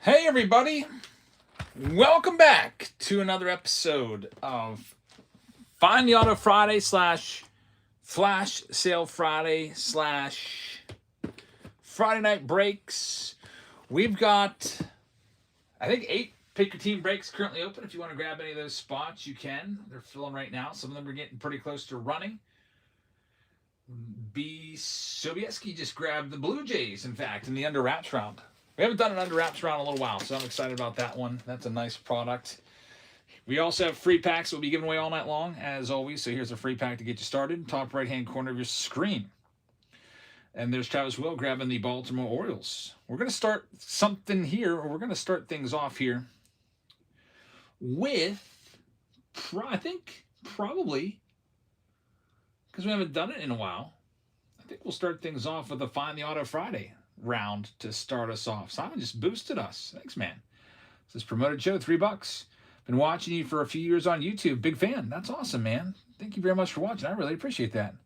Hey everybody, welcome back to another episode of Find the Auto Friday slash Flash Sale Friday slash Friday Night Breaks. We've got, I think, 8 Pick Your Team breaks currently open. If you want to grab any of those spots, you can. They're filling right now. Some of them are getting pretty close to running. B. Sobieski just grabbed the Blue Jays, in fact, in the under wraps round. We haven't done an under wraps round in a little while, so I'm excited about that one. That's a nice product. We also have free packs that we'll be giving away all night long, as always. So here's a free pack to get you started. Top right-hand corner of your screen. And there's Travis Will grabbing the Baltimore Orioles. We're going to start something here, or we're going to start things off here with, I think, probably, because we haven't done it in a while, I think we'll start things off with a Find the Auto Friday round to start us off. Simon just boosted us. Thanks, man. This promoted show, $3. Been watching you for a few years on YouTube. Big fan. That's awesome, man. Thank you very much for watching. I really appreciate that.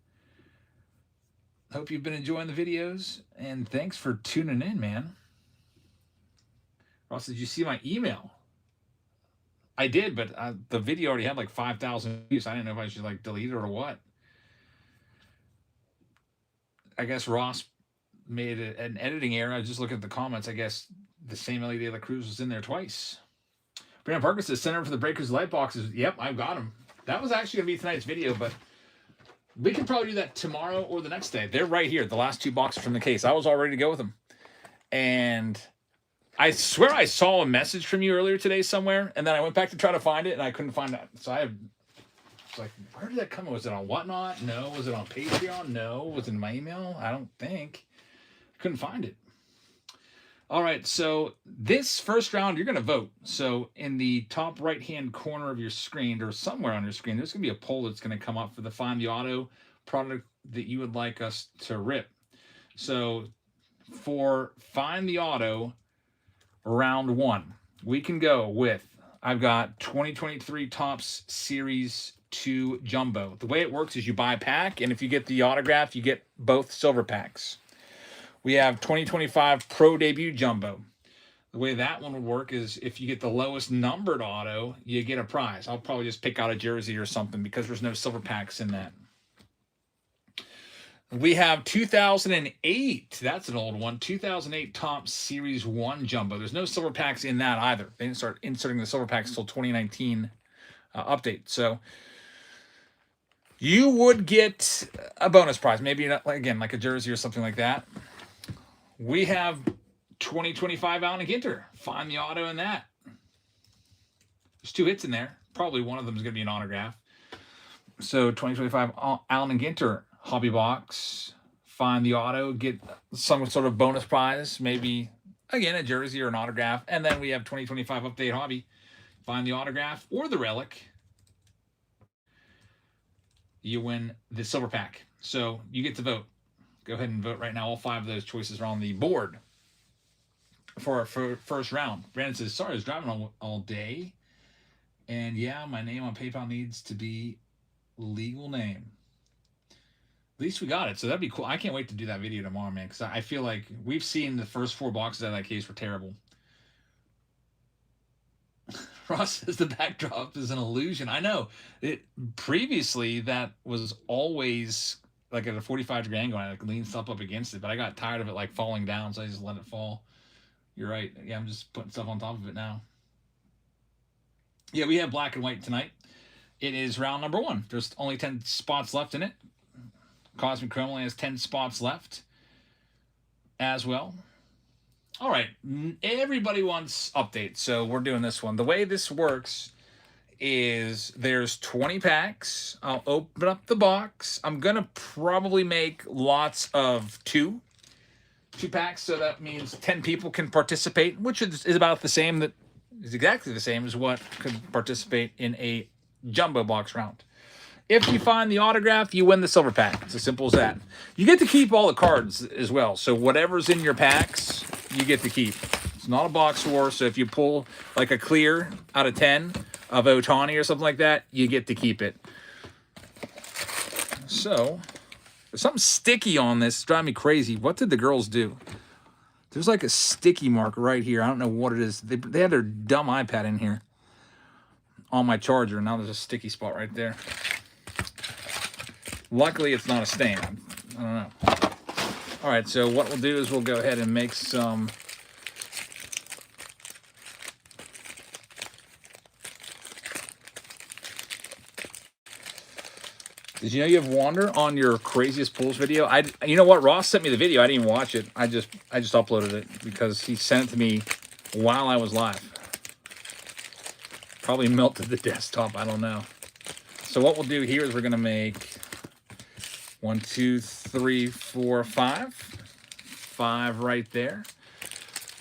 Hope you've been enjoying the videos, and thanks for tuning in, man. Ross, did you see my email? I did, but the video already had like 5,000 views. I didn't know if I should like delete it or what. I guess Ross made an editing error. I was just looking at the comments. I guess the same Ellie De La Cruz was in there twice. Brandon Parker says, center for the Breakers light boxes. Yep, I've got them. That was actually going to be tonight's video, but we can probably do that tomorrow or the next day. They're right here, the last 2 boxes from the case. I was all ready to go with them. And I swear I saw a message from you earlier today somewhere, and then I went back to try to find it, and I couldn't find it. So it's like, where did that come from? Was it on Whatnot? No. Was it on Patreon? No. Was it in my email? I don't think. Couldn't find it. All right, so this first round, you're going to vote. So in the top right-hand corner of your screen, or somewhere on your screen, there's going to be a poll that's going to come up for the Find the Auto product that you would like us to rip. So for Find the Auto round 1, we can go with, I've got 2023 Topps Series 2 Jumbo. The way it works is you buy a pack, and if you get the autograph, you get both silver packs. We have 2025 Pro Debut Jumbo. The way that one would work is if you get the lowest numbered auto, you get a prize. I'll probably just pick out a jersey or something because there's no silver packs in that. We have 2008. That's an old one. 2008 Topps Series 1 Jumbo. There's no silver packs in that either. They didn't start inserting the silver packs until 2019 update. So you would get a bonus prize. Maybe, again, like a jersey or something like that. We have 2025 Allen Ginter. Find the auto in that. There's 2 hits in there. Probably one of them is going to be an autograph. So 2025 Allen Ginter hobby box. Find the auto. Get some sort of bonus prize. Maybe, again, a jersey or an autograph. And then we have 2025 Update Hobby. Find the autograph or the relic. You win the silver pack. So you get to vote. Go ahead and vote right now. All 5 of those choices are on the board for our first round. Brandon says, sorry, I was driving all day. And yeah, my name on PayPal needs to be legal name. At least we got it. So that'd be cool. I can't wait to do that video tomorrow, man, because I feel like we've seen the first 4 boxes out of that case were terrible. Ross says the backdrop is an illusion. I know. Previously, that was always like at a 45-degree angle, I like leaned stuff up against it, but I got tired of it like falling down, so I just let it fall. You're right. Yeah, I'm just putting stuff on top of it now. Yeah, we have black and white tonight. It is round number 1. There's only 10 spots left in it. Cosmic Chrome only has 10 spots left as well. All right, everybody wants updates, so we're doing this one. The way this works is there's 20 packs. I'll open up the box. I'm going to probably make lots of 2 packs, so that means 10 people can participate, which is about the same, that is exactly the same as what could participate in a jumbo box round. If you find the autograph, you win the silver pack. It's as simple as that. You get to keep all the cards as well, so whatever's in your packs, you get to keep. It's not a box war, so if you pull like a clear out of 10 of Ohtani or something like that, you get to keep it. So, there's something sticky on this. It's driving me crazy. What did the girls do? There's like a sticky mark right here. I don't know what it is. They had their dumb iPad in here on my charger. Now there's a sticky spot right there. Luckily, it's not a stain. I don't know. All right, so what we'll do is we'll go ahead and make some... Did you know you have Wander on your craziest pulls video? You know what? Ross sent me the video. I didn't even watch it. I just uploaded it because he sent it to me while I was live. Probably melted the desktop. I don't know. So what we'll do here is we're gonna make 1, 2, 3, 4, 5. 5 right there.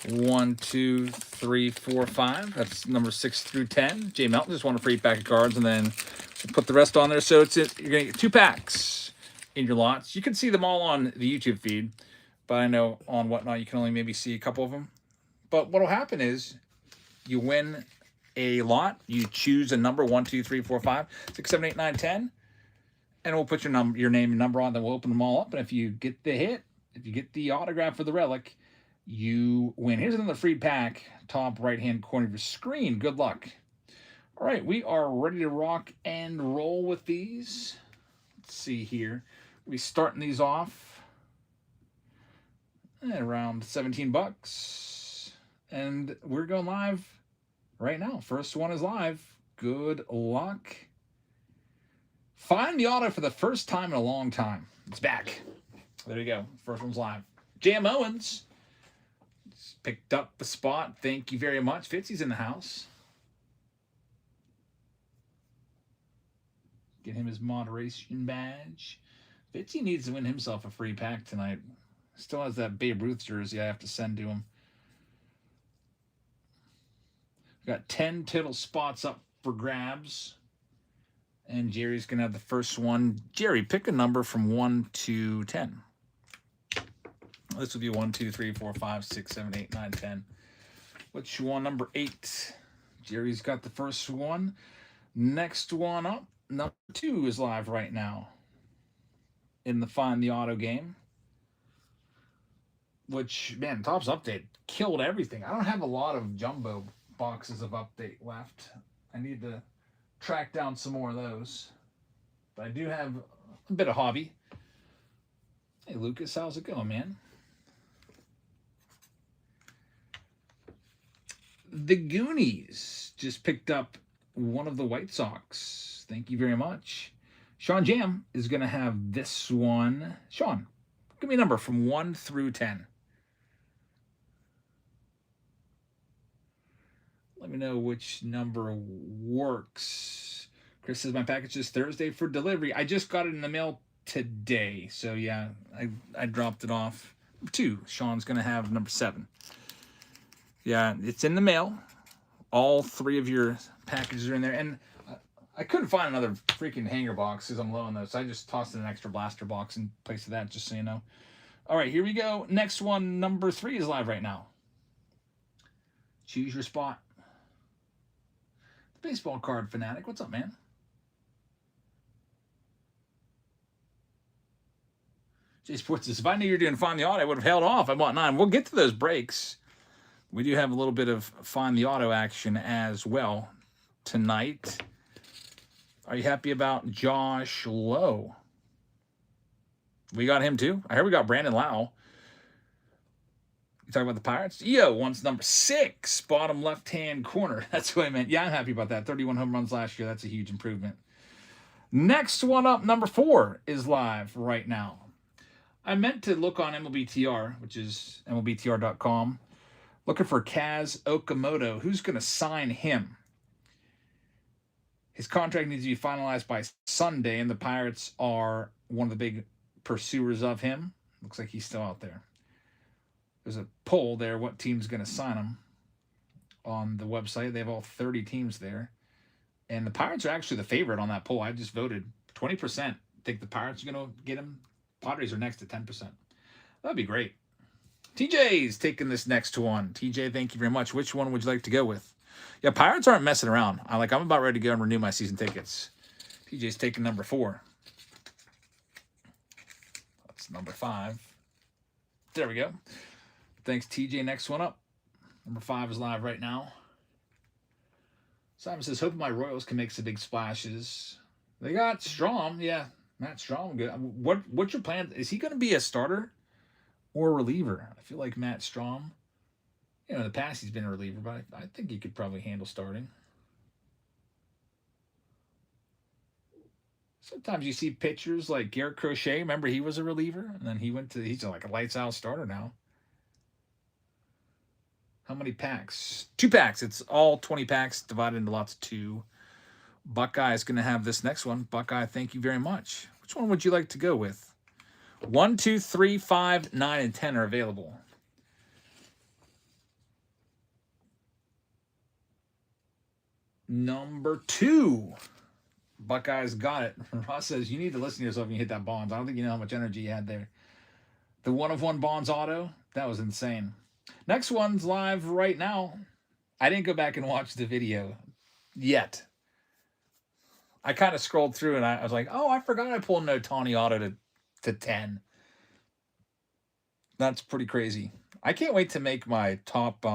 1, 2, 3, 4, 5. That's number 6 through 10. Jay Melton just won a free pack of cards, and then put the rest on there. So you're gonna get 2 packs in your lots. You can see them all on the YouTube feed, but I know on Whatnot you can only maybe see a couple of them. But what'll happen is you win a lot. You choose a number 1, 2, 3, 4, 5, 6, 7, 8, 9, 10, and we'll put your name and number on. Then we'll open them all up, and if you get the hit, if you get the autograph for the relic, you win. Here's another free pack, top right-hand corner of your screen. Good luck. All right, we are ready to rock and roll with these. Let's see here. We're starting these off at around 17 bucks. And we're going live right now. First one is live. Good luck. Find the auto for the first time in a long time. It's back. There you go. First one's live. J.M. Owens picked up the spot. Thank you very much. Fitzy's in the house. Get him his moderation badge. Fitzy needs to win himself a free pack tonight. Still has that Babe Ruth jersey I have to send to him. Got 10 total spots up for grabs. And Jerry's going to have the first one. Jerry, pick a number from 1 to 10. This will be 1, 2, 3, 4, 5, 6, 7, 8, 9, 10. Which one? Number 8. Jerry's got the first one. Next one up. Number 2 is live right now in the Find the Auto game. Which, man, Topps Update killed everything. I don't have a lot of jumbo boxes of Update left. I need to track down some more of those. But I do have a bit of hobby. Hey, Lucas, how's it going, man? The Goonies just picked up one of the White Sox. Thank you very much. Sean Jam is going to have this one. Sean, give me a number from 1 through 10. Let me know which number works. Chris says my package is Thursday for delivery. I just got it in the mail today. So, yeah, I dropped it off. 2. Sean's going to have number 7. Yeah, it's in the mail. All 3 of your packages are in there. And I couldn't find another freaking hanger box because I'm low on those. So I just tossed in an extra blaster box in place of that, just so you know. All right, here we go. Next one, number 3 is live right now. Choose your spot. The baseball card fanatic. What's up, man? Jay Sports says, if I knew you were doing Find the Auto, I would have held off. I bought 9. We'll get to those breaks. We do have a little bit of Find the Auto action as well tonight. Are you happy about Josh Lowe? We got him too. I heard we got Brandon Lau. You talking about the Pirates? Eo wants number 6, bottom left-hand corner. That's what I meant. Yeah, I'm happy about that. 31 home runs last year. That's a huge improvement. Next one up, number 4, is live right now. I meant to look on MLBTR, which is MLBTR.com, looking for Kaz Okamoto. Who's going to sign him? His contract needs to be finalized by Sunday, and the Pirates are one of the big pursuers of him. Looks like he's still out there. There's a poll there, what team's going to sign him on the website. They have all 30 teams there. And the Pirates are actually the favorite on that poll. I just voted 20% think the Pirates are going to get him. Padres are next at 10%. That'd be great. TJ's taking this next one. TJ, thank you very much. Which one would you like to go with? Yeah, Pirates aren't messing around. I'm about ready to go and renew my season tickets. TJ's taking number 4. That's number 5. There we go. Thanks, TJ. Next one up. Number 5 is live right now. Simon says, hoping my Royals can make some big splashes. They got Strom. Yeah, Matt Strom. Good. What's your plan? Is he going to be a starter or a reliever? I feel like Matt Strom, in the past he's been a reliever, but I think he could probably handle starting. Sometimes you see pitchers like Garrett Crochet. Remember, he was a reliever, and then he's like a lights out starter now. How many packs? 2 packs. It's all 20 packs divided into lots of 2. Buckeye is going to have this next one. Buckeye, thank you very much. Which one would you like to go with? 1, 2, 3, 5, 9, and 10 are available. Number 2. Buckeyes got it. Ross says, you need to listen to yourself when you hit that Bonds. I don't think you know how much energy you had there. The 1 of 1 Bonds auto, that was insane. Next one's live right now. I didn't go back and watch the video yet. I kind of scrolled through and I was like, oh, I forgot I pulled an Ohtani auto to 10. That's pretty crazy. I can't wait to make my top,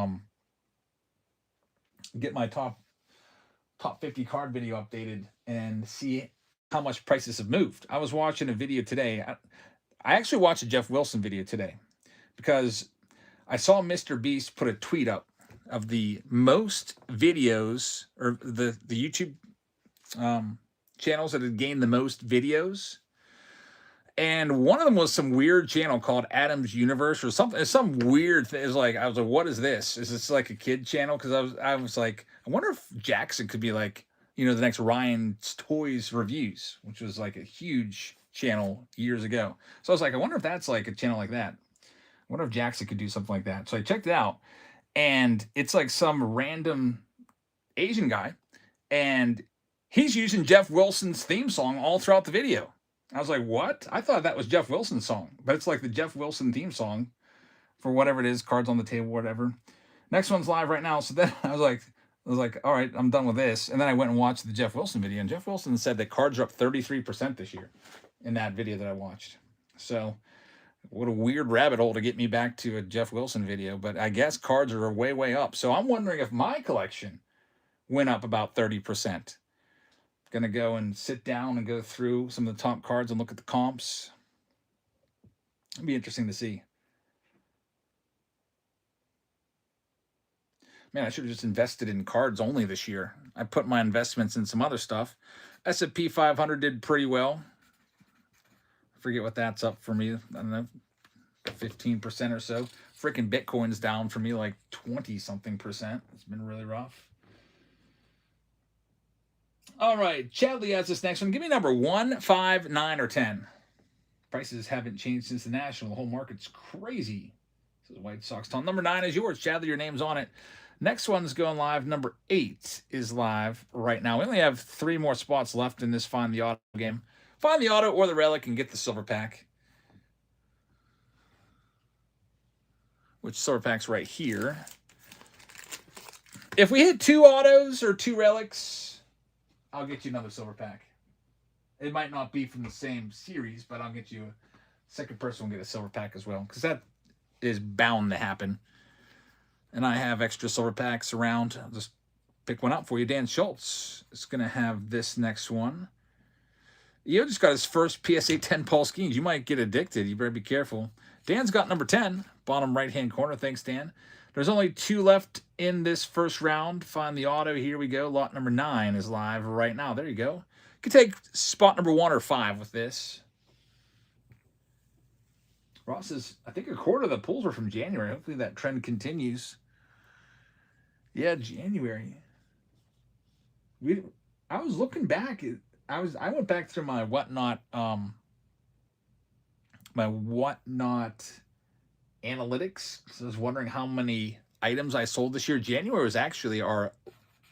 get my top 50 card video updated and see how much prices have moved. I was watching a video today. I actually watched a Jeff Wilson video today because I saw Mr. Beast put a tweet up of the most videos or the YouTube channels that had gained the most videos. And one of them was some weird channel called Adam's Universe or something. It's some weird thing. It was like, I was like, what is this? Is this like a kid channel? Because I was like, I wonder if Jackson could be like, the next Ryan's Toys Reviews, which was like a huge channel years ago. So I was like, I wonder if that's like a channel like that. I wonder if Jackson could do something like that. So I checked it out, and it's like some random Asian guy, and he's using Jeff Wilson's theme song all throughout the video. I was like, what? I thought that was Jeff Wilson's song, but it's like the Jeff Wilson theme song for whatever it is, Cards on the Table, whatever. Next one's live right now. So then I was like, all right, I'm done with this. And then I went and watched the Jeff Wilson video, and Jeff Wilson said that cards are up 33% this year in that video that I watched. So what a weird rabbit hole to get me back to a Jeff Wilson video, but I guess cards are way, way up. So I'm wondering if my collection went up about 30%. Going to go and sit down and go through some of the top cards and look at the comps. It'll be interesting to see. Man, I should have just invested in cards only this year. I put my investments in some other stuff. S&P 500 did pretty well. I forget what that's up for me. I don't know, 15% or so. Freaking Bitcoin's down for me like 20-something%. It's been really rough. All right, Chadley has this next one. Give me number 1, 5, 9, or 10. Prices haven't changed since the National. The whole market's crazy. This is White Sox Tom. Number 9 is yours. Chadley, your name's on it. Next one's going live. Number 8 is live right now. We only have 3 more spots left in this Find the Auto game. Find the Auto or the Relic and get the Silver Pack. Which Silver Pack's right here. If we hit 2 autos or 2 relics, I'll get you another Silver Pack. It might not be from the same series, but I'll get you a second person will get a Silver Pack as well, because that is bound to happen. And I have extra Silver Packs around. I'll just pick one up for you. Dan Schultz is going to have this next one. You just got his first PSA 10 Paul Skeens. You might get addicted. You better be careful. Dan's got number 10, bottom right-hand corner. Thanks, Dan. There's only 2 left in this first round. Find the auto. Here we go. Lot number 9 is live right now. There you go. You can take spot number 1 or 5 with this. Ross says, I think a quarter of the pulls were from January. Hopefully that trend continues. Yeah, January. I was looking back. I went back through my whatnot analytics. So I was wondering how many items I sold this year. January was actually our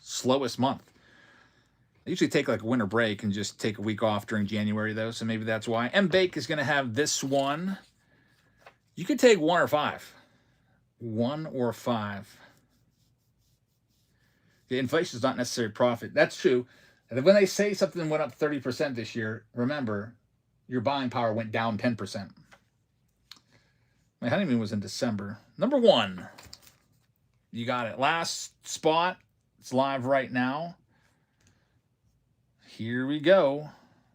slowest month. I usually take like a winter break and just take a week off during January though, so maybe that's why. M Bake is going to have this one. You could take 1 or 5. 1 or 5. The inflation is not necessarily profit. That's true. And when they say something went up 30% this year, remember, your buying power went down 10%. My honeymoon was in December. Number 1. You got it. Last spot. It's live right now. Here we go.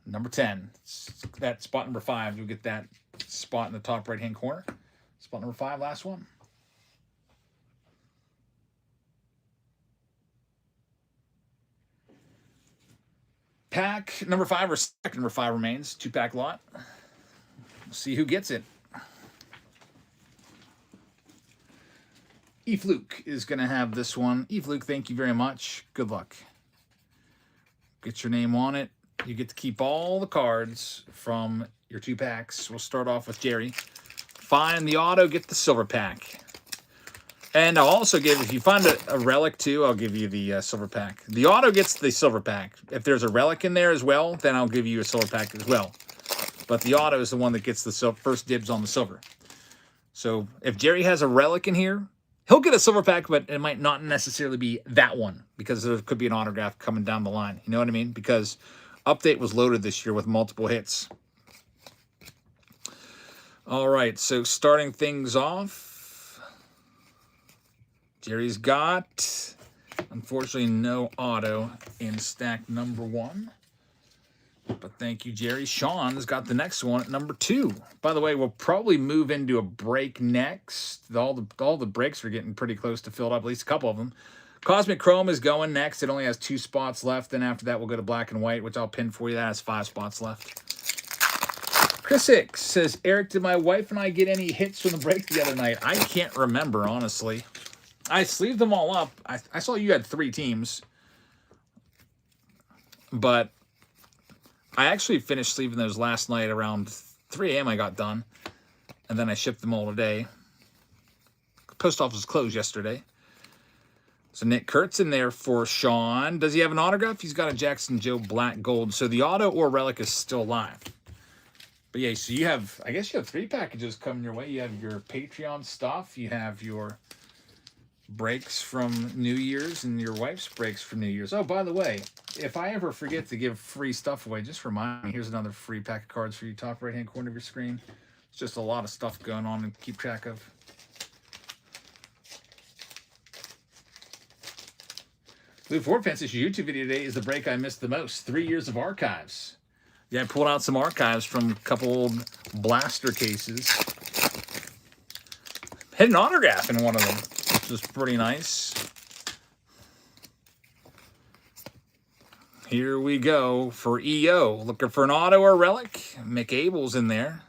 Number 10. That spot number 5. You'll get that spot in the top right-hand corner. Spot number 5, last one. Pack number 5 or stack number 5 remains. 2-pack lot. We'll see who gets it. E-Fluke is going to have this one. E-Fluke, thank you very much. Good luck. Get your name on it. You get to keep all the cards from your 2 packs. We'll start off with Jerry. Find the auto, get the silver pack. And I'll also give, if you find a relic too, I'll give you the silver pack. The auto gets the silver pack. If there's a relic in there as well, then I'll give you a silver pack as well. But the auto is the one that gets the first dibs on the silver. So if Jerry has a relic in here, he'll get a silver pack, but it might not necessarily be that one because there could be an autograph coming down the line. You know what I mean? Because Update was loaded this year with multiple hits. All right, so starting things off, Jerry's got, unfortunately, no auto in stack number 1. But thank you, Jerry. Sean's got the next one at number 2. By the way, we'll probably move into a break next. All the breaks are getting pretty close to filled up, at least a couple of them. Cosmic Chrome is going next. It only has 2 spots left. Then after that, we'll go to black and white, which I'll pin for you. That has 5 spots left. Chris Hicks says, Eric, did my wife and I get any hits from the break the other night? I can't remember, honestly. I sleeved them all up. I saw you had 3 teams. But I actually finished sleeving those last night around 3 a.m. I got done. And then I shipped them all today. Post office was closed yesterday. So Nick Kurtz in there for Sean. Does he have an autograph? He's got a Jackson Joe Black Gold. So the auto or relic is still live. But yeah, so you have, I guess you have 3 packages coming your way. You have your Patreon stuff. You have your breaks from New Year's and your wife's breaks from New Year's. Oh, by the way, if I ever forget to give free stuff away, just remind me. Here's another free pack of cards for you, top right-hand corner of your screen. It's just a lot of stuff going on to keep track of. Blue Ford Fence's YouTube video today is the break I missed the most. 3 years of archives. Yeah, I pulled out some archives from a couple old blaster cases. Hit an autograph in one of them, which was pretty nice. Here we go for EO. Looking for an auto or relic. Mick Abel's in there.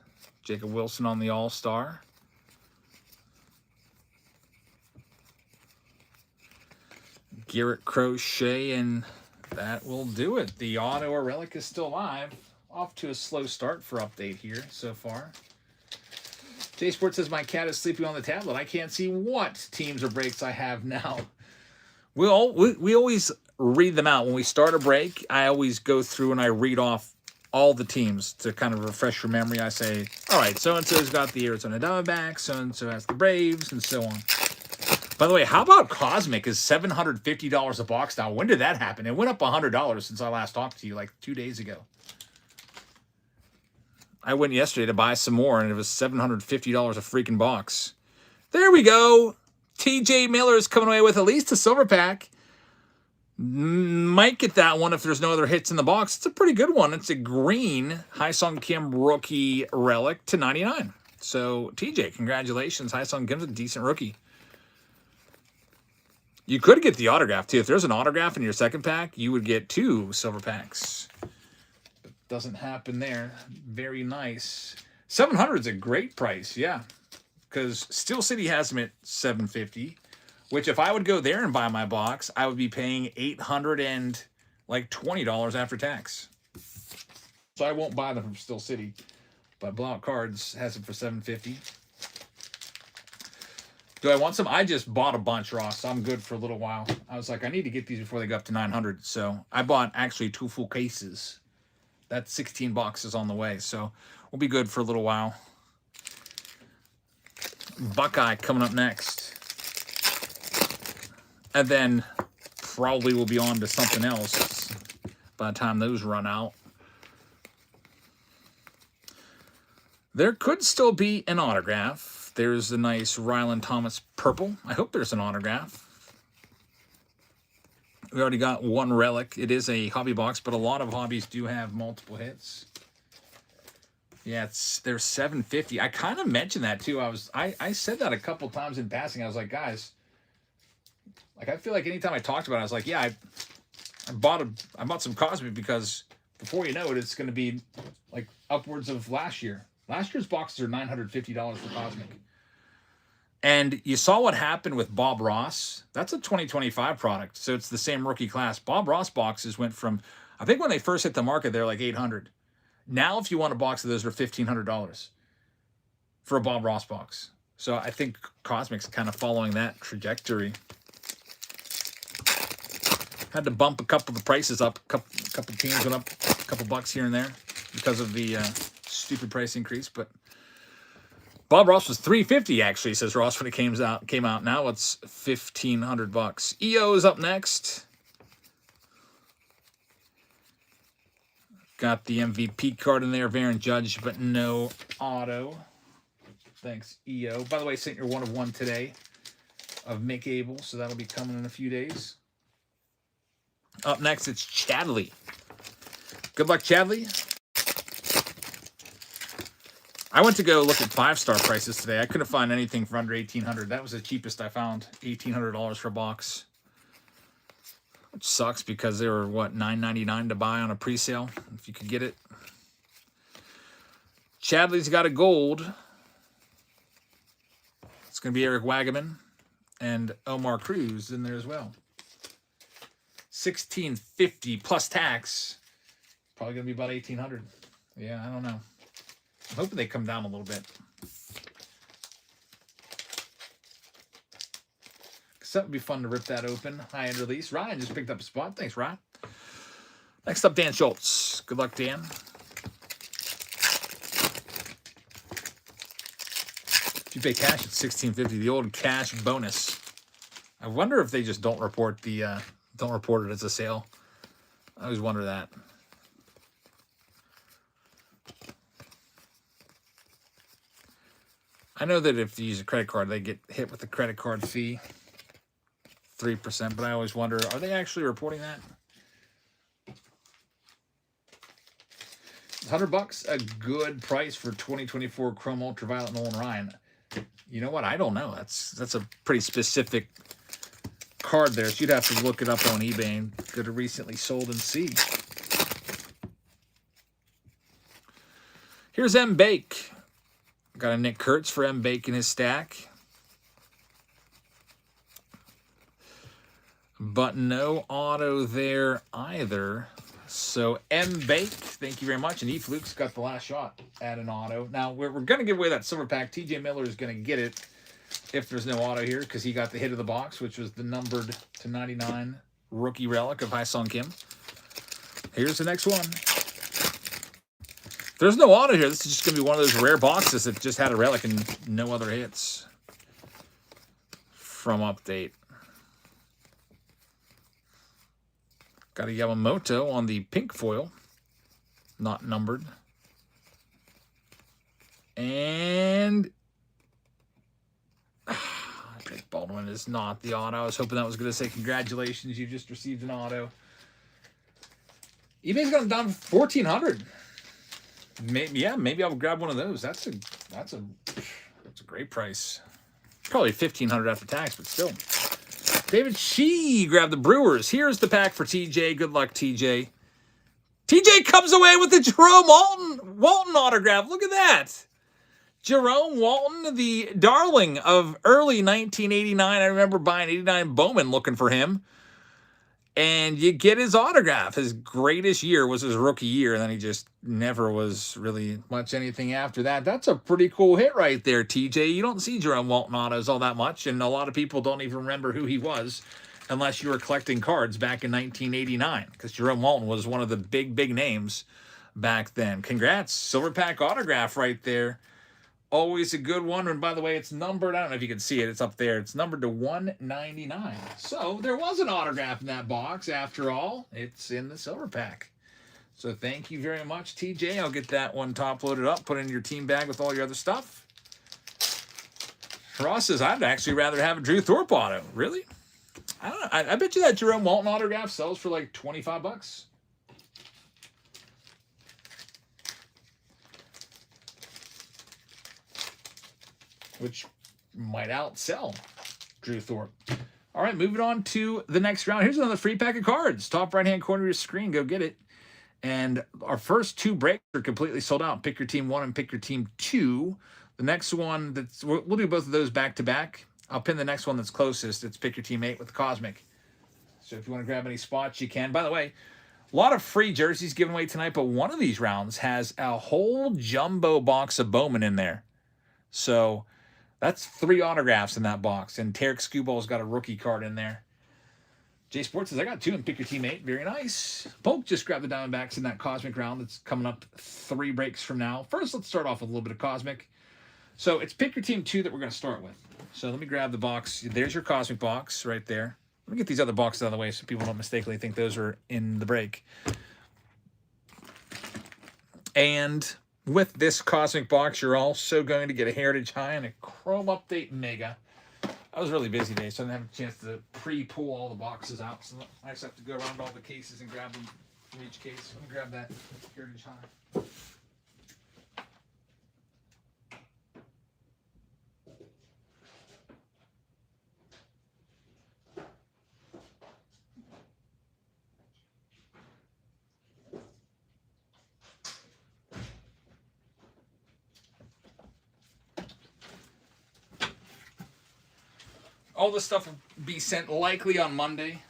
Jacob Wilson on the All-Star. Garrett Crochet, and that will do it. The auto or relic is still live. Off to a slow start for Update here so far. J Sports says, my cat is sleeping on the tablet. I can't see what teams or breaks I have now. We always read them out. When we start a break, I always go through and I read off all the teams to kind of refresh your memory. I say, all right, so-and-so's got the Arizona Diamondbacks, so-and-so has the Braves, and so on. By the way, how about Cosmic is $750 a box now? When did that happen? It went up $100 since I last talked to you, like 2 days ago. I went yesterday to buy some more, and it was $750 a freaking box. There we go. TJ Miller is coming away with at least a silver pack. Might get that one if there's no other hits in the box. It's a pretty good one. It's a green Hyosung Kim rookie relic to 99. So, TJ, congratulations. Hyosung Kim's a decent rookie. You could get the autograph, too. If there's an autograph in your second pack, you would get 2 silver packs. But doesn't happen there. Very nice. 700 is a great price, yeah. Because Steel City has them at $750, which if I would go there and buy my box, I would be paying $820 after tax. So I won't buy them from Steel City. But Blowout Cards has them for $750. Do I want some? I just bought a bunch, Ross. I'm good for a little while. I was like, I need to get these before they go up to 900. So I bought actually 2 full cases. That's 16 boxes on the way. So we'll be good for a little while. Buckeye coming up next. And then probably we'll be on to something else by the time those run out. There could still be an autograph. There's a nice Ryland Thomas purple. I hope there's an autograph. We already got one relic. It is a hobby box, but a lot of hobbies do have multiple hits. Yeah, they're $7.50. I kind of mentioned that too. I said that a couple times in passing. I was like, guys, like I feel like anytime I talked about it, I was like, yeah, I bought some Cosmic because before you know it, it's going to be like upwards of last year. Last year's boxes are $950 for Cosmic. And you saw what happened with Bob Ross. That's a 2025 product, so it's the same rookie class. Bob Ross boxes went from, I think when they first hit the market, they're like $800. Now, if you want a box of those, are $1,500 for a Bob Ross box. So I think Cosmic's kind of following that trajectory. Had to bump a couple of the prices up. A couple teams went up a couple bucks here and there because of the stupid price increase. But Bob Ross was $350 actually, says Ross, when it came out. Now it's $1,500. EO is up next. Got the MVP card in there, Aaron Judge, but no auto. Thanks, EO. By the way, sent your 1 of 1 today of Mick Abel, so that'll be coming in a few days. Up next, it's Chadley. Good luck, Chadley. I went to go look at 5-star prices today. I couldn't find anything for under $1,800. That was the cheapest I found, $1,800 for a box. Which sucks because they were, what, $9.99 to buy on a pre-sale, if you could get it. Chadley's got a gold. It's going to be Eric Wagaman and Omar Cruz in there as well. $1,650 plus tax. Probably going to be about $1,800. Yeah, I don't know. I'm hoping they come down a little bit. That would be fun to rip that open. High-end release. Ryan just picked up a spot. Thanks, Ryan. Next up, Dan Schultz. Good luck, Dan. If you pay cash, it's $1,650. The old cash bonus. I wonder if they just don't report it as a sale. I always wonder that. I know that if you use a credit card, they get hit with a credit card fee. 3%, but I always wonder, are they actually reporting that? $100, a good price for 2024 Chrome Ultraviolet Nolan Ryan. You know what? I don't know. That's a pretty specific card there, so you'd have to look it up on eBay and go to recently sold and see. Here's M. Bake. Got a Nick Kurtz for M. Bake in his stack. But no auto there either. So M. Bake, thank you very much. And E. Fluke's got the last shot at an auto. Now, we're going to give away that silver pack. TJ Miller is going to get it if there's no auto here because he got the hit of the box, which was the numbered to 99 rookie relic of Haesung Kim. Here's the next one. If there's no auto here, this is just going to be one of those rare boxes that just had a relic and no other hits from Update. Got a Yamamoto on the pink foil, not numbered. And Jake Baldwin is not the auto. I was hoping that was going to say, congratulations, you just received an auto. eBay's gone down to $1,400. Maybe I'll grab one of those. That's a great price. Probably $1,500 after tax, but still. David Shee grabbed the Brewers. Here's the pack for TJ. Good luck, TJ. TJ comes away with the Jerome Walton autograph. Look at that. Jerome Walton, the darling of early 1989. I remember buying 89 Bowman looking for him. And you get his autograph. His greatest year was his rookie year, and then he just never was really much anything after that. That's a pretty cool hit right there, TJ. You don't see Jerome Walton autos all that much, and a lot of people don't even remember who he was unless you were collecting cards back in 1989, because Jerome Walton was one of the big names back then. Congrats. Silver pack autograph right there. Always a good one. And by the way, it's numbered. I don't know if you can see it. It's up there. It's numbered to 199. So there was an autograph in that box after all. It's in the silver pack. So thank you very much, TJ. I'll get that one top loaded up, put it in your team bag with all your other stuff. Ross says, I'd actually rather have a Drew Thorpe auto. Really? I don't know. I bet you that Jerome Walton autograph sells for like $25. Which might outsell Drew Thorpe. All right, moving on to the next round. Here's another free pack of cards. Top right-hand corner of your screen. Go get it. And our first two breaks are completely sold out. Pick your team 1 and pick your team 2. The next one, we'll do both of those back-to-back. I'll pin the next one that's closest. It's pick your team 8 with the Cosmic. So if you want to grab any spots, you can. By the way, a lot of free jerseys given away tonight, but one of these rounds has a whole jumbo box of Bowman in there. So that's 3 autographs in that box. And Tarek Skuball's got a rookie card in there. Jay Sports says, I got 2 and pick your team 8. Very nice. Polk just grabbed the Diamondbacks in that Cosmic round that's coming up 3 breaks from now. First, let's start off with a little bit of Cosmic. So it's pick your team 2 that we're going to start with. So let me grab the box. There's your Cosmic box right there. Let me get these other boxes out of the way so people don't mistakenly think those are in the break. And with this Cosmic box, you're also going to get a Heritage High and a Chrome Update Mega. I was really busy today, so I didn't have a chance to pre-pull all the boxes out. So I just have to go around all the cases and grab them from each case. Let me grab that Heritage High. All this stuff will be sent likely on Monday.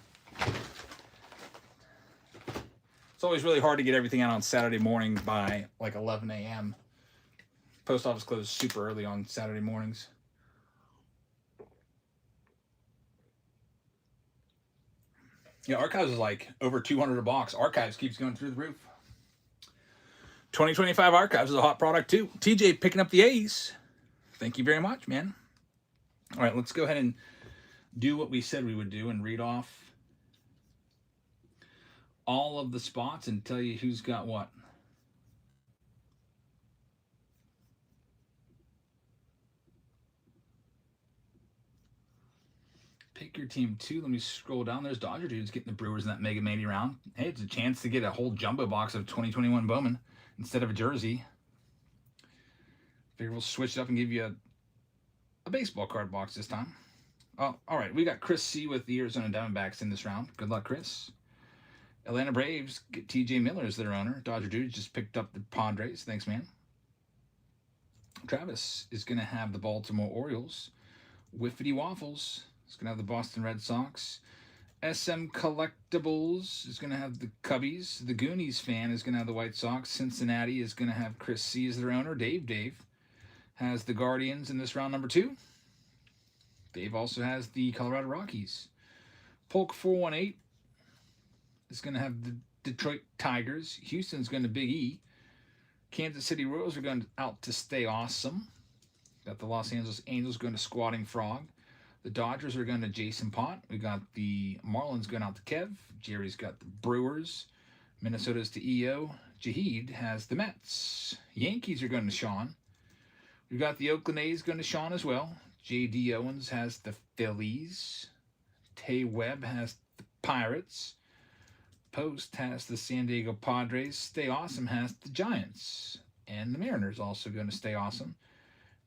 It's always really hard to get everything out on Saturday morning by like 11 a.m. Post office closes super early on Saturday mornings. Yeah, Archives is like over 200 a box. Archives keeps going through the roof. 2025 Archives is a hot product too. TJ picking up the A's. Thank you very much, man. All right, let's go ahead and do what we said we would do and read off all of the spots and tell you who's got what. Pick your team 2. Let me scroll down. There's Dodger Dudes getting the Brewers in that Mega Mania round. Hey, it's a chance to get a whole jumbo box of 2021 Bowman instead of a jersey. Figure we'll switch it up and give you a baseball card box this time. Oh, all right. We got Chris C with the Arizona Diamondbacks in this round. Good luck, Chris. Atlanta Braves get TJ Miller as their owner. Dodger Dudes just picked up the Padres. Thanks, man. Travis is going to have the Baltimore Orioles. Whiffity Waffles is going to have the Boston Red Sox. SM Collectibles is going to have the Cubbies. The Goonies fan is going to have the White Sox. Cincinnati is going to have Chris C as their owner. Dave has the Guardians in this round number 2. Dave also has the Colorado Rockies. Polk 418 is going to have the Detroit Tigers. Houston's going to Big E. Kansas City Royals are going out to Stay Awesome. Got the Los Angeles Angels going to Squatting Frog. The Dodgers are going to Jason Pott. We got the Marlins going out to Kev. Jerry's got the Brewers. Minnesota's to EO. Jahid has the Mets. Yankees are going to Sean. We've got the Oakland A's going to Sean as well. J.D. Owens has the Phillies. Tay Webb has the Pirates. Post has the San Diego Padres. Stay Awesome has the Giants. And the Mariners also going to Stay Awesome.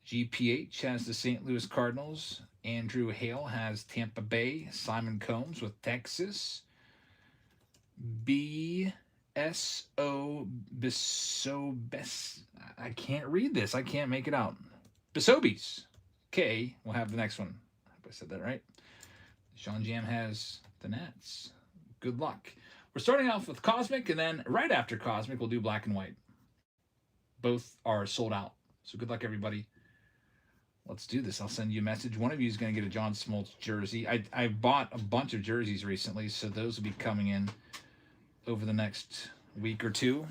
GPH has the St. Louis Cardinals. Andrew Hale has Tampa Bay. Simon Combs with Texas. BSO I can't read this. I can't make it out. Besobies. K will have the next one. I hope I said that right. Sean Jam has the Nats. Good luck. We're starting off with Cosmic, and then right after Cosmic, we'll do Black and White. Both are sold out. So good luck, everybody. Let's do this. I'll send you a message. One of you is going to get a John Smoltz jersey. I bought a bunch of jerseys recently, so those will be coming in over the next week or two.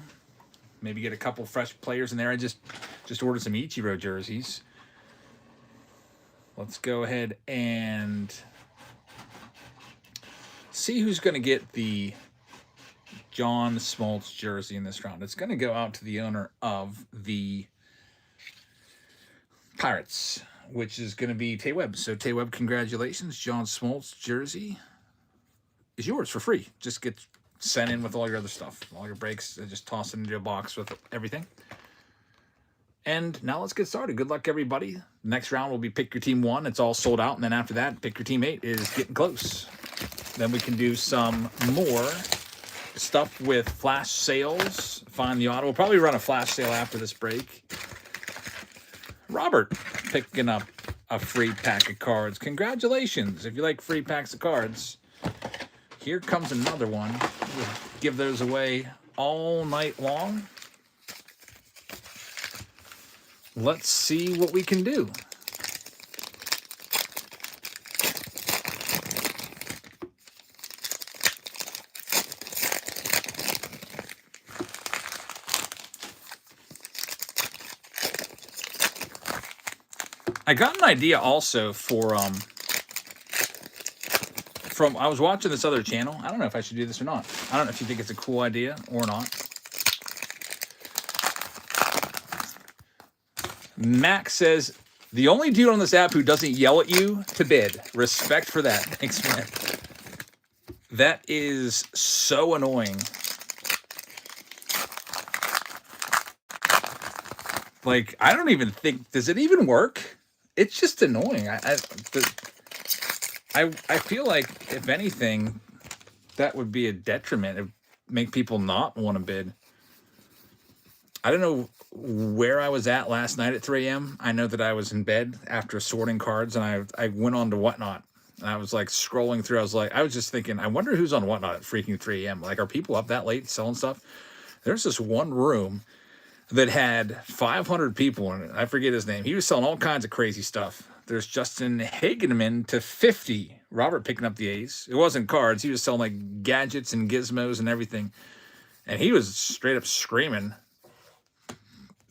Maybe get a couple fresh players in there. I just ordered some Ichiro jerseys. Let's go ahead and see who's going to get the John Smoltz jersey in this round. It's going to go out to the owner of the Pirates. which is going to be Tay Webb. So Tay Webb, congratulations. John Smoltz jersey is yours for free. Just get sent in with all your other stuff, all your breaks, and just toss it into a box with everything. And now let's get started. Good luck, everybody. Next round will be pick your team 1. It's all sold out. And then after that, pick your team 8 is getting close. Then we can do some more stuff with flash sales. Find the auto. We'll probably run a flash sale after this break. Robert picking up a free pack of cards. Congratulations. If you like free packs of cards, here comes another one. We'll give those away all night long. Let's see what we can do. I got an idea also for I was watching this other channel. I don't know if I should do this or not. I don't know if you think it's a cool idea or not. Max says, the only dude on this app who doesn't yell at you to bid. Respect for that. Thanks, man. That is so annoying. Like, I don't even think, does it even work? It's just annoying. I feel like, if anything, that would be a detriment. It would make people not want to bid. I don't know where I was at last night at 3 a.m. I know that I was in bed after sorting cards, and I went on to Whatnot. And I was like scrolling through. I was just thinking, I wonder who's on Whatnot at freaking 3 a.m. Like, are people up that late selling stuff? There's this one room that had 500 people in it. I forget his name. He was selling all kinds of crazy stuff. There's Justin Hageman to 50. Robert picking up the A's. It wasn't cards. He was selling like gadgets and gizmos and everything. And he was straight up screaming.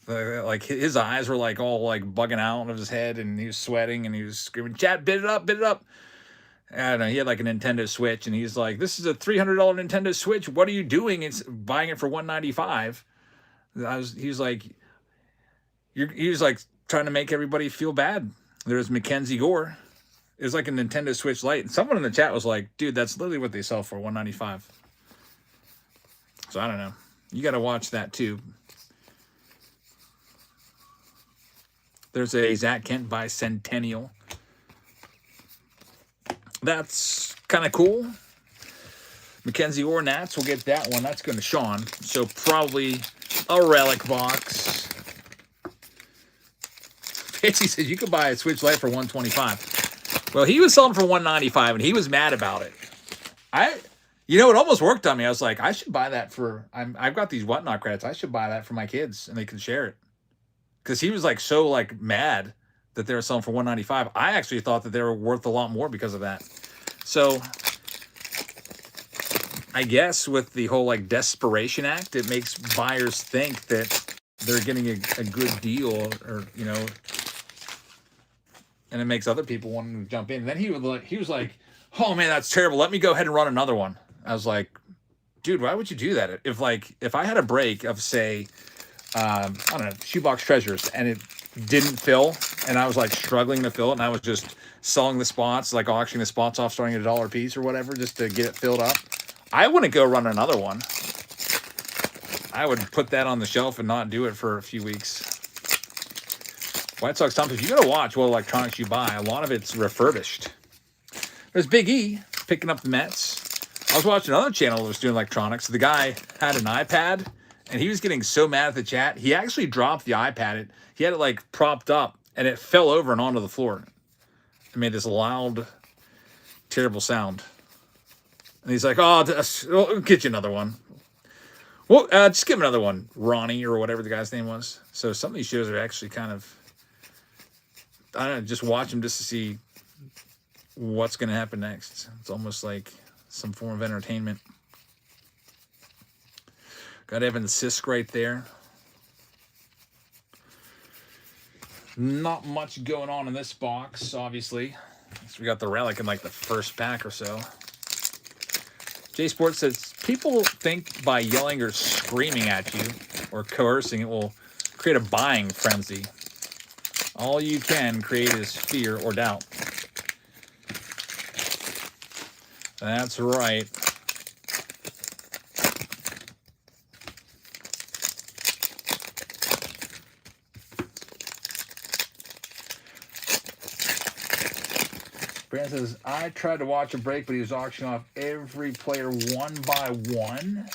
Like his eyes were like all like bugging out of his head, and he was sweating, and he was screaming, "Chat, bid it up, bid it up." I don't know. He had like a Nintendo Switch, and he's like, "This is a $300 Nintendo Switch. What are you doing? It's buying it for $195." He was like trying to make everybody feel bad. There's Mackenzie Gore. It was like a Nintendo Switch Lite, and someone in the chat was like, "Dude, that's literally what they sell for, $195." So I don't know. You got to watch that too. There's a Zach Kent Bicentennial. That's kind of cool. Mackenzie or Nats will get that one. That's going to Sean. So probably a relic box. Pitchy says you could buy a Switch Lite for $125. Well, he was selling for $195, and he was mad about it. It almost worked on me. I was like, I should buy that for. I've got these Whatnot credits. I should buy that for my kids, and they can share it. Because he was like so like mad that they were selling for $195. I actually thought that they were worth a lot more because of that. So I guess with the whole like Desperation Act, it makes buyers think that they're getting a good deal, or and it makes other people want to jump in. And then he was like, "Oh man, that's terrible. Let me go ahead and run another one." I was like, "Dude, why would you do that? If I had a break of say, I don't know, Shoebox Treasures, and it didn't fill, and I was like struggling to fill it, and I was just selling the spots, like auctioning the spots off, starting at $1 a piece or whatever, just to get it filled up, I wouldn't go run another one. I would put that on the shelf and not do it for a few weeks. White Sox Thumpers, you got to watch what electronics you buy. A lot of it's refurbished. There's Big E picking up the Mets. I was watching another channel that was doing electronics. The guy had an iPad, and he was getting so mad at the chat. He actually dropped the iPad. He had it like propped up, and it fell over and onto the floor. It made this loud, terrible sound. And he's like, "Oh, we'll get you another one. Well, just give him another one, Ronnie," or whatever the guy's name was. So some of these shows are actually kind of, I don't know, just watch them just to see what's going to happen next. It's almost like some form of entertainment. Got Evan Sisk right there. Not much going on in this box, obviously. So we got the relic in like the first pack or so. J Sports says, people think by yelling or screaming at you or coercing it will create a buying frenzy. All you can create is fear or doubt. That's right. Brandon says, I tried to watch a break, but he was auctioning off every player one by one.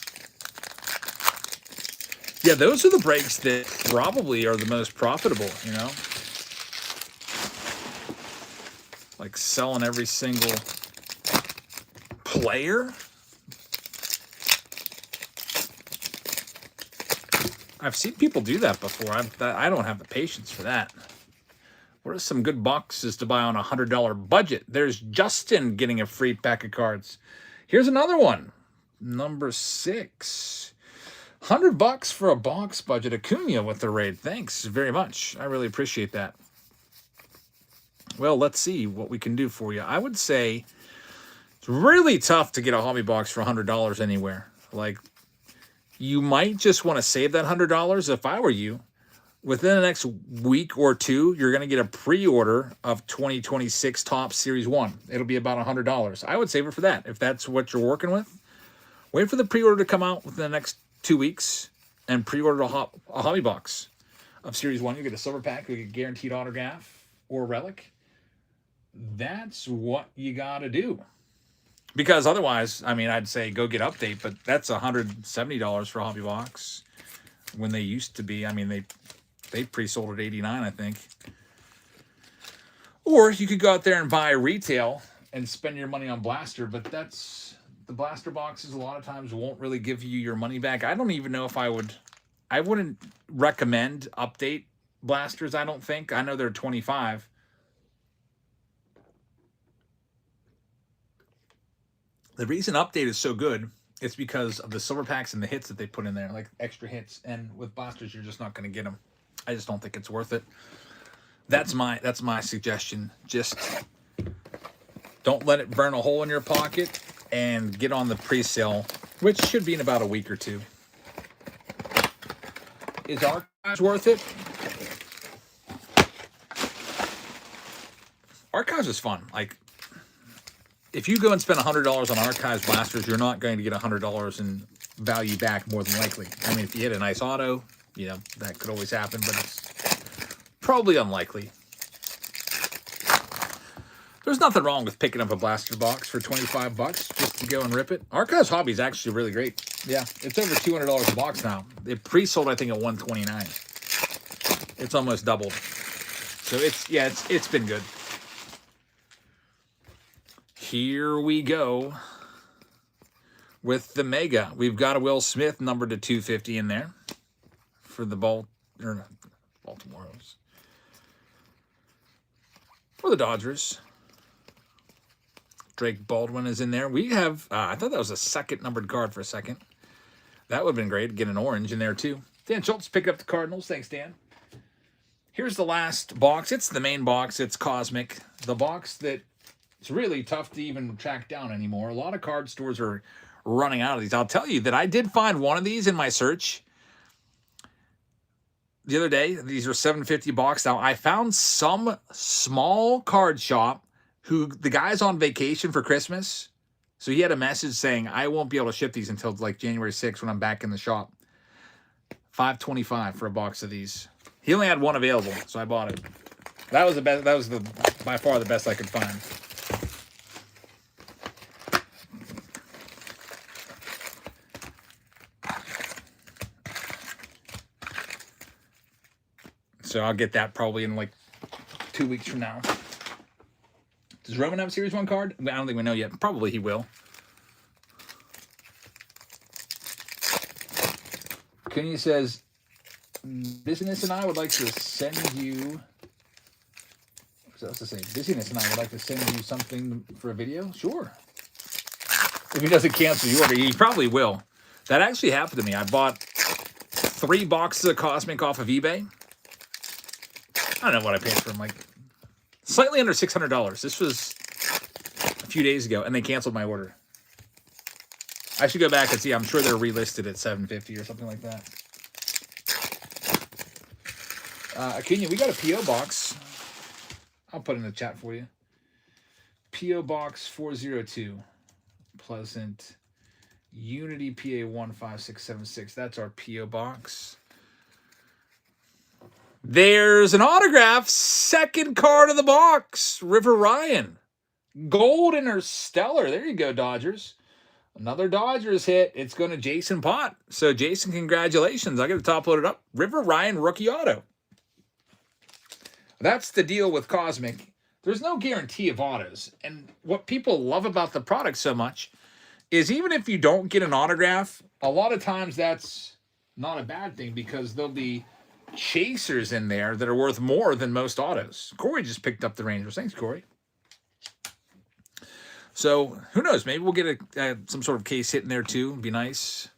Yeah, those are the breaks that probably are the most profitable, you know? Like selling every single player. I've seen people do that before. I don't have the patience for that. What are some good boxes to buy on a $100 budget? There's Justin getting a free pack of cards. Here's another one. Number 6. $100 for a box budget. Acuna with the raid. Thanks very much. I really appreciate that. Well, let's see what we can do for you. I would say it's really tough to get a hobby box for $100 anywhere. Like, you might just want to save that $100 if I were you. Within the next week or two, you're going to get a pre-order of 2026 Topps Series 1. It'll be about $100. I would save it for that. If that's what you're working with, wait for the pre-order to come out within the next 2 weeks and pre-order a hobby box of Series 1. You get a silver pack, you get guaranteed autograph or relic. That's what you got to do. Because otherwise, I mean, I'd say go get update, but that's $170 for a hobby box when they used to be. I mean, they pre-sold at $89, I think. Or you could go out there and buy retail and spend your money on blaster, but the blaster boxes a lot of times won't really give you your money back. I don't even know if I wouldn't recommend update blasters, I don't think. I know they're 25. The reason update is so good, it's because of the silver packs and the hits that they put in there, like extra hits. And with blasters, you're just not going to get them. I just don't think it's worth it. That's my suggestion. Just don't let it burn a hole in your pocket and get on the pre-sale, which should be in about a week or two. Is Archives worth it? Archives is fun. Like, if you go and spend $100 on Archives blasters, you're not going to get $100 in value back more than likely. I mean, if you hit a nice auto, you know, that could always happen, but it's probably unlikely. There's nothing wrong with picking up a blaster box for $25 just to go and rip it. Archives Hobby is actually really great. Yeah, it's over $200 a box now. It pre-sold, I think, at $129. It's almost doubled. So it's been good. Here we go with the Mega. We've got a Will Smith numbered to 250 in there for the Baltimore. For the Dodgers. Drake Baldwin is in there. We have, I thought that was a second numbered card for a second. That would have been great to get an orange in there too. Dan Schultz picked up the Cardinals. Thanks, Dan. Here's the last box. It's the main box. It's Cosmic. The box that it's really tough to even track down anymore. A lot of card stores are running out of these. I'll tell you that I did find one of these in my search the other day. These are $750 box. Now, I found some small card shop who the guy's on vacation for Christmas. So he had a message saying, I won't be able to ship these until like January 6th when I'm back in the shop. $525 for a box of these. He only had one available, so I bought it. That was the best. That was by far the best I could find. So I'll get that probably in like 2 weeks from now. Does Roman have a Series 1 card? I don't think we know yet. Probably he will. Cooney says, Business and I would like to send you... What's that to say? Busyness and I would like to send you something for a video? Sure. If he doesn't cancel the order, he probably will. That actually happened to me. I bought 3 boxes of Cosmic off of eBay. I don't know what I paid for them, like slightly under $600. This was a few days ago, and they canceled my order. I should go back and see. I'm sure they're relisted at $750 or something like that. Acuna, we got a P.O. box. I'll put it in the chat for you. P.O. Box 402. Pleasant. Unity PA 15676. That's our P.O. box. There's an autograph. Second card of the box. River Ryan. Gold Interstellar. There you go, Dodgers. Another Dodgers hit. It's going to Jason Pott. So, Jason, congratulations. I got to top load it up. River Ryan rookie auto. That's the deal with Cosmic. There's no guarantee of autos. And what people love about the product so much is even if you don't get an autograph, a lot of times that's not a bad thing because there'll be chasers in there that are worth more than most autos. Corey just picked up the Rangers. Thanks, Corey. So, who knows? Maybe we'll get some sort of case hit in there, too. It'd be nice.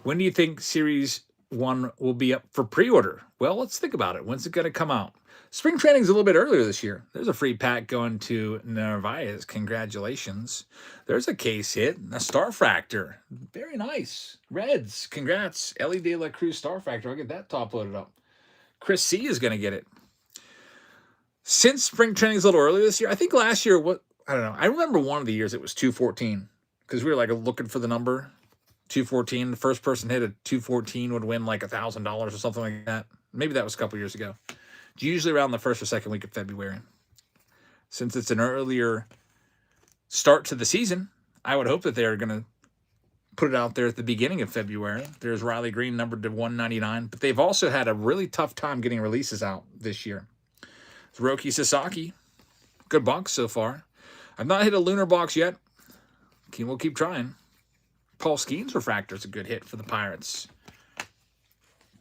When do you think Series 1 will be up for pre-order? Well, let's think about it. When's it going to come out? Spring training's a little bit earlier this year. There's a free pack going to Narvaez. Congratulations. There's a case hit. A Starfractor. Very nice. Reds. Congrats. Ellie De La Cruz Starfractor. I'll get that top loaded up. Chris C. is going to get it. Since spring training's a little earlier this year, I think last year, I don't know. I remember one of the years it was 214 because we were like looking for the number 214. The first person hit a 214 would win like $1,000 or something like that. Maybe that was a couple years ago. It's usually around the first or second week of February. Since it's an earlier start to the season, I would hope that they're going to put it out there at the beginning of February. There's Riley Green numbered to 199, but they've also had a really tough time getting releases out this year. It's Roki Sasaki. Good box so far. I've not hit a lunar box yet. We'll keep trying. Paul Skeens Refractor is a good hit for the Pirates.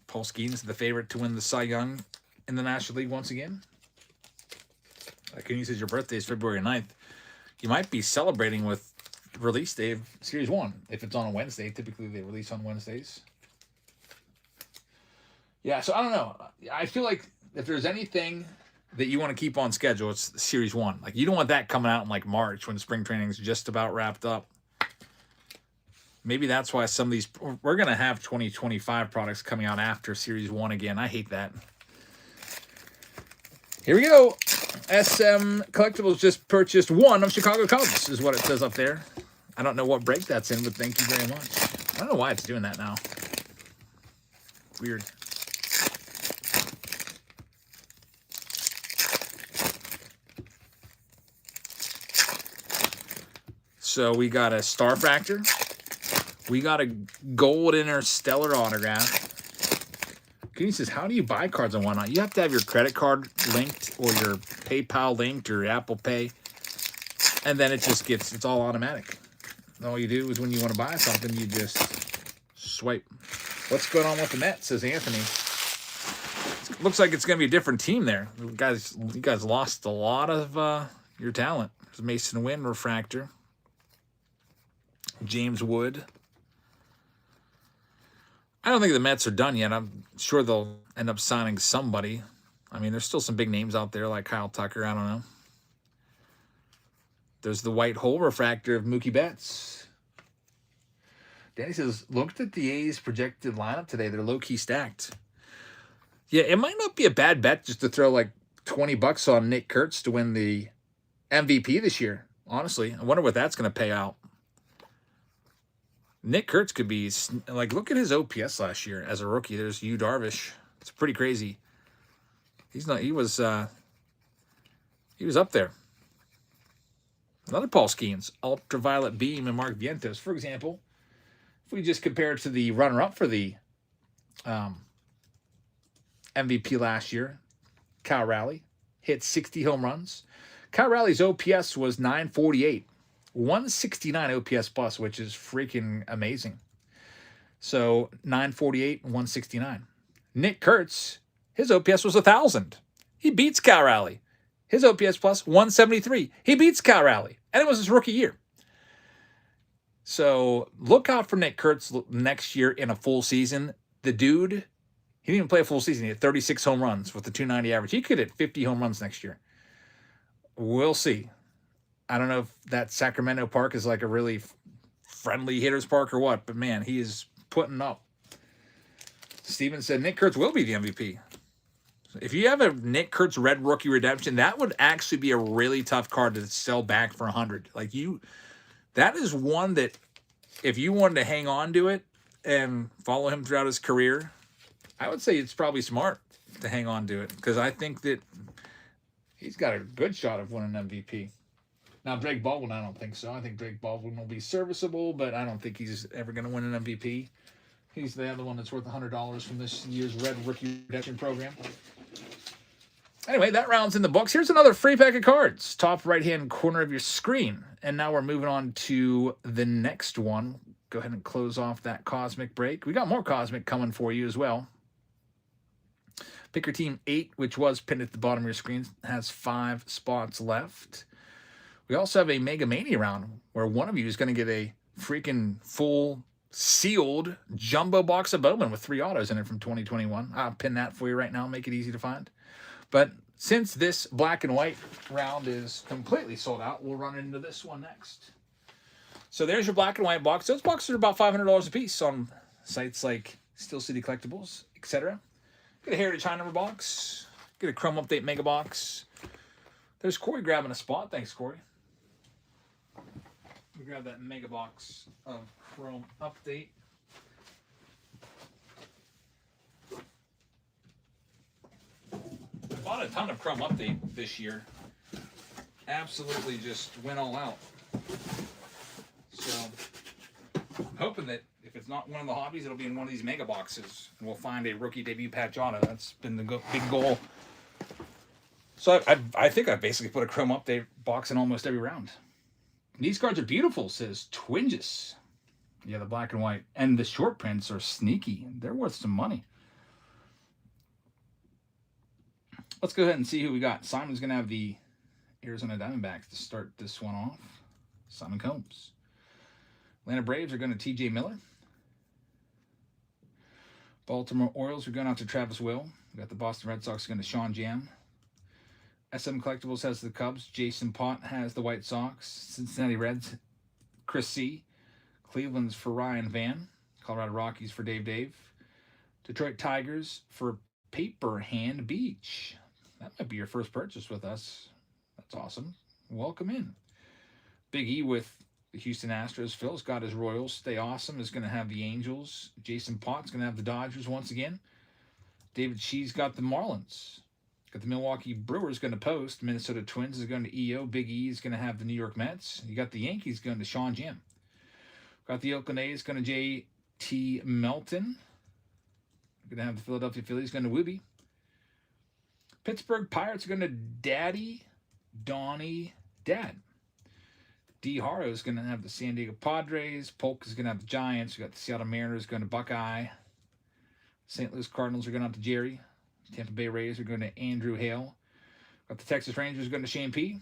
Paul Skeens, the favorite to win the Cy Young in the National League once again. Can you say your birthday is February 9th? You might be celebrating with release day of Series 1. If it's on a Wednesday, typically they release on Wednesdays. Yeah, so I don't know. I feel like if there's anything that you want to keep on schedule, it's Series 1. Like, you don't want that coming out in, like, March when spring training is just about wrapped up. Maybe that's why some of these... We're going to have 2025 products coming out after Series 1 again. I hate that. Here we go. SM Collectibles just purchased one of Chicago Cubs, is what it says up there. I don't know what break that's in, but thank you very much. I don't know why it's doing that now. Weird. So we got a Starfractor. We got a Gold Interstellar autograph. Kenny says, how do you buy cards and whatnot? You have to have your credit card linked or your PayPal linked or Apple Pay. And then it just gets, it's all automatic. All you do is when you want to buy something, you just swipe. What's going on with the Mets, says Anthony. It looks like it's going to be a different team there. You guys lost a lot of your talent. There's Mason Wynn Refractor. James Wood. I don't think the Mets are done yet. I'm sure they'll end up signing somebody. I mean, there's still some big names out there like Kyle Tucker. I don't know. There's the white hole refractor of Mookie Betts. Danny says, looked at the A's projected lineup today. They're low-key stacked. Yeah, it might not be a bad bet just to throw like $20 on Nick Kurtz to win the MVP this year. Honestly, I wonder what that's going to pay out. Nick Kurtz could be, like, look at his OPS last year as a rookie. There's Yu Darvish. It's pretty crazy. He was up there. Another Paul Skeens, Ultraviolet Beam, and Mark Vientos. For example, if we just compare it to the runner-up for the MVP last year, Kyle Raleigh, hit 60 home runs. Kyle Raleigh's OPS was 948. 169 OPS plus, which is freaking amazing. So 948 and 169. Nick Kurtz, his OPS was 1,000. He beats Kyle Raleigh. His OPS plus 173. He beats Kyle Raleigh. And it was his rookie year. So look out for Nick Kurtz next year in a full season. The dude, he didn't even play a full season. He had 36 home runs with the 290 average. He could hit 50 home runs next year. We'll see. I don't know if that Sacramento park is like a really friendly hitter's park or what, but man, he is putting up. Steven said Nick Kurtz will be the MVP. If you have a Nick Kurtz Red Rookie Redemption, that would actually be a really tough card to sell back for 100. Like that is one that if you wanted to hang on to it and follow him throughout his career, I would say it's probably smart to hang on to it because I think that he's got a good shot of winning MVP. Now, Drake Baldwin, I don't think so. I think Drake Baldwin will be serviceable, but I don't think he's ever going to win an MVP. He's the other one that's worth $100 from this year's Red Rookie Redemption program. Anyway, that round's in the books. Here's another free pack of cards. Top right-hand corner of your screen. And now we're moving on to the next one. Go ahead and close off that Cosmic break. We got more Cosmic coming for you as well. Pick your team 8, which was pinned at the bottom of your screen, has 5 spots left. We also have a Mega Mania round where one of you is going to get a freaking full sealed jumbo box of Bowman with 3 autos in it from 2021. I'll pin that for you right now, make it easy to find. But since this black and white round is completely sold out, we'll run into this one next. So there's your black and white box. Those boxes are about $500 a piece on sites like Steel City Collectibles, etc. Get a Heritage High Number box. Get a Chrome Update Mega box. There's Corey grabbing a spot. Thanks, Corey. We grab that mega box of Chrome Update. I bought a ton of Chrome Update this year. Absolutely just went all out. So, I'm hoping that if it's not one of the hobbies, it'll be in one of these mega boxes. And we'll find a rookie debut patch auto. That's been the big goal. So I think I've basically put a Chrome Update box in almost every round. These cards are beautiful, says Twinges. Yeah, the black and white. And the short prints are sneaky. They're worth some money. Let's go ahead and see who we got. Simon's going to have the Arizona Diamondbacks to start this one off. Simon Combs. Atlanta Braves are going to TJ Miller. Baltimore Orioles are going out to Travis Will. We got the Boston Red Sox going to Sean Jam. SM Collectibles has the Cubs. Jason Pott has the White Sox. Cincinnati Reds, Chris C. Cleveland's for Ryan Van. Colorado Rockies for Dave. Detroit Tigers for Paper Hand Beach. That might be your first purchase with us. That's awesome. Welcome in. Big E with the Houston Astros. Phil's got his Royals. Stay Awesome is going to have the Angels. Jason Pott's going to have the Dodgers once again. David Shee's got the Marlins. Got the Milwaukee Brewers going to Post. Minnesota Twins is going to EO. Big E is going to have the New York Mets. You got the Yankees going to Sean Jim. Got the Oakland A's going to J.T. Melton. Going to have the Philadelphia Phillies going to Wooby. Pittsburgh Pirates are going to Daddy Donnie Dad. D. Harrow is going to have the San Diego Padres. Polk is going to have the Giants. We got the Seattle Mariners going to Buckeye. St. Louis Cardinals are going out to Jerry. Tampa Bay Rays are going to Andrew Hale. Got the Texas Rangers going to Shane P.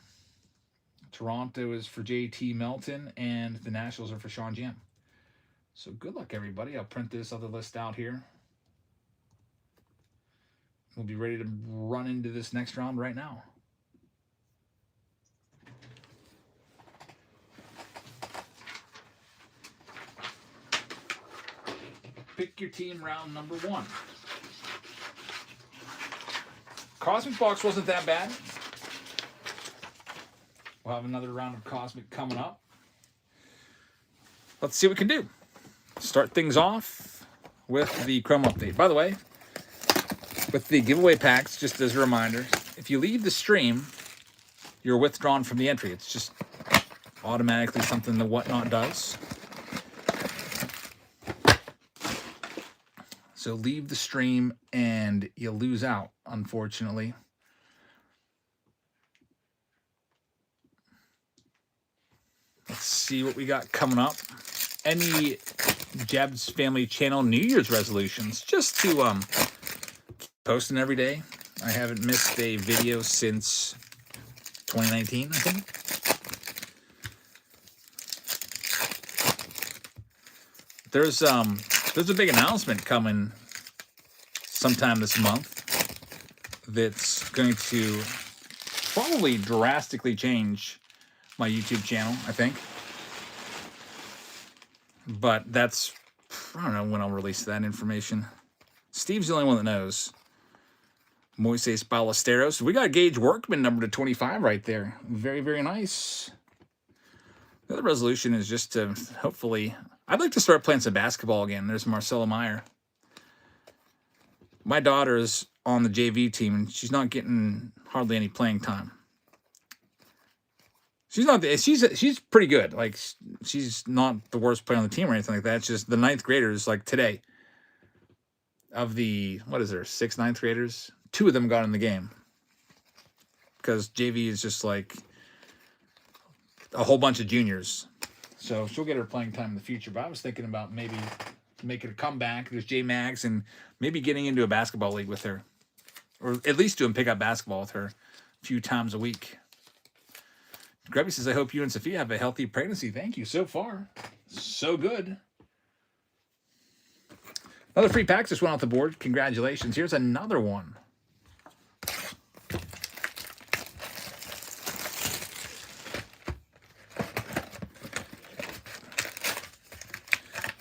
Toronto is for J.T. Melton. And the Nationals are for Sean Jam. So good luck, everybody. I'll print this other list out here. We'll be ready to run into this next round right now. Pick your team round number 1. Cosmic box wasn't that bad. We'll have another round of Cosmic coming up. Let's see what we can do. Start things off with the Chrome Update. By the way, with the giveaway packs, just as a reminder, if you leave the stream, you're withdrawn from the entry. It's just automatically something the Whatnot does. So leave the stream and you lose out, unfortunately. Let's see what we got coming up. Any Jeb's Family Channel New Year's resolutions, just to keep posting every day. I haven't missed a video since 2019, I think. There's a big announcement coming sometime this month that's going to probably drastically change my YouTube channel, I think. But that's, I don't know when I'll release that information. Steve's the only one that knows. Moises Ballesteros. We got Gage Workman number to 25 right there. Very, very nice. The other resolution is just to hopefully... I'd like to start playing some basketball again. There's Marcella Meyer. My daughter is on the JV team, and she's not getting hardly any playing time. She's pretty good. Like, she's not the worst player on the team or anything like that. It's just the 9th graders, like today, of the, what is there, 6th, 9th graders? 2 of them got in the game. Because JV is just like a whole bunch of juniors. So she'll get her playing time in the future. But I was thinking about maybe making a comeback. There's J Mags, and maybe getting into a basketball league with her. Or at least doing pick-up basketball with her a few times a week. Grubby says, I hope you and Sophia have a healthy pregnancy. Thank you. So far, so good. Another free pack just went off the board. Congratulations. Here's another one.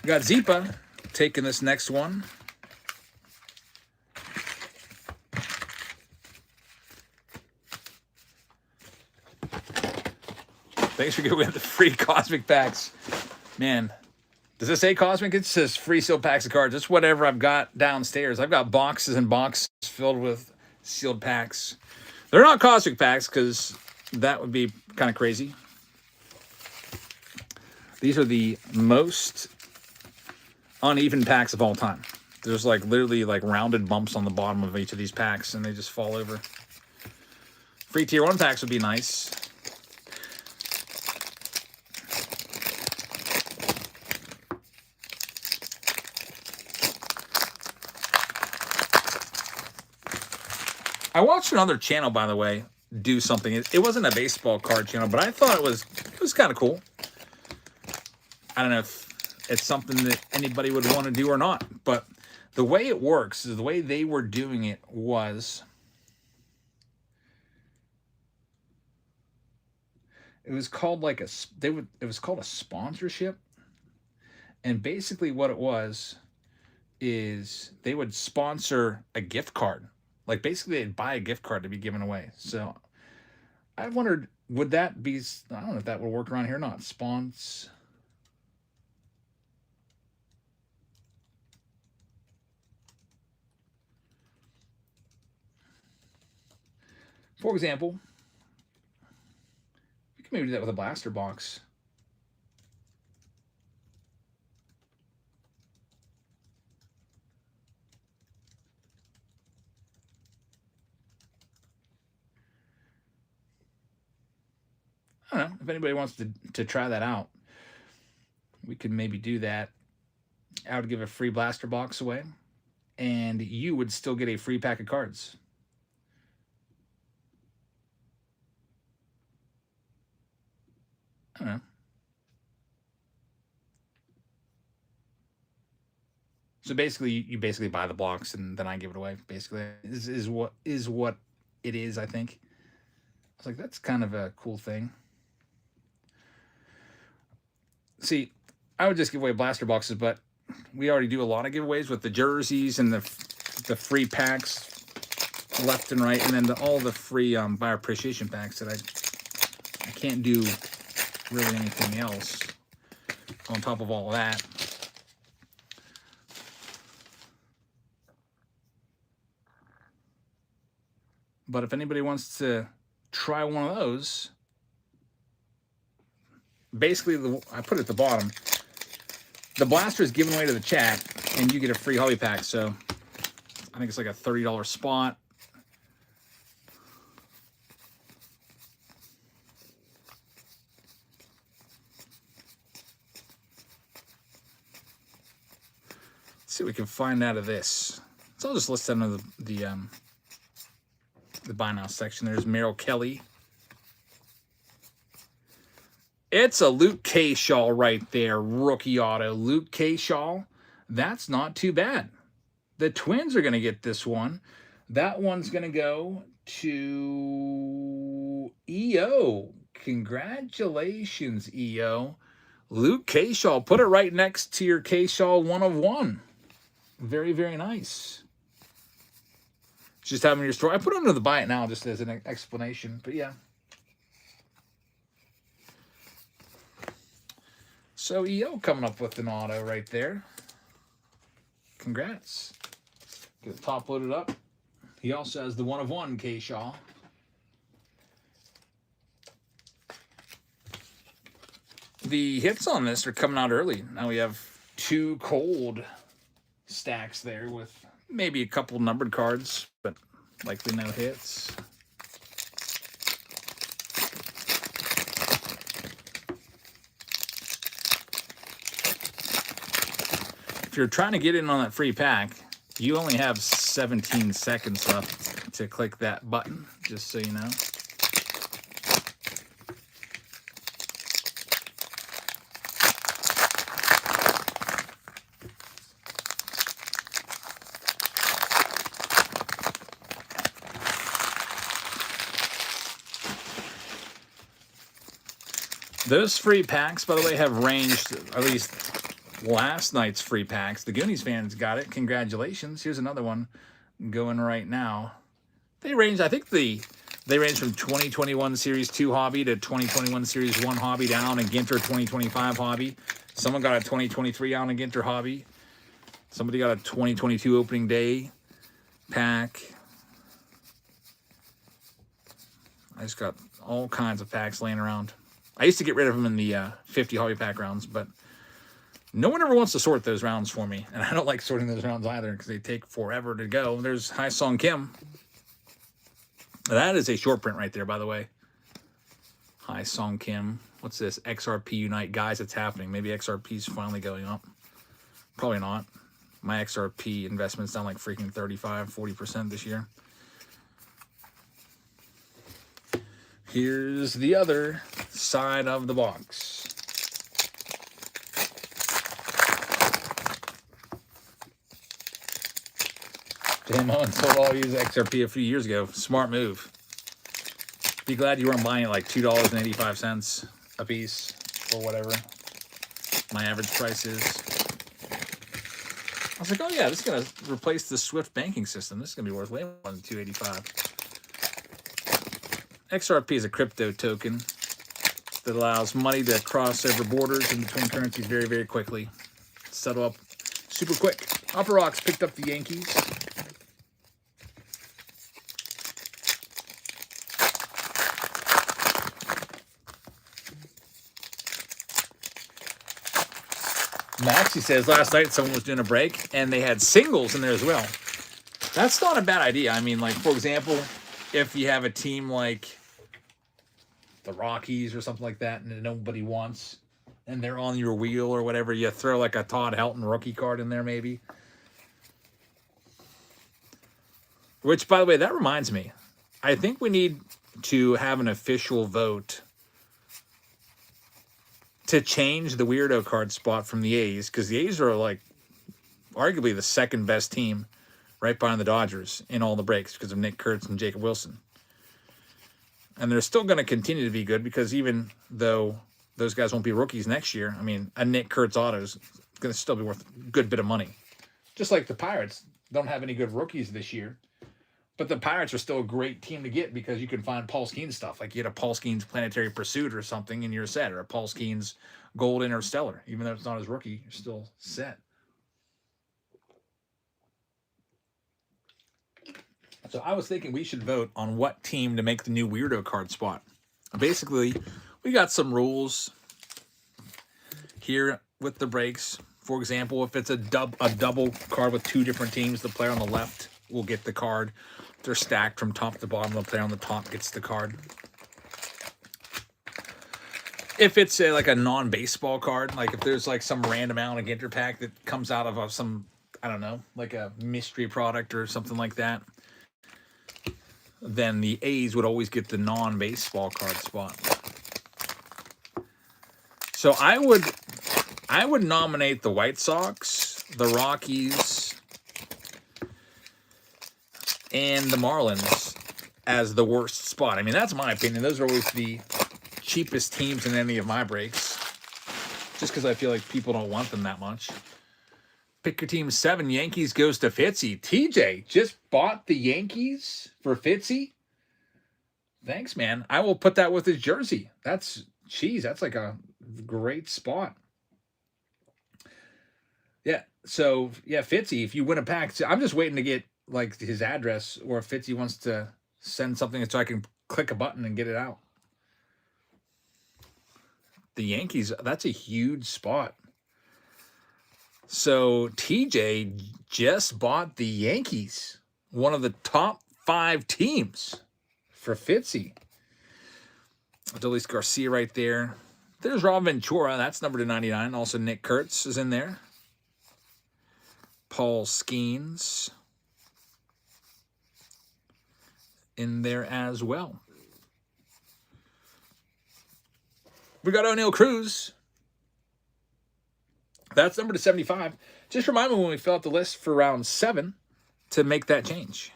We got Zipa taking this next one. Thanks for giving away the free Cosmic packs. Man, does this say Cosmic? It says free sealed packs of cards. It's whatever I've got downstairs. I've got boxes and boxes filled with sealed packs. They're not Cosmic packs because that would be kind of crazy. These are the most uneven packs of all time. There's like literally like rounded bumps on the bottom of each of these packs, and they just fall over. Free tier 1 packs would be nice. I watched another channel, by the way, do something. It wasn't a baseball card channel, but I thought it was kind of cool. I don't know if it's something that anybody would want to do or not, but the way it works is the way they were doing it was it was called like it was called a sponsorship, and basically what it was is they would sponsor a gift card. Like, basically, they'd buy a gift card to be given away. So, I wondered, would that be... I don't know if that would work around here or not. For example, you can maybe do that with a blaster box. I don't know if anybody wants to try that out. We could maybe do that. I would give a free blaster box away, and you would still get a free pack of cards. I don't know. So basically, you basically buy the box, and then I give it away. Basically, is what it is. I think. I was like, that's kind of a cool thing. See, I would just give away blaster boxes, but we already do a lot of giveaways with the jerseys and the free packs left and right, and then all the free buyer appreciation packs that I can't do really anything else on top of all of that. But if anybody wants to try one of those, basically, I put it at the bottom. The blaster is given away to the chat, and you get a free hobby pack. So I think it's like a $30 spot. Let's see what we can find out of this. So I'll just list that under the buy now section. There's Merrill Kelly. It's a Luke K. Shaw right there. Rookie auto. Luke K. Shaw. That's not too bad. The Twins are going to get this one. That one's going to go to EO. Congratulations, EO. Luke K. Shaw. Put it right next to your K. Shaw 1 of 1. Very, very nice. Just have them in your store. I put them to the buy it now just as an explanation. But yeah. So EO coming up with an auto right there. Congrats. Get the top loaded up. He also has the 1 of 1 K Shaw. The hits on this are coming out early. Now we have 2 cold stacks there with maybe a couple numbered cards, but likely no hits. If you're trying to get in on that free pack, you only have 17 seconds left to click that button, just so you know. Those free packs, by the way, have ranged, at least last night's free packs. The Goonies fans got it. Congratulations. Here's another one going right now. They range, I think they range from 2021 Series 2 hobby to 2021 Series 1 hobby to Allen & Ginter 2025 hobby. Someone got a 2023 Allen & Ginter hobby. Somebody got a 2022 opening day pack. I just got all kinds of packs laying around. I used to get rid of them in the 50 hobby pack rounds, but no one ever wants to sort those rounds for me. And I don't like sorting those rounds either because they take forever to go. There's Hai Song Kim. That is a short print right there, by the way. Hai Song Kim. What's this? XRP Unite. Guys, it's happening. Maybe XRP's finally going up. Probably not. My XRP investment's down like freaking 35-40% this year. Here's the other side of the box. Damn, Owen sold all used XRP a few years ago. Smart move. Be glad you weren't buying it like $2.85 a piece or whatever my average price is. I was like, oh yeah, this is going to replace the Swift banking system. This is going to be worth way more than $2.85. XRP is a crypto token that allows money to cross over borders in between currencies very, very quickly. Settle up super quick. Upper Rocks picked up the Yankees. Maxie says last night someone was doing a break and they had singles in there as well. That's not a bad idea. I mean, like, for example, if you have a team like the Rockies or something like that and nobody wants, and they're on your wheel or whatever, you throw like a Todd Helton rookie card in there maybe. Which, by the way, that reminds me. I think we need to have an official vote to change the weirdo card spot from the A's, because the A's are like arguably the second best team right behind the Dodgers in all the breaks because of Nick Kurtz and Jacob Wilson. And they're still going to continue to be good because even though those guys won't be rookies next year, I mean, a Nick Kurtz auto is going to still be worth a good bit of money. Just like the Pirates don't have any good rookies this year. But the Pirates are still a great team to get because you can find Paul Skeens stuff. Like you get a Paul Skeens Planetary Pursuit or something and you're set. Or a Paul Skeens Gold Interstellar. Even though it's not his rookie, you're still set. So I was thinking we should vote on what team to make the new weirdo card spot. Basically, we got some rules here with the breaks. For example, if it's a double card with two different teams, the player on the left will get the card. If they're stacked from top to bottom, the player on the top gets the card. If it's like a non-baseball card, like if there's like some random Allen & Ginter pack that comes out of some, I don't know, like a mystery product or something like that, then the A's would always get the non-baseball card spot. So I would nominate the White Sox, the Rockies, and the Marlins as the worst spot. I mean, that's my opinion. Those are always the cheapest teams in any of my breaks, just because I feel like people don't want them that much. Pick your team 7. Yankees goes to Fitzy. TJ just bought the Yankees for Fitzy. Thanks, man. I will put that with his jersey. That's like a great spot. Yeah. So yeah, Fitzy, if you win a pack, I'm just waiting to get like his address, or if Fitzy wants to send something so I can click a button and get it out. The Yankees, that's a huge spot. So TJ just bought the Yankees, one of the top 5 teams for Fitzy. Adolis Garcia right there. There's Rob Ventura. That's number to 99. Also Nick Kurtz is in there. Paul Skeens in there as well. We got O'Neal Cruz. That's number to 75. Just remind me when we fill out the list for round 7 to make that change.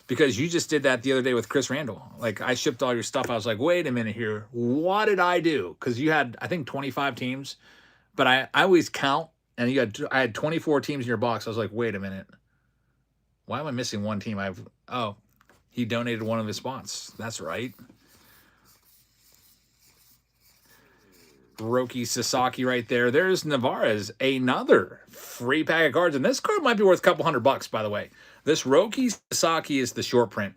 Because you just did that the other day with Chris Randall. Like, I shipped all your stuff. I was like, wait a minute here. What did I do? Because you had, I think, 25 teams. But I always count. And I had 24 teams in your box. I was like, wait a minute. Why am I missing one team? He donated one of his spots. That's right. Roki Sasaki right there. There's Navarez, another free pack of cards. And this card might be worth a couple $100, by the way. This Roki Sasaki is the short print.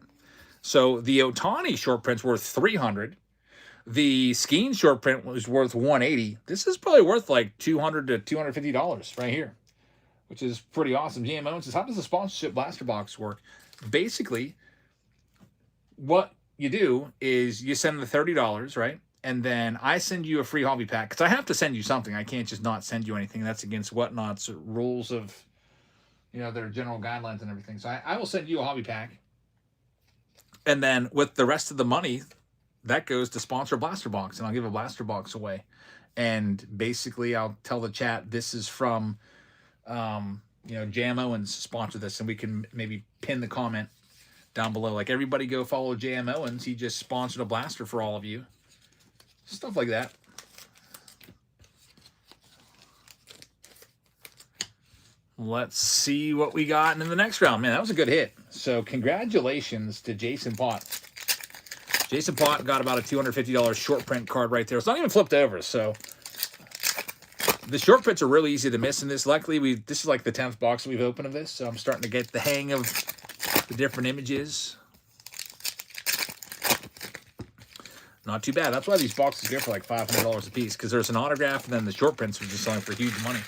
So the Ohtani short print's worth $300. The Skeen short print was worth $180. This is probably worth like $200 to $250 right here, which is pretty awesome. GM Owens says, how does the sponsorship blaster box work? Basically, what you do is you send the $30, right? And then I send you a free hobby pack, because I have to send you something. I can't just not send you anything. That's against Whatnot's rules of, their general guidelines and everything. So I will send you a hobby pack. And then with the rest of the money, that goes to sponsor a blaster box, and I'll give a blaster box away. And basically, I'll tell the chat this is from, Jam Owens sponsored this, and we can maybe pin the comment down below. Like, everybody go follow Jam Owens. He just sponsored a blaster for all of you. Stuff like that. Let's see what we got in the next round. Man, that was a good hit. So congratulations to Jason Pott. Jason Pott got about a $250 short print card right there. It's not even flipped over. So the short prints are really easy to miss in this. Luckily, this is like the 10th box we've opened of this. So I'm starting to get the hang of the different images. Not too bad. That's why these boxes go for like $500 a piece, because there's an autograph, and then the short prints are just selling for huge money.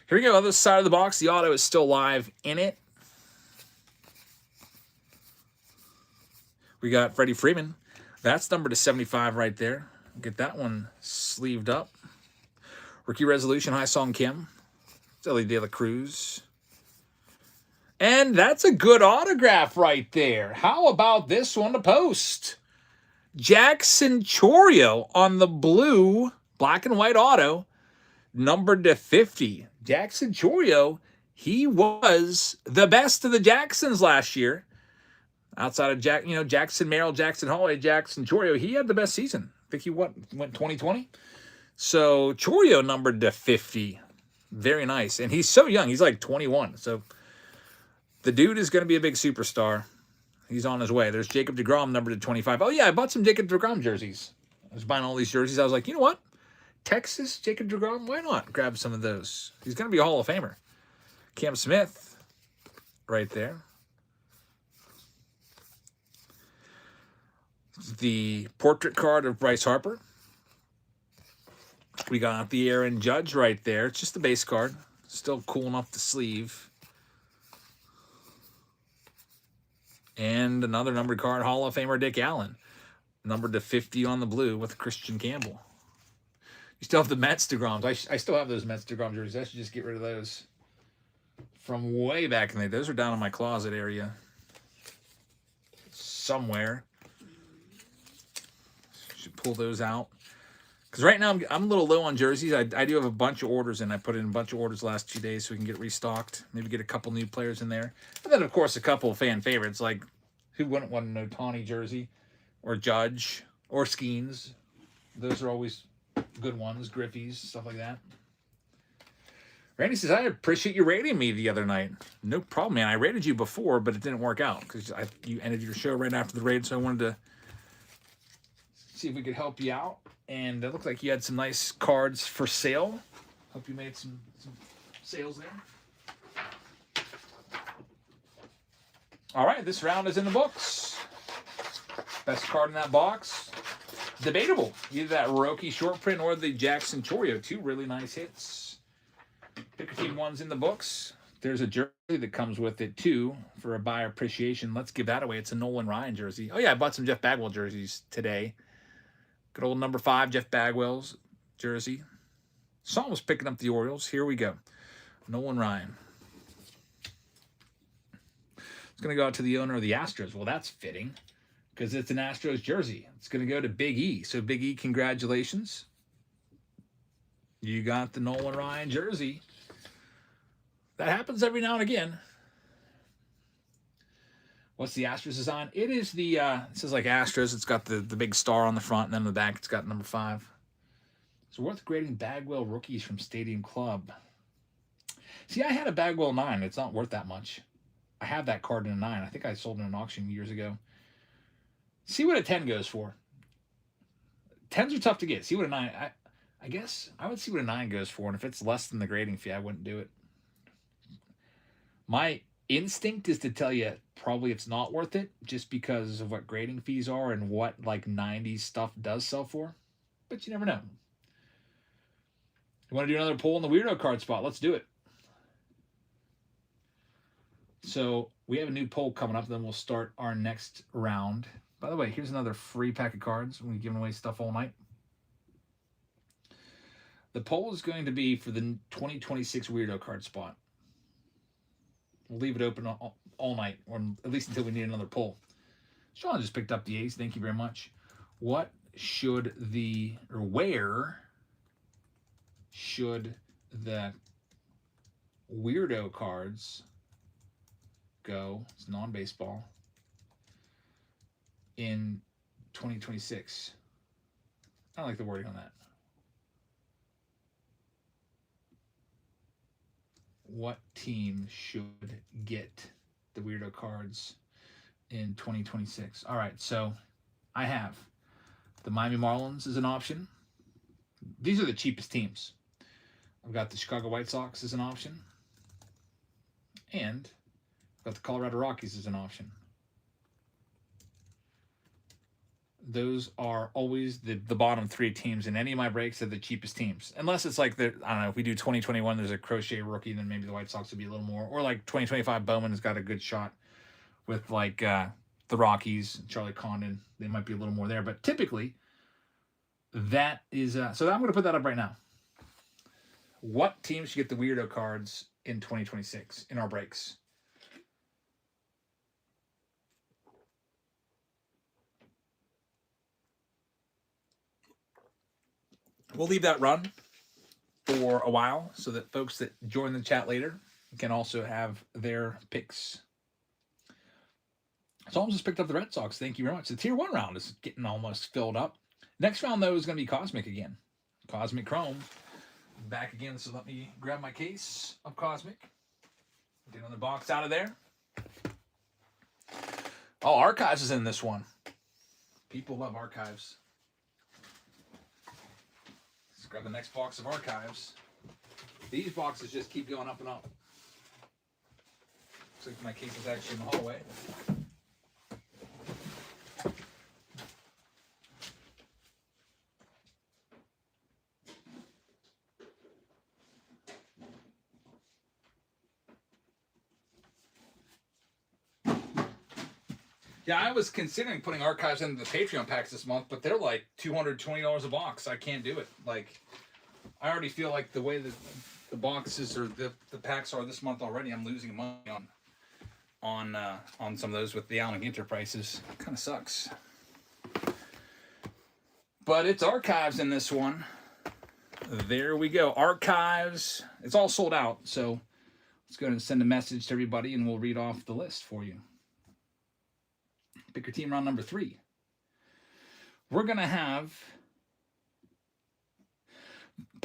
Here we go. Other side of the box. The auto is still live in it. We got Freddie Freeman. That's numbered to 75 right there. Get that one sleeved up. Rookie Resolution, Hi-Song Kim. Ellie De La Cruz. And that's a good autograph right there. How about this one to post? Jackson Chourio on the blue black and white auto, numbered to 50. Jackson Chourio, he was the best of the Jacksons last year. Outside of Jackson Merrill, Jackson Holiday, Jackson Chourio, he had the best season. I think he went 2020. So Chourio numbered to 50. Very nice. And he's so young. He's like 21. So the dude is going to be a big superstar. He's on his way. There's Jacob deGrom, numbered to 25. Oh, yeah, I bought some Jacob deGrom jerseys. I was buying all these jerseys. I was like, you know what? Texas, Jacob deGrom, why not grab some of those? He's going to be a Hall of Famer. Cam Smith, right there. The portrait card of Bryce Harper. We got the Aaron Judge right there. It's just the base card. Still cool enough to sleeve. And another numbered card, Hall of Famer Dick Allen. Numbered to 50 on the blue with Christian Campbell. You still have the Mets deGroms. I still have those Mets deGrom jerseys. I should just get rid of those from way back in the day. Those are down in my closet area somewhere. Should pull those out. Because right now I'm a little low on jerseys. I do have a bunch of orders, and I put in a bunch of orders the last 2 days so we can get restocked. Maybe get a couple new players in there. And then, of course, a couple of fan favorites. Like, who wouldn't want an Ohtani jersey? Or Judge? Or Skeens? Those are always good ones, Griffies, stuff like that. Randy says, I appreciate you rating me the other night. No problem, man. I rated you before, but it didn't work out because you ended your show right after the raid, so I wanted to see if we could help you out. And it looked like you had some nice cards for sale. Hope you made some sales there. All right, this round is in the books. Best card in that box. Debatable. Either that Roki short print or the Jackson Chorio. Two really nice hits. Pick a team one's in the books. There's a jersey that comes with it too for a buyer appreciation. Let's give that away. It's a Nolan Ryan jersey. Oh yeah, I bought some Jeff Bagwell jerseys today. Good old number 5 Jeff Bagwell's jersey. Saul was picking up the Orioles. Here we go. Nolan Ryan. It's going to go out to the owner of the Astros. Well, that's fitting because it's an Astros jersey. It's going to go to Big E. So Big E, congratulations. You got the Nolan Ryan jersey. That happens every now and again. What's the Astros design? It is the, it says like Astros. It's got the big star on the front, and then on the back it's got number 5. It's worth grading Bagwell rookies from Stadium Club. See, I had a Bagwell 9. It's not worth that much. I have that card in a 9. I think I sold it in an auction years ago. See what a 10 goes for. 10s are tough to get. See what a 9... I guess I would see what a 9 goes for, and if it's less than the grading fee, I wouldn't do it. My instinct is to tell you probably it's not worth it just because of what grading fees are and what like 90s stuff does sell for. But you never know. You want to do another poll in the weirdo card spot? Let's do it. So we have a new poll coming up, then we'll start our next round. By the way, here's another free pack of cards. We're giving away stuff all night. The poll is going to be for the 2026 weirdo card spot. We'll leave it open all night, or at least until we need another poll. Sean just picked up the A's. Thank you very much. Where should the weirdo cards go? It's non-baseball in 2026. I don't like the wording on that. What team should get the weirdo cards in 2026? All right, so I have the Miami Marlins as an option. These are the cheapest teams. I've got the Chicago White Sox as an option. And I've got the Colorado Rockies as an option. Those are always the bottom 3 teams in any of my breaks are the cheapest teams. Unless it's like, I don't know, if we do 2021, there's a Crochet rookie, then maybe the White Sox would be a little more. Or like 2025, Bowman has got a good shot with like the Rockies, Charlie Condon. They might be a little more there. But typically, that is... so I'm going to put that up right now. What teams should get the weirdo cards in 2026 in our breaks? We'll leave that run for a while so that folks that join the chat later can also have their picks. So I just picked up the Red Sox. Thank you very much. The Tier 1 round is getting almost filled up. Next round, though, is going to be Cosmic again. Cosmic Chrome. Back again, so let me grab my case of Cosmic. Get another box out of there. Oh, Archives is in this one. People love Archives. Grab the next box of Archives. These boxes just keep going up and up. Looks like my case is actually in the hallway. Yeah, I was considering putting Archives into the Patreon packs this month, but they're like $220 a box. I can't do it. Like, I already feel like the way that the boxes or the packs are this month already, I'm losing money on some of those with the Allen Ginter prices. Kind of sucks. But it's Archives in this one. There we go. Archives. It's all sold out, so let's go ahead and send a message to everybody, and we'll read off the list for you. Pick your team round number 3. We're going to have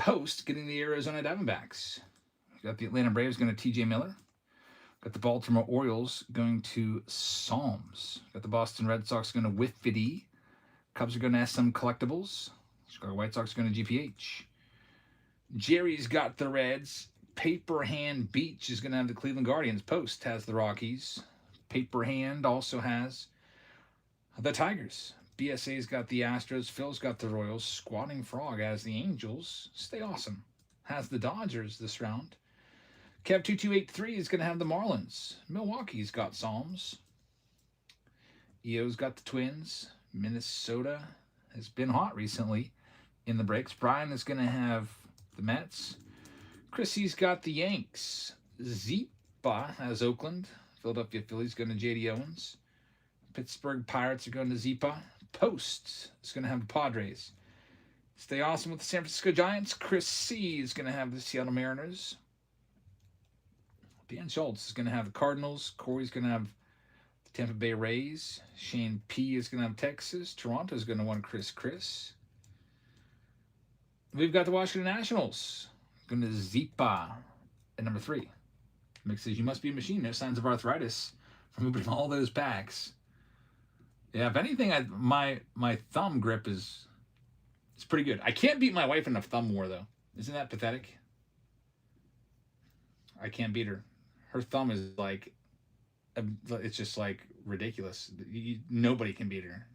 Post getting the Arizona Diamondbacks. Got the Atlanta Braves going to T.J. Miller. Got the Baltimore Orioles going to Psalms. Got the Boston Red Sox going to Whiffity. Cubs are going to SM Collectibles. Chicago White Sox going to GPH. Jerry's got the Reds. Paper Hand Beach is going to have the Cleveland Guardians. Post has the Rockies. Paper Hand also has the Tigers. BSA's got the Astros. Phil's got the Royals. Squatting Frog has the Angels. Stay Awesome has the Dodgers this round. Kev2283 is going to have the Marlins. Milwaukee's got Psalms. EO's got the Twins. Minnesota has been hot recently in the breaks. Brian is going to have the Mets. Chrissy's got the Yanks. Zipa has Oakland. Philadelphia Phillies going to J.D. Owens. Pittsburgh Pirates are going to Zipa. Post is going to have the Padres. Stay Awesome with the San Francisco Giants. Chris C is going to have the Seattle Mariners. Dan Schultz is going to have the Cardinals. Corey's going to have the Tampa Bay Rays. Shane P is going to have Texas. Toronto's going to want Chris. We've got the Washington Nationals. Going to Zipa at number 3. Mick says, you must be a machine. No signs of arthritis from opening all those packs. Yeah, if anything, my thumb grip is pretty good. I can't beat my wife in a thumb war, though. Isn't that pathetic? I can't beat her. Her thumb is like, it's just like ridiculous. Nobody can beat her.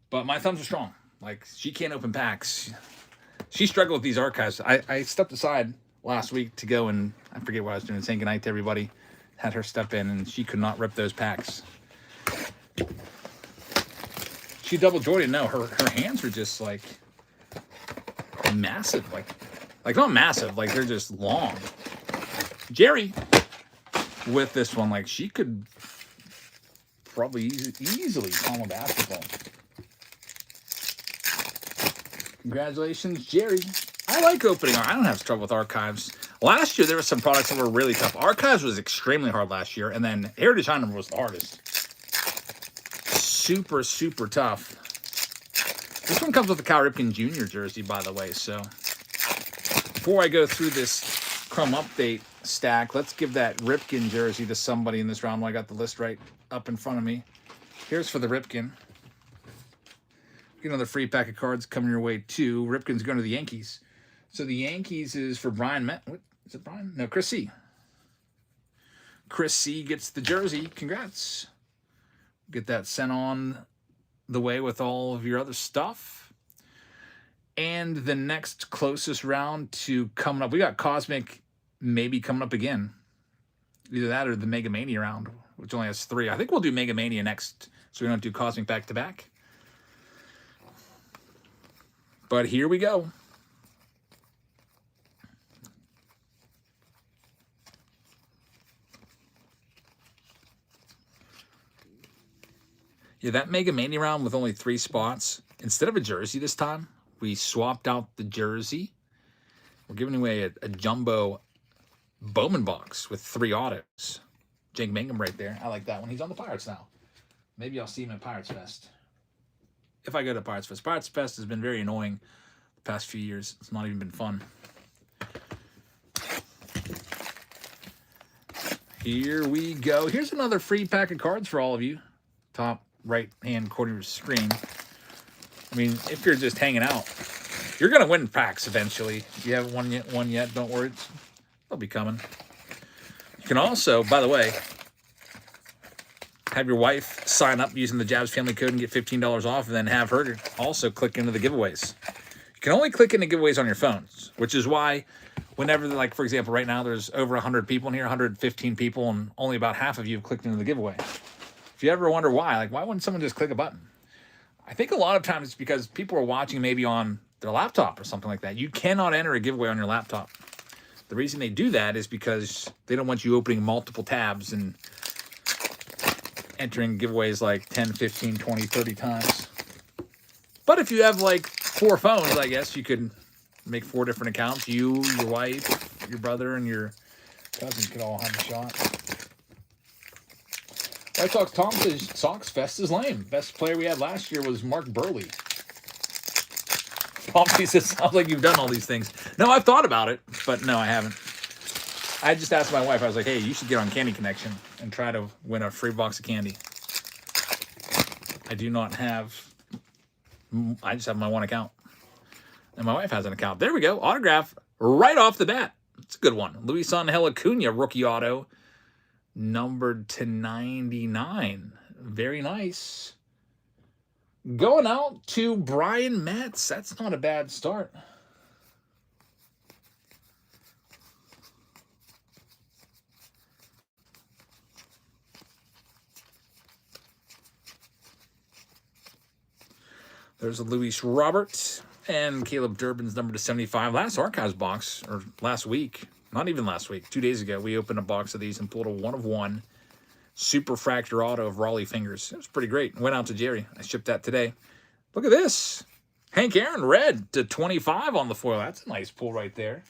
But my thumbs are strong. Like, she can't open packs. She struggled with these archives. I stepped aside last week to go and, I forget what I was doing, saying goodnight to everybody. Had her step in, and she could not rip those packs. She double jointed. No, her hands were just like massive. Like not massive, like they're just long. Jerry, with this one, like she could probably easily palm a basketball. Congratulations, Jerry. I like opening. I don't have trouble with archives. Last year, there were some products that were really tough. Archives was extremely hard last year, and then Heritage High Number was the hardest. Super, super tough. This one comes with the Cal Ripken Jr. jersey, by the way. So before I go through this Chrome Update stack, let's give that Ripken jersey to somebody in this round. I got the list right up in front of me. Here's for the Ripken. Get another free pack of cards coming your way, too. Ripken's going to the Yankees. So the Yankees is for Brian. What is it, Brian? No, Chris C. Chris C gets the jersey. Congrats. Get that sent on the way with all of your other stuff. And the next closest round to coming up, we got Cosmic maybe coming up again. Either that or the Mega Mania round, which only has 3. I think we'll do Mega Mania next, so we don't do Cosmic back-to-back. But here we go. Yeah, that Mega Mania round with only 3 spots. Instead of a jersey this time, we swapped out the jersey. We're giving away a jumbo Bowman box with 3 autos. Jake Mangum right there. I like that one. He's on the Pirates now. Maybe I'll see him at Pirates Fest. If I go to Pirates Fest. Pirates Fest has been very annoying the past few years. It's not even been fun. Here we go. Here's another free pack of cards for all of you. Top right-hand corner of the screen. I mean, if you're just hanging out, you're going to win packs eventually. If you haven't won yet, don't worry. They'll be coming. You can also, by the way, have your wife sign up using the Jabs Family Code and get $15 off, and then have her also click into the giveaways. You can only click into giveaways on your phones, which is why whenever, like, for example, right now there's over 100 people in here, 115 people, and only about half of you have clicked into the giveaway. If you ever wonder why, like, why wouldn't someone just click a button? I think a lot of times it's because people are watching maybe on their laptop or something like that. You cannot enter a giveaway on your laptop. The reason they do that is because they don't want you opening multiple tabs and entering giveaways like 10, 15, 20, 30 times. But if you have like 4 phones, I guess you could make 4 different accounts. You, your wife, your brother, and your cousin could all have a shot. White Sox Tom says Sox Fest is lame. Best player we had last year was Mark Burley. Pompey says, sounds like you've done all these things. No, I've thought about it, but no, I haven't. I just asked my wife, I was like, hey, you should get on Candy Connection and try to win a free box of candy. I do not have, I just have my one account. And my wife has an account. There we go. Autograph right off the bat. It's a good one. Luis Angel Acuna, rookie auto, numbered to 99. Very nice. Going out to Brian Metz. That's not a bad start. There's a Luis Robert and Caleb Durbin's number to 75. Last Archives box, or last week, not even last week, 2 days ago, we opened a box of these and pulled a 1/1 Super Fractor auto of Raleigh Fingers. It was pretty great. Went out to Jerry. I shipped that today. Look at this. Hank Aaron, red to 25 on the foil. That's a nice pull right there.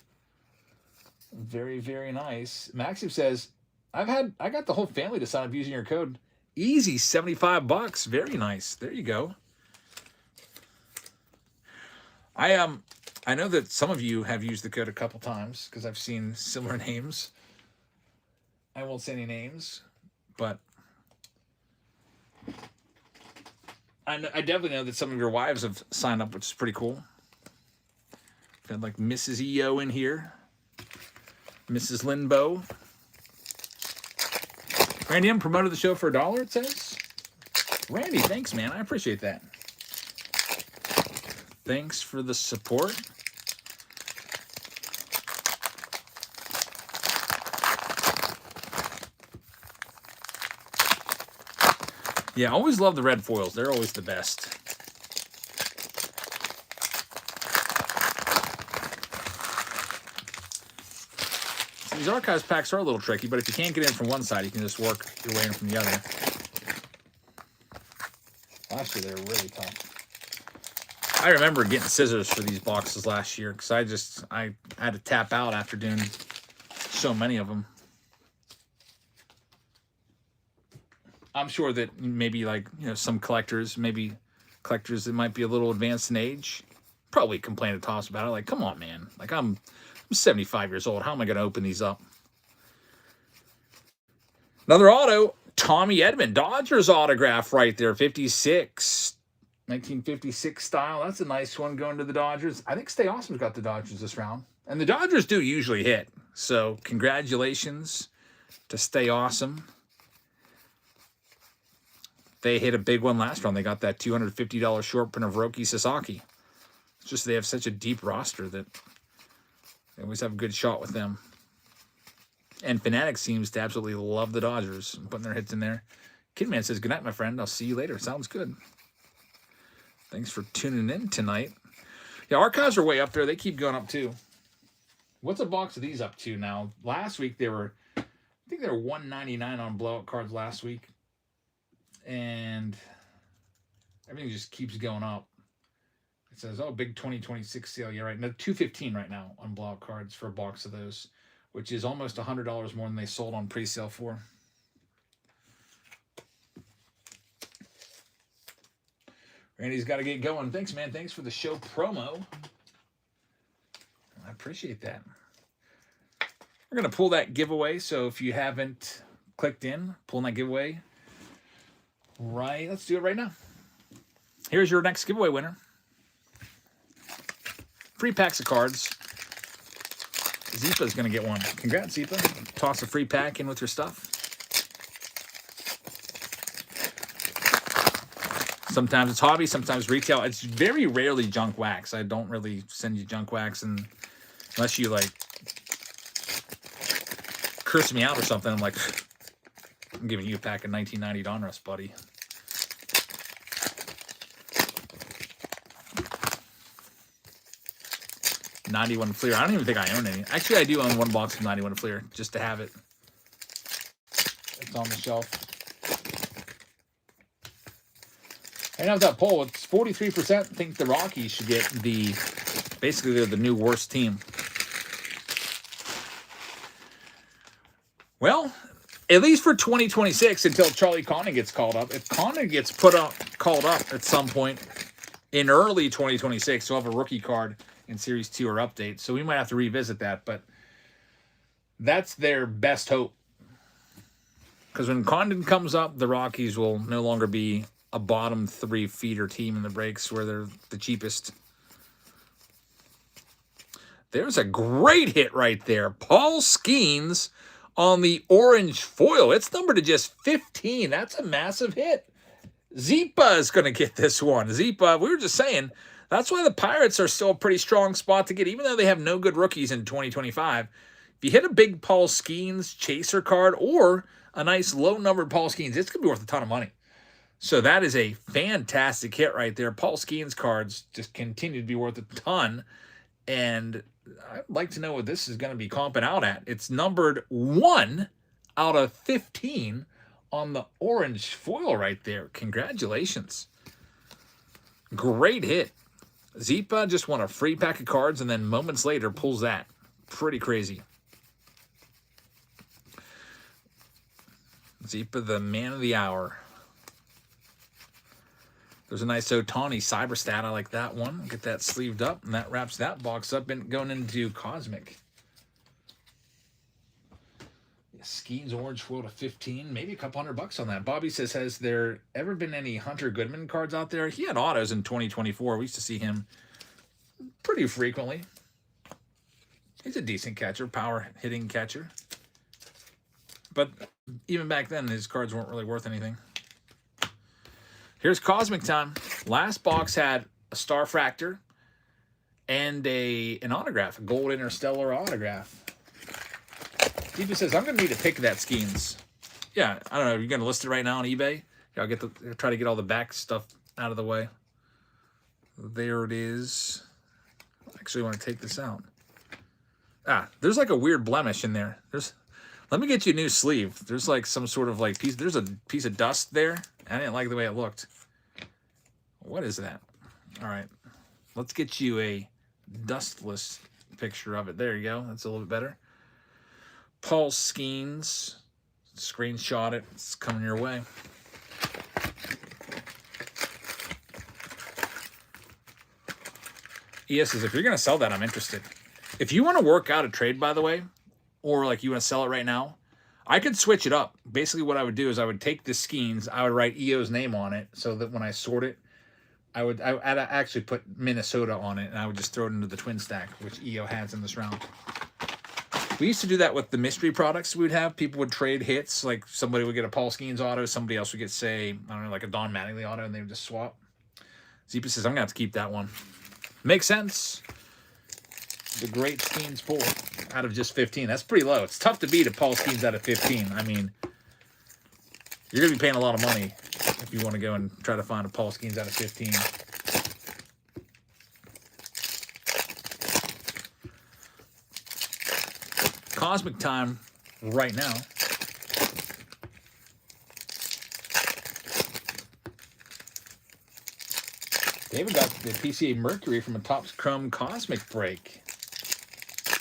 Very, very nice. Maxim says, I got the whole family to sign up using your code. Easy, $75. Very nice. There you go. I know that some of you have used the code a couple times because I've seen similar names. I won't say any names, but I definitely know that some of your wives have signed up, which is pretty cool. We've had like Mrs. EO in here, Mrs. Linbo. Randy M promoted the show for $1, it says. Randy, thanks, man. I appreciate that. Thanks for the support. Yeah, I always love the red foils. They're always the best. So these Archives packs are a little tricky, but if you can't get in from one side, you can just work your way in from the other. Last year, they were really tough. I remember getting scissors for these boxes last year because I had to tap out after doing so many of them. I'm sure that maybe like, some collectors, maybe collectors that might be a little advanced in age, probably complain to Toss about it. Like, come on, man. Like, I'm 75 years old. How am I going to open these up? Another auto, Tommy Edman, Dodgers autograph right there, 56. 1956 style. That's a nice one going to the Dodgers. I think Stay Awesome's got the Dodgers this round. And the Dodgers do usually hit. So congratulations to Stay Awesome. They hit a big one last round. They got that $250 short print of Roki Sasaki. It's just they have such a deep roster that they always have a good shot with them. And Fanatic seems to absolutely love the Dodgers, putting their hits in there. Kidman says, good night, my friend. I'll see you later. Sounds good. Thanks for tuning in tonight. Yeah, Archives are way up there. They keep going up too. What's a box of these up to now? Last week I think they were $199 on blowout cards last week. And everything just keeps going up. It says, oh, big 2026 sale. Yeah, right. No, $215 right now on blowout cards for a box of those, which is almost $100 more than they sold on pre-sale for. Randy's got to get going. Thanks, man. Thanks for the show promo. I appreciate that. We're going to pull that giveaway. So if you haven't clicked in, pulling that giveaway, right, let's do it right now. Here's your next giveaway winner. Free packs of cards. Zipa's going to get one. Congrats, Zipa. Toss a free pack in with your stuff. Sometimes it's hobby, sometimes retail. It's very rarely junk wax. I don't really send you junk wax unless you like curse me out or something. I'm like, I'm giving you a pack of 1990 Donruss, buddy. '91 Fleer. I don't even think I own any. Actually, I do own one box of '91 Fleer just to have it. It's on the shelf. Right now, that poll, it's 43% think the Rockies should get basically they're the new worst team. Well, at least for 2026 until Charlie Conning gets called up. If Conning gets called up at some point in early 2026, we'll have a rookie card in Series 2 or update. So we might have to revisit that, but that's their best hope. Because when Condon comes up, the Rockies will no longer be a bottom 3 feeder team in the breaks where they're the cheapest. There's a great hit right there. Paul Skeens on the orange foil. It's numbered to just 15. That's a massive hit. Zipa is going to get this one. Zipa, we were just saying, that's why the Pirates are still a pretty strong spot to get, even though they have no good rookies in 2025. If you hit a big Paul Skeens chaser card or a nice low-numbered Paul Skeens, it's going to be worth a ton of money. So that is a fantastic hit right there. Paul Skeens cards just continue to be worth a ton. And I'd like to know what this is going to be comping out at. It's numbered 1 out of 15 on the orange foil right there. Congratulations. Great hit. Zipa just won a free pack of cards and then moments later pulls that. Pretty crazy. Zipa, the man of the hour. There's a nice Ohtani Cyberstat. I like that one. I'll get that sleeved up, and that wraps that box up and going into Cosmic. Skeens orange foil to 15, maybe a couple $100 on that. Bobby says, has there ever been any Hunter Goodman cards out there? He had autos in 2024. We used to see him pretty frequently. He's a decent catcher, power hitting catcher. But even back then, his cards weren't really worth anything. Here's Cosmic time. Last box had a Starfractor and an autograph, a gold interstellar autograph. He just says, I'm going to need to pick that Skeens. Yeah, I don't know. You're going to list it right now on eBay? Yeah, I'll try to get all the back stuff out of the way. There it is. I actually want to take this out. There's like a weird blemish in there. Let me get you a new sleeve. There's like some sort of like piece. There's a piece of dust there. I didn't like the way it looked. What is that? All right. Let's get you a dustless picture of it. There you go. That's a little bit better. Paul Skeens. Screenshot it. It's coming your way. ES says, if you're going to sell that, I'm interested. If you want to work out a trade, by the way, or like you want to sell it right now, I could switch it up. Basically what I would do is I would take the Skeens, I would write EO's name on it so that when I sort it, I'd actually put Minnesota on it, and I would just throw it into the twin stack, which EO has in this round. We used to do that with the mystery products we would have. People would trade hits. Like somebody would get a Paul Skeens auto. Somebody else would get, say, I don't know, like a Don Mattingly auto, and they would just swap. Zipa says, I'm going to have to keep that one. Makes sense. The great Skeens pull out of just 15. That's pretty low. It's tough to beat a Paul Skeens out of 15. I mean, you're going to be paying a lot of money if you want to go and try to find a Paul Skeens out of 15. Cosmic time right now. David got the PCA Mercury from a Topps Chrome Cosmic break.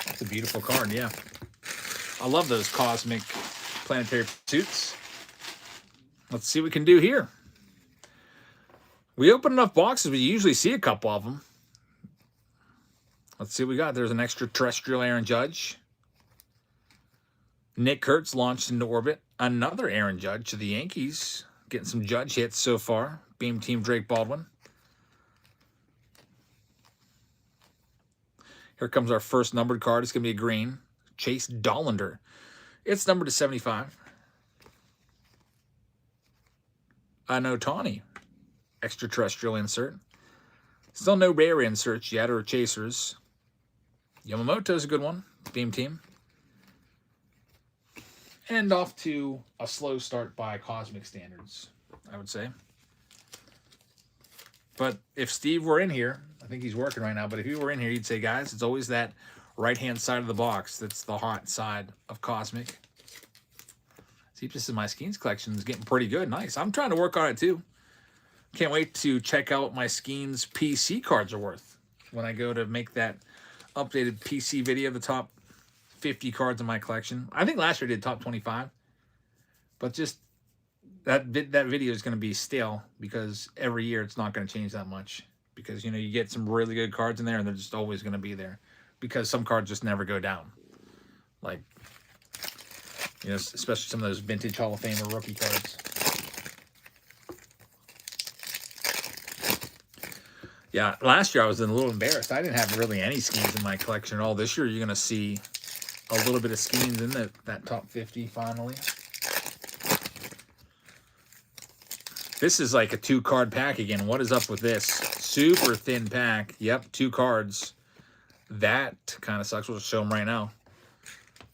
That's a beautiful card, yeah. I love those Cosmic Planetary Pursuits. Let's see what we can do here. We open enough boxes, we usually see a couple of them. Let's see what we got. There's an extraterrestrial Aaron Judge. Nick Kurtz launched into orbit. Another Aaron Judge to the Yankees. Getting some Judge hits so far. Beam Team Drake Baldwin. Here comes our first numbered card. It's going to be a green. Chase Dollander. It's numbered to 75. An Ohtani. Extraterrestrial insert. Still no rare inserts yet or chasers. Yamamoto's a good one. Beam Team. And off to a slow start by Cosmic standards, I would say. But if Steve were in here, I think he's working right now, but if he were in here, he'd say, guys, it's always that right-hand side of the box that's the hot side of Cosmic. See, this is my Skeens collection is getting pretty good. Nice. I'm trying to work on it, too. Can't wait to check out what my Skeens PC cards are worth when I go to make that updated PC video of the top 50 cards in my collection. I think last year I did top 25, but just that video is going to be stale because every year it's not going to change that much. because, you know, you get some really good cards in there and they're just always going to be there because some cards just never go down. Like, you know, especially some of those vintage Hall of Fame or rookie cards. Yeah, last year I was a little embarrassed. I didn't have really any schemes in my collection at all. This year you're going to see a little bit of schemes in that top 50 finally. This is like a 2-card pack again. What is up with this? Super thin pack. Yep, 2 cards. That kind of sucks. We'll show them right now.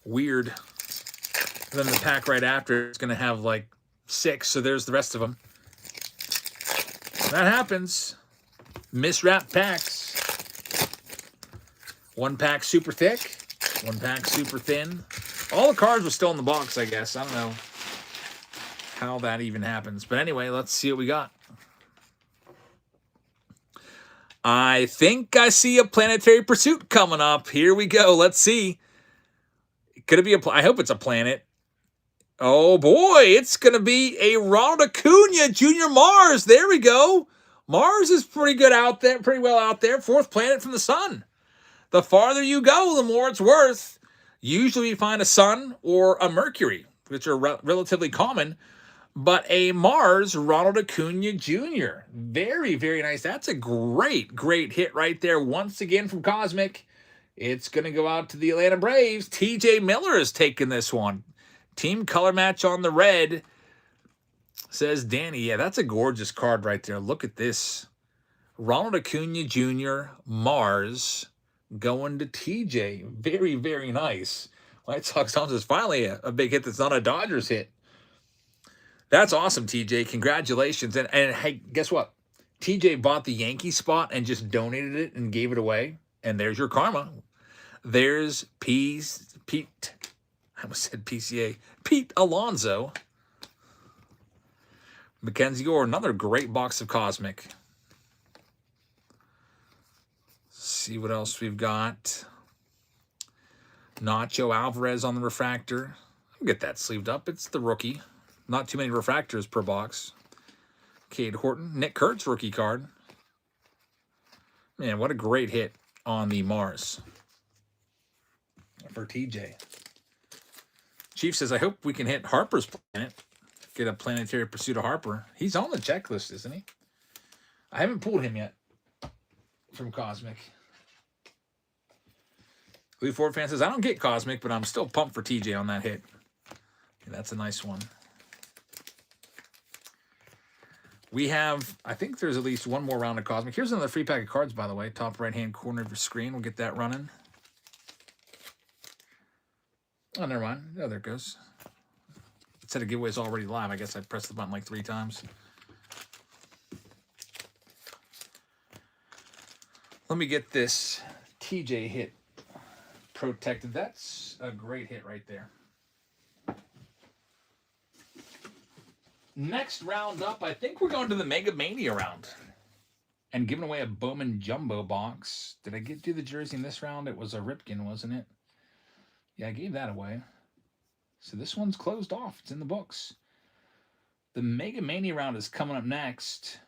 Weird. And then the pack right after is going to have like 6, so there's the rest of them. That happens. Miswrapped packs. 1 pack super thick. 1 pack super thin. All the cards were still in the box, I guess. I don't know how that even happens. But anyway, let's see what we got. I think I see a Planetary Pursuit coming up. Here we go. Let's see. Could it be I hope it's a planet. Oh, boy. It's going to be a Ronald Acuna Jr. Mars. There we go. Mars is pretty good out there. Pretty well out there. 4th planet from the sun. The farther you go, the more it's worth. Usually you find a sun or a Mercury, which are relatively common. But a Mars, Ronald Acuna Jr. Very, very nice. That's a great, great hit right there. Once again from Cosmic. It's going to go out to the Atlanta Braves. TJ Miller is taking this one. Team color match on the red, says Danny. Yeah, that's a gorgeous card right there. Look at this. Ronald Acuna Jr. Mars going to TJ. Very, very nice. White Sox Homes is finally a big hit that's not a Dodgers hit. That's awesome, TJ. Congratulations. And hey, guess what? TJ bought the Yankee spot and just donated it and gave it away. And there's your karma. There's Pete. I almost said PCA. Pete Alonso. Mackenzie Gore, another great box of Cosmic. See what else we've got. Nacho Alvarez on the refractor. I'll get that sleeved up. It's the rookie. Not too many refractors per box. Cade Horton. Nick Kurtz rookie card. Man, what a great hit on the Mars for TJ. Chief says, I hope we can hit Harper's planet. Get a Planetary Pursuit of Harper. He's on the checklist, isn't he? I haven't pulled him yet from Cosmic. Blue Ford fan says, I don't get Cosmic, but I'm still pumped for TJ on that hit. Okay, that's a nice one. We have, I think there's at least one more round of Cosmic. Here's another free pack of cards, by the way. Top right-hand corner of your screen. We'll get that running. Oh, never mind. Oh, there it goes. It said a giveaway is already live. I guess I pressed the button like 3 times. Let me get this TJ hit protected. That's a great hit right there. Next round up, I think we're going to the Mega Mania round. And giving away a Bowman Jumbo box. Did I do the jersey in this round? It was a Ripken, wasn't it? Yeah, I gave that away. So this one's closed off. It's in the books. The Mega Mania round is coming up next.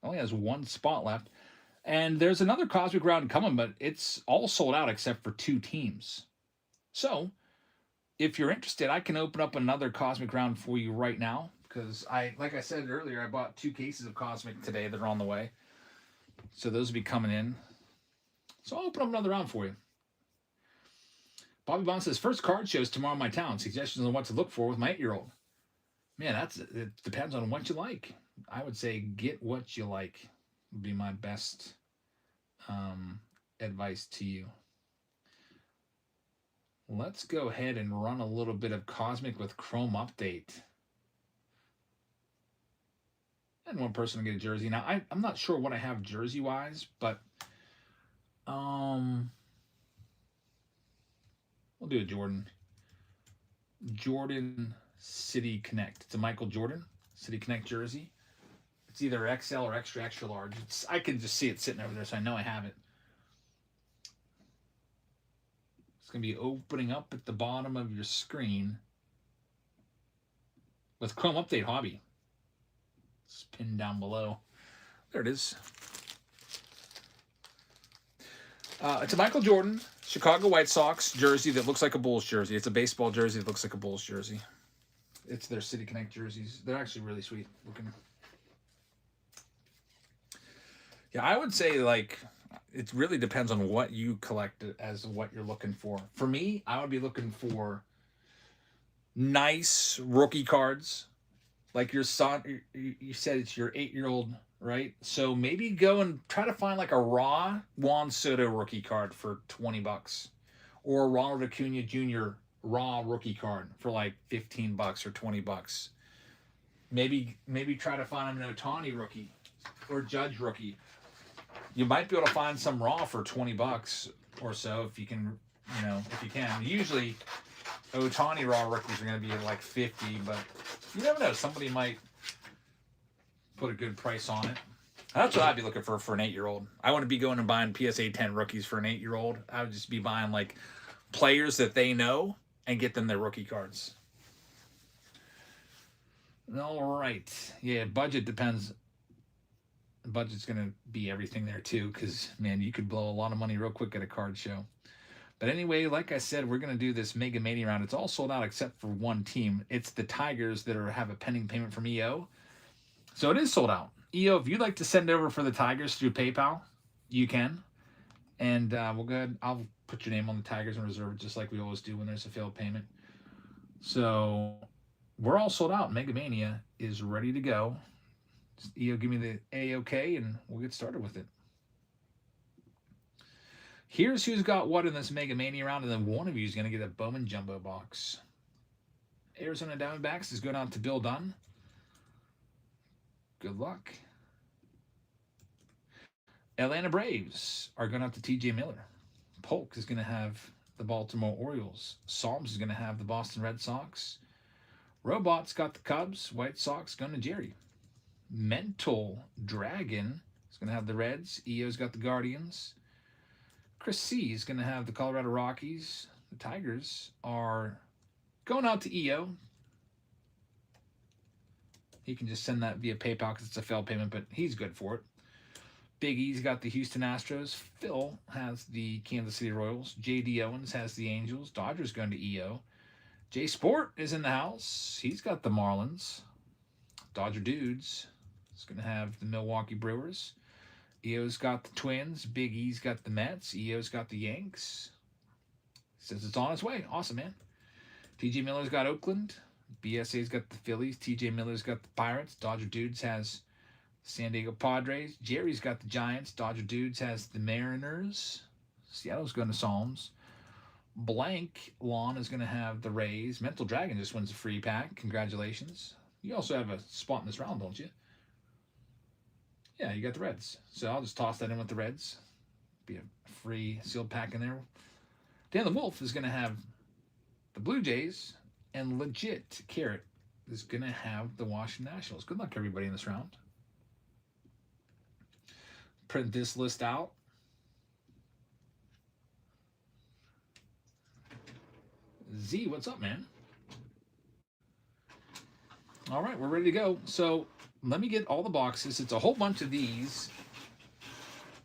Only has 1 spot left. And there's another Cosmic round coming, but it's all sold out except for 2 teams. So, if you're interested, I can open up another Cosmic round for you right now. Because like I said earlier, I bought 2 cases of Cosmic today that are on the way. So those will be coming in. So I'll open up another round for you. Bobby Bond says, first card shows tomorrow in my town. Suggestions on what to look for with my 8-year-old. Man, it depends on what you like. I would say get what you like would be my best advice to you. Let's go ahead and run a little bit of Cosmic with Chrome Update. And one person will get a jersey. Now, I'm not sure what I have jersey-wise, but we'll do a Jordan. Jordan City Connect. It's a Michael Jordan City Connect jersey. It's either XL or extra, extra large. I can just see it sitting over there, so I know I have it. It's going to be opening up at the bottom of your screen with Chrome Update Hobby. It's pinned down below. There it is. It's a Michael Jordan Chicago White Sox jersey that looks like a Bulls jersey. It's a baseball jersey that looks like a Bulls jersey. It's their City Connect jerseys. They're actually really sweet looking. Yeah, I would say, like, it really depends on what you collect as what you're looking for. For me, I would be looking for nice rookie cards. Like your son, you said it's your 8-year-old, right? So maybe go and try to find like a raw Juan Soto rookie card for $20, or a Ronald Acuna Jr. raw rookie card for like $15 or $20. Maybe try to find an Ohtani rookie or Judge rookie. You might be able to find some raw for $20 or so if you can, if you can. Usually, Ohtani raw rookies are going to be like $50, but you never know. Somebody might put a good price on it. That's what I'd be looking for an 8-year-old. I wouldn't be going and buying PSA 10 rookies for an 8-year-old. I would just be buying like players that they know and get them their rookie cards. All right. Yeah, budget depends. The budget's going to be everything there too, because, man, you could blow a lot of money real quick at a card show. But anyway, like I said, we're going to do this Mega Mania round. It's all sold out except for one team. It's the Tigers that have a pending payment from EO. So it is sold out. EO, if you'd like to send over for the Tigers through PayPal, you can. And we'll go ahead. I'll put your name on the Tigers and reserve it just like we always do when there's a failed payment. So we're all sold out. Mega Mania is ready to go. EO, give me the A-OK, and we'll get started with it. Here's who's got what in this Mega Mania round, and then one of you is going to get a Bowman Jumbo box. Arizona Diamondbacks is going out to Bill Dunn. Good luck. Atlanta Braves are going out to T.J. Miller. Polk is going to have the Baltimore Orioles. Psalms is going to have the Boston Red Sox. Robot's got the Cubs. White Sox going to Jerry. Mental Dragon is going to have the Reds. EO's got the Guardians. Chris C is going to have the Colorado Rockies. The Tigers are going out to EO. He can just send that via PayPal because it's a failed payment, but he's good for it. Big E's got the Houston Astros. Phil has the Kansas City Royals. J.D. Owens has the Angels. Dodgers going to EO. J Sport is in the house. He's got the Marlins. Dodger Dudes is going to have the Milwaukee Brewers. EO's got the Twins. Big E's got the Mets. EO's got the Yanks. Says it's on its way. Awesome, man. TJ Miller's got Oakland. BSA's got the Phillies. TJ Miller's got the Pirates. Dodger Dudes has San Diego Padres. Jerry's got the Giants. Dodger Dudes has the Mariners. Seattle's going to Psalms. Blank Lawn is going to have the Rays. Mental Dragon just wins a free pack. Congratulations. You also have a spot in this round, don't you? Yeah, you got the Reds. So I'll just toss that in with the Reds. Be a free sealed pack in there. Dan the Wolf is going to have the Blue Jays. And Legit Carrot is going to have the Washington Nationals. Good luck, everybody, in this round. Print this list out. Z, what's up, man? All right, we're ready to go. So let me get all the boxes. It's a whole bunch of these.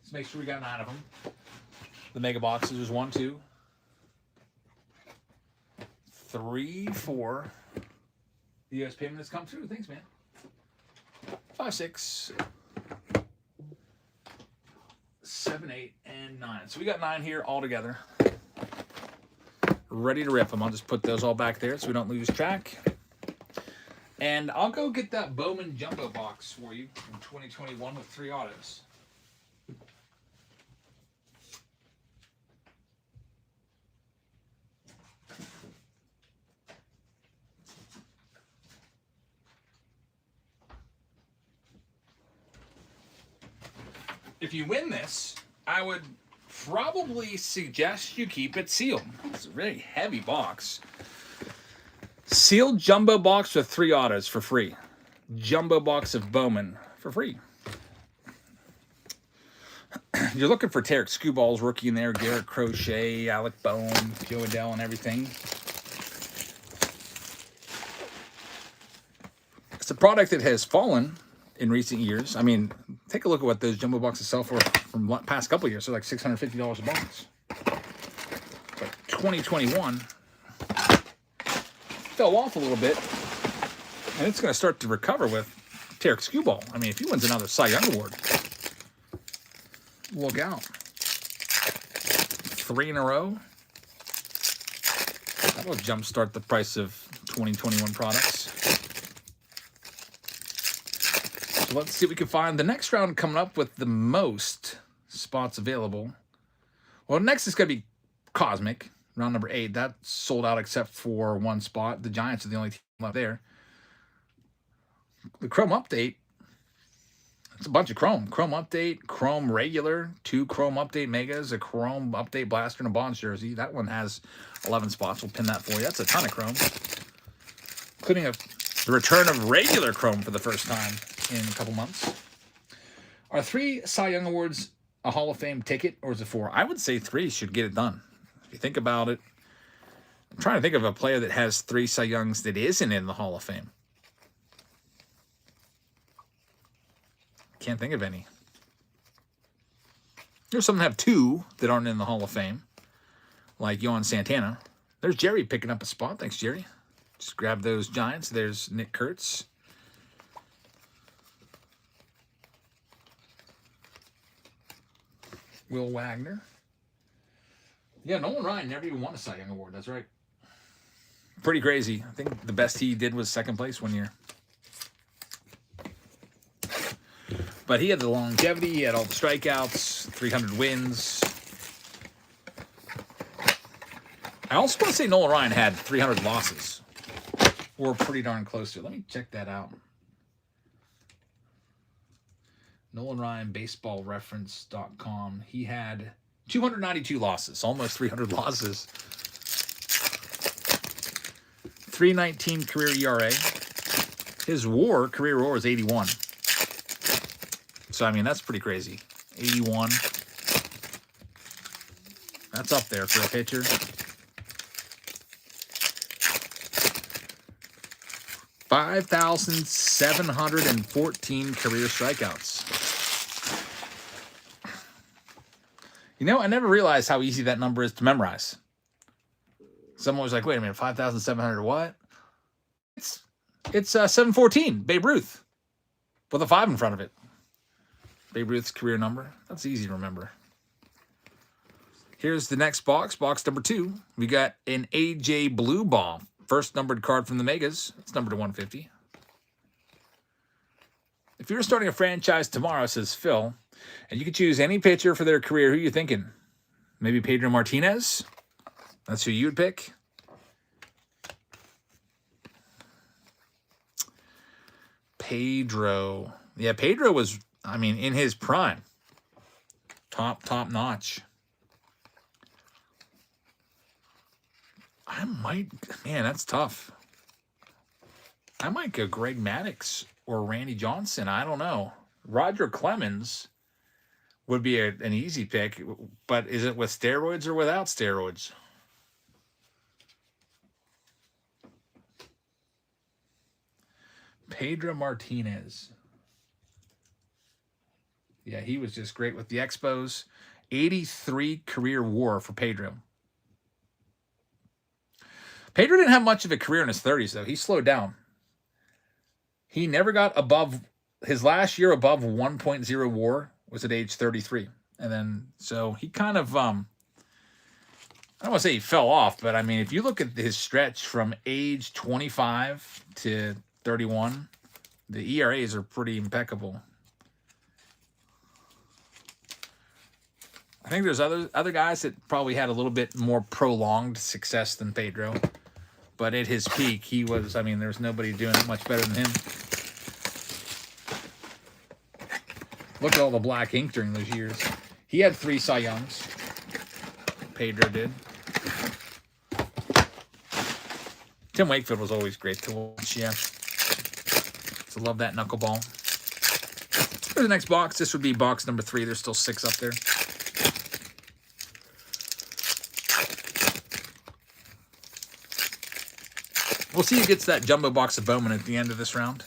Let's make sure we got 9 of them. The mega boxes. There's 1, 2, 3, 4. The U.S. payment has come through. Thanks, man. 5, 6, 7, 8, and 9. So we got 9 here all together. Ready to rip them. I'll just put those all back there so we don't lose track. And I'll go get that Bowman Jumbo box for you from 2021 with 3 autos. If you win this, I would probably suggest you keep it sealed. It's a very heavy box. Sealed jumbo box with 3 autos for free. Jumbo box of Bowman for free. You're looking for Tarek Skewball's rookie in there, Garrett Crochet, Alec Bohm, Joe Adell, and everything. It's a product that has fallen in recent years. I mean, take a look at what those jumbo boxes sell for from the past couple of years. They're like $650 a box. But 2021 fell off a little bit, and it's going to start to recover with Tarek Skubal. I mean, if he wins another Cy Young Award, look out. 3 in a row. That'll jumpstart the price of 2021 products. So let's see if we can find the next round coming up with the most spots available. Well, next is going to be Cosmic, round number 8. That's sold out except for one spot. The Giants are the only team left there. The Chrome Update, it's a bunch of Chrome. Chrome Update, Chrome Regular, 2 Chrome Update Megas, a Chrome Update Blaster, and a Bonds jersey. That one has 11 spots. We'll pin that for you. That's a ton of Chrome. Including the return of regular Chrome for the first time in a couple months. Are 3 Cy Young Awards a Hall of Fame ticket, or is it 4? I would say 3 should get it done. If you think about it, I'm trying to think of a player that has 3 Cy Youngs that isn't in the Hall of Fame. Can't think of any. There's some that have 2 that aren't in the Hall of Fame, like Yohan Santana. There's Jerry picking up a spot. Thanks, Jerry. Just grab those Giants. There's Nick Kurtz. Will Wagner. Yeah, Nolan Ryan never even won a Cy Young Award. That's right. Pretty crazy. I think the best he did was 2nd place one year. But he had the longevity. He had all the strikeouts, 300 wins. I also want to say Nolan Ryan had 300 losses. Or pretty darn close to it. Let me check that out. Nolan Ryan, baseballreference.com. He had 292 losses, almost 300 losses. 3.19 career ERA. His career WAR is 81. So, I mean, that's pretty crazy. 81. That's up there for a pitcher. 5,714 career strikeouts. You know, I never realized how easy that number is to memorize. Someone was like, wait a minute, 5,700 what? It's 714, Babe Ruth, with a 5 in front of it. Babe Ruth's career number. That's easy to remember. Here's the next box, box number 2. We got an AJ Blue Ball. First numbered card from the Megas. It's numbered to 150. If you're starting a franchise tomorrow, says Phil, and you could choose any pitcher for their career, who are you thinking? Maybe Pedro Martinez? That's who you would pick? Pedro. Yeah, Pedro was, I mean, in his prime. Top notch. Man, that's tough. I might go Greg Maddux or Randy Johnson. I don't know. Roger Clemens would be an easy pick, but is it with steroids or without steroids? Pedro Martinez. Yeah, he was just great with the Expos. 83 career WAR for Pedro. Pedro didn't have much of a career in his 30s, though. He slowed down. He never got above, his last year above 1.0 WAR was at age 33. And then, so he kind of, I don't want to say he fell off, but I mean, if you look at his stretch from age 25 to 31, the ERAs are pretty impeccable. I think there's other guys that probably had a little bit more prolonged success than Pedro. But at his peak, he was, I mean, there's nobody doing it much better than him. Look at all the black ink during those years. He had 3 Cy Youngs. Pedro did. Tim Wakefield was always great to watch, yeah. So love that knuckleball. For the next box, this would be box number 3. There's still 6 up there. We'll see who gets that jumbo box of Bowman at the end of this round.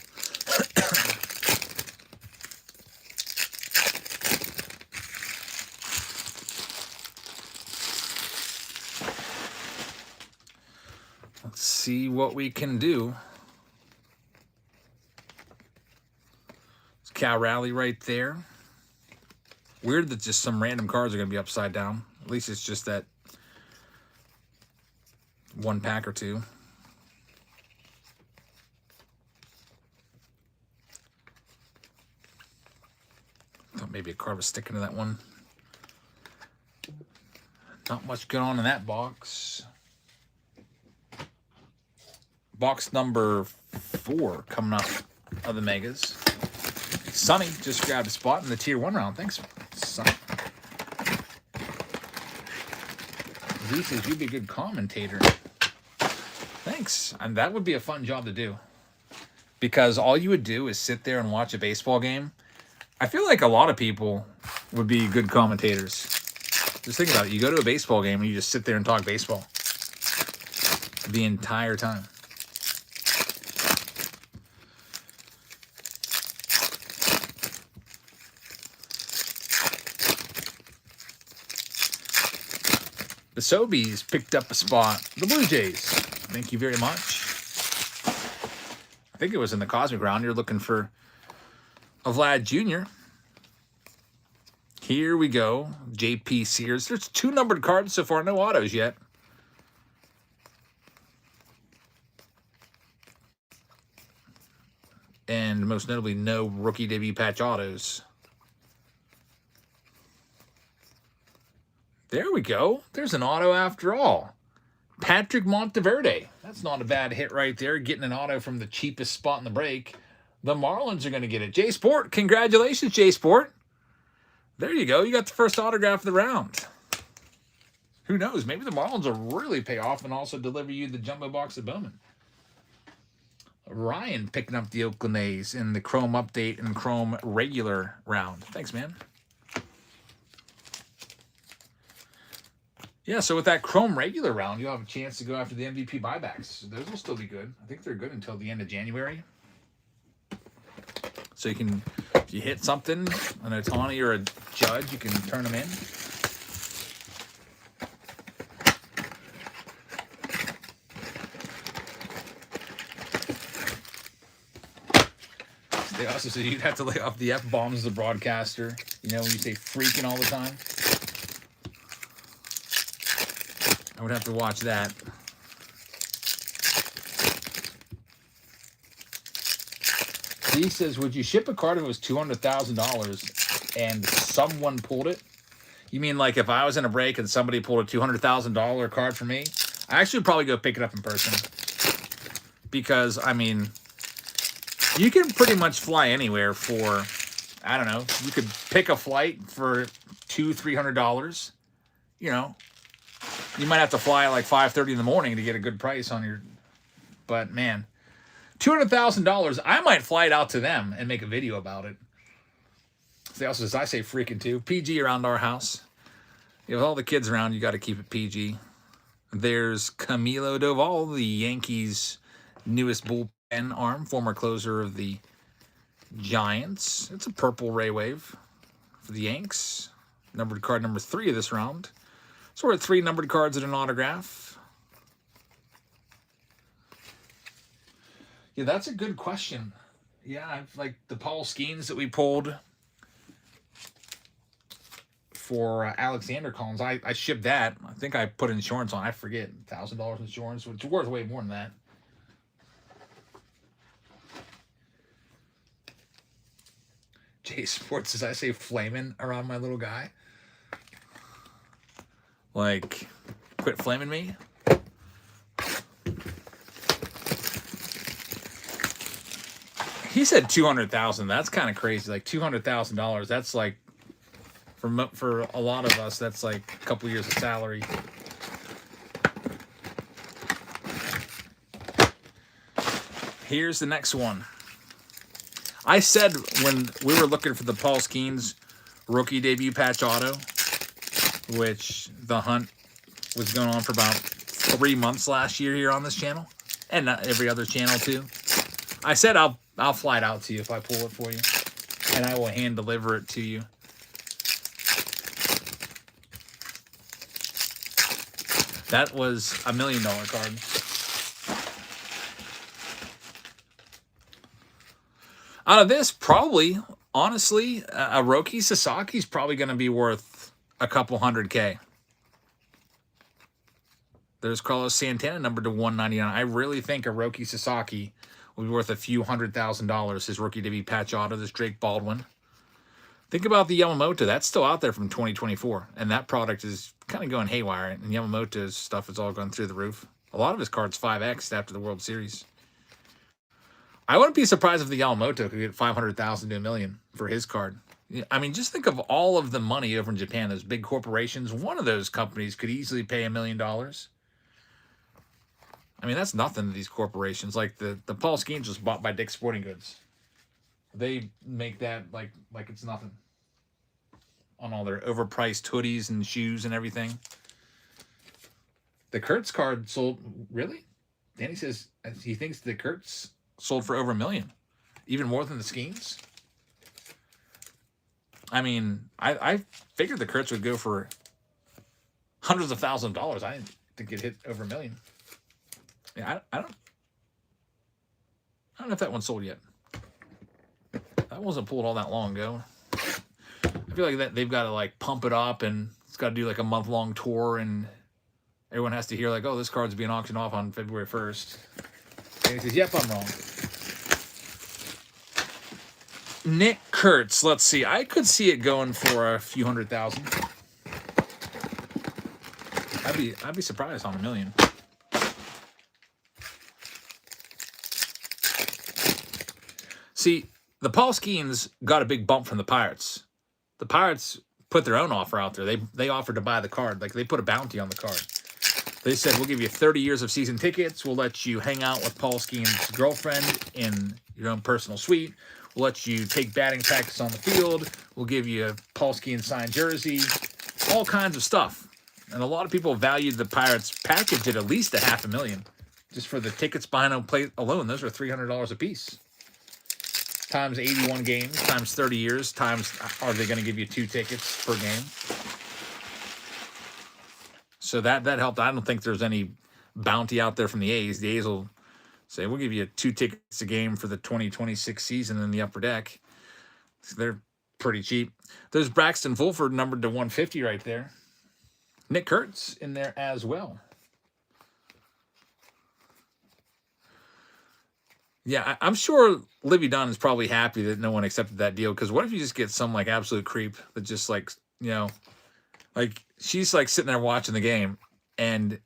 see what we can do. It's Cal Rally right there. Weird that just some random cards are going to be upside down. At least it's just that one pack or two. Thought maybe a card was sticking to that one. Not much going on in that box. Box number 4 coming up of the Megas. Sonny just grabbed a spot in the Tier 1 round. Thanks, Sonny. Z says you'd be a good commentator. Thanks. And that would be a fun job to do. Because all you would do is sit there and watch a baseball game. I feel like a lot of people would be good commentators. Just think about it. You go to a baseball game and you just sit there and talk baseball the entire time. The Sobies picked up a spot. The Blue Jays. Thank you very much. I think it was in the Cosmic round. You're looking for a Vlad Jr. Here we go. JP Sears. There's 2 numbered cards so far. No autos yet. And most notably, no rookie debut patch autos. There we go. There's an auto after all. Patrick Monteverde. That's not a bad hit right there. Getting an auto from the cheapest spot in the break. The Marlins are going to get it. J Sport. Congratulations, J Sport. There you go. You got the first autograph of the round. Who knows? Maybe the Marlins will really pay off and also deliver you the jumbo box of Bowman. Ryan picking up the Oakland A's in the Chrome Update and Chrome Regular round. Thanks, man. Yeah, so with that Chrome Regular round, you'll have a chance to go after the MVP buybacks. Those will still be good. I think they're good until the end of January. So you can, if you hit something, an Ohtani or a Judge, you can turn them in. They also said you'd have to lay off the F-bombs as a broadcaster. You know, when you say freaking all the time. I would have to watch that. He says, would you ship a card if it was $200,000 and someone pulled it? You mean like if I was in a break and somebody pulled a $200,000 card for me? I actually would probably go pick it up in person. Because, I mean, you can pretty much fly anywhere for, I don't know, you could pick a flight for $200-$300. You know, you might have to fly at like 5:30 in the morning to get a good price on your, but man, $200,000, I might fly it out to them and make a video about it. They also says, I say freaking too. PG around our house. With all the kids around, you got to keep it PG. There's Camilo Doval, the Yankees' newest bullpen arm, former closer of the Giants. It's a purple Ray Wave for the Yanks. Numbered card number 3 of this round. So we're at 3 numbered cards and an autograph. Yeah, that's a good question. Yeah, like the Paul Skeens that we pulled for Alexander Collins. I shipped that. I think I put insurance on. I forget. $1,000 insurance, which is worth way more than that. Jay Sports says, I say flaming around my little guy. Like, quit flaming me? He said 200,000. That's kind of crazy. Like $200,000. That's like, for a lot of us, that's like a couple years of salary. Here's the next one. I said when we were looking for the Paul Skeens rookie debut patch auto, which the hunt was going on for about 3 months last year here on this channel, and every other channel too. I said I'll fly it out to you if I pull it for you, and I will hand deliver it to you. That was $1 million card. Out of this, probably, honestly, a Roki Sasaki's probably going to be worth a couple $100K. There's Carlos Santana, numbered to 199. I really think a Roki Sasaki will be worth a few $100,000. His rookie debut patch auto. This Drake Baldwin. Think about the Yamamoto. That's still out there from 2024. And that product is kind of going haywire. And Yamamoto's stuff is all going through the roof. A lot of his cards 5X'd after the World Series. I wouldn't be surprised if the Yamamoto could get 500,000 to $1 million for his card. I mean, just think of all of the money over in Japan. Those big corporations. One of those companies could easily pay $1 million. I mean, that's nothing to these corporations. Like the Paul Skeens was bought by Dick's Sporting Goods. They make that like it's nothing on all their overpriced hoodies and shoes and everything. The Kurtz card sold, really? Danny says he thinks the Kurtz sold for over $1 million, even more than the Skeens. I mean, I figured the Kurtz would go for hundreds of thousands of dollars. I didn't think it'd hit over $1 million. Yeah, I don't know if that one sold yet. That wasn't pulled all that long ago. I feel like that they've got to like pump it up, and it's got to do like a month-long tour, and everyone has to hear like, oh, this card's being auctioned off on February 1st. And he says, yep, I'm wrong. Nick Kurtz, let's see. I could see it going for a few $100,000. I'd be surprised on $1 million. See, the Paul Skeens got a big bump from the Pirates. The Pirates put their own offer out there. They offered to buy the card. Like, they put a bounty on the card. They said, we'll give you 30 years of season tickets. We'll let you hang out with Paul Skeens' girlfriend in your own personal suite. We'll let you take batting practice on the field. We'll give you a Paul Skeens signed jersey. All kinds of stuff. And a lot of people valued the Pirates package at least $500,000. Just for the tickets behind home plate alone, those are $300 a piece. Times 81 games, times 30 years, times are they going to give you 2 tickets per game? So that helped. I don't think there's any bounty out there from the A's. The A's will say, we'll give you 2 tickets a game for the 2026 season in the upper deck. So they're pretty cheap. There's Braxton Fulford, numbered to 150 right there. Nick Kurtz in there as well. Yeah, I'm sure Livy Dunn is probably happy that no one accepted that deal, because what if you just get some like absolute creep that just like, you know, like she's like sitting there watching the game, and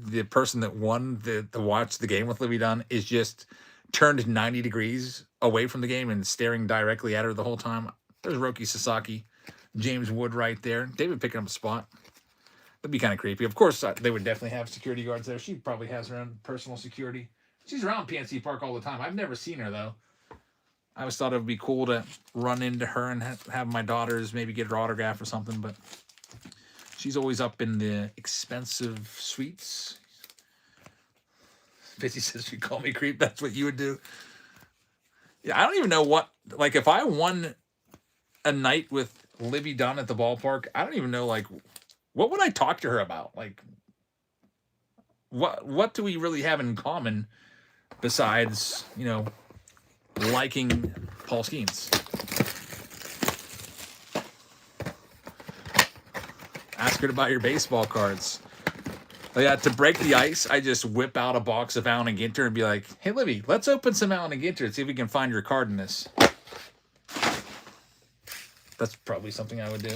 the person that won the watch the game with Livy Dunn is just turned 90 degrees away from the game and staring directly at her the whole time. There's Roki Sasaki, James Wood right there. David picking up a spot. That'd be kind of creepy. Of course, they would definitely have security guards there. She probably has her own personal security. She's around PNC Park all the time. I've never seen her, though. I always thought it would be cool to run into her and have my daughters maybe get her autograph or something, but she's always up in the expensive suites. Fitzy says, you call me creep, that's what you would do. Yeah, I don't even know what, like, if I won a night with Livy Dunn at the ballpark, I don't even know, like, what would I talk to her about? Like, what do we really have in common besides, you know, liking Paul Skeens? Ask her to buy your baseball cards. Yeah, to break the ice, I just whip out a box of Allen and Ginter and be like, hey, Livy, let's open some Allen and Ginter and see if we can find your card in this. That's probably something I would do.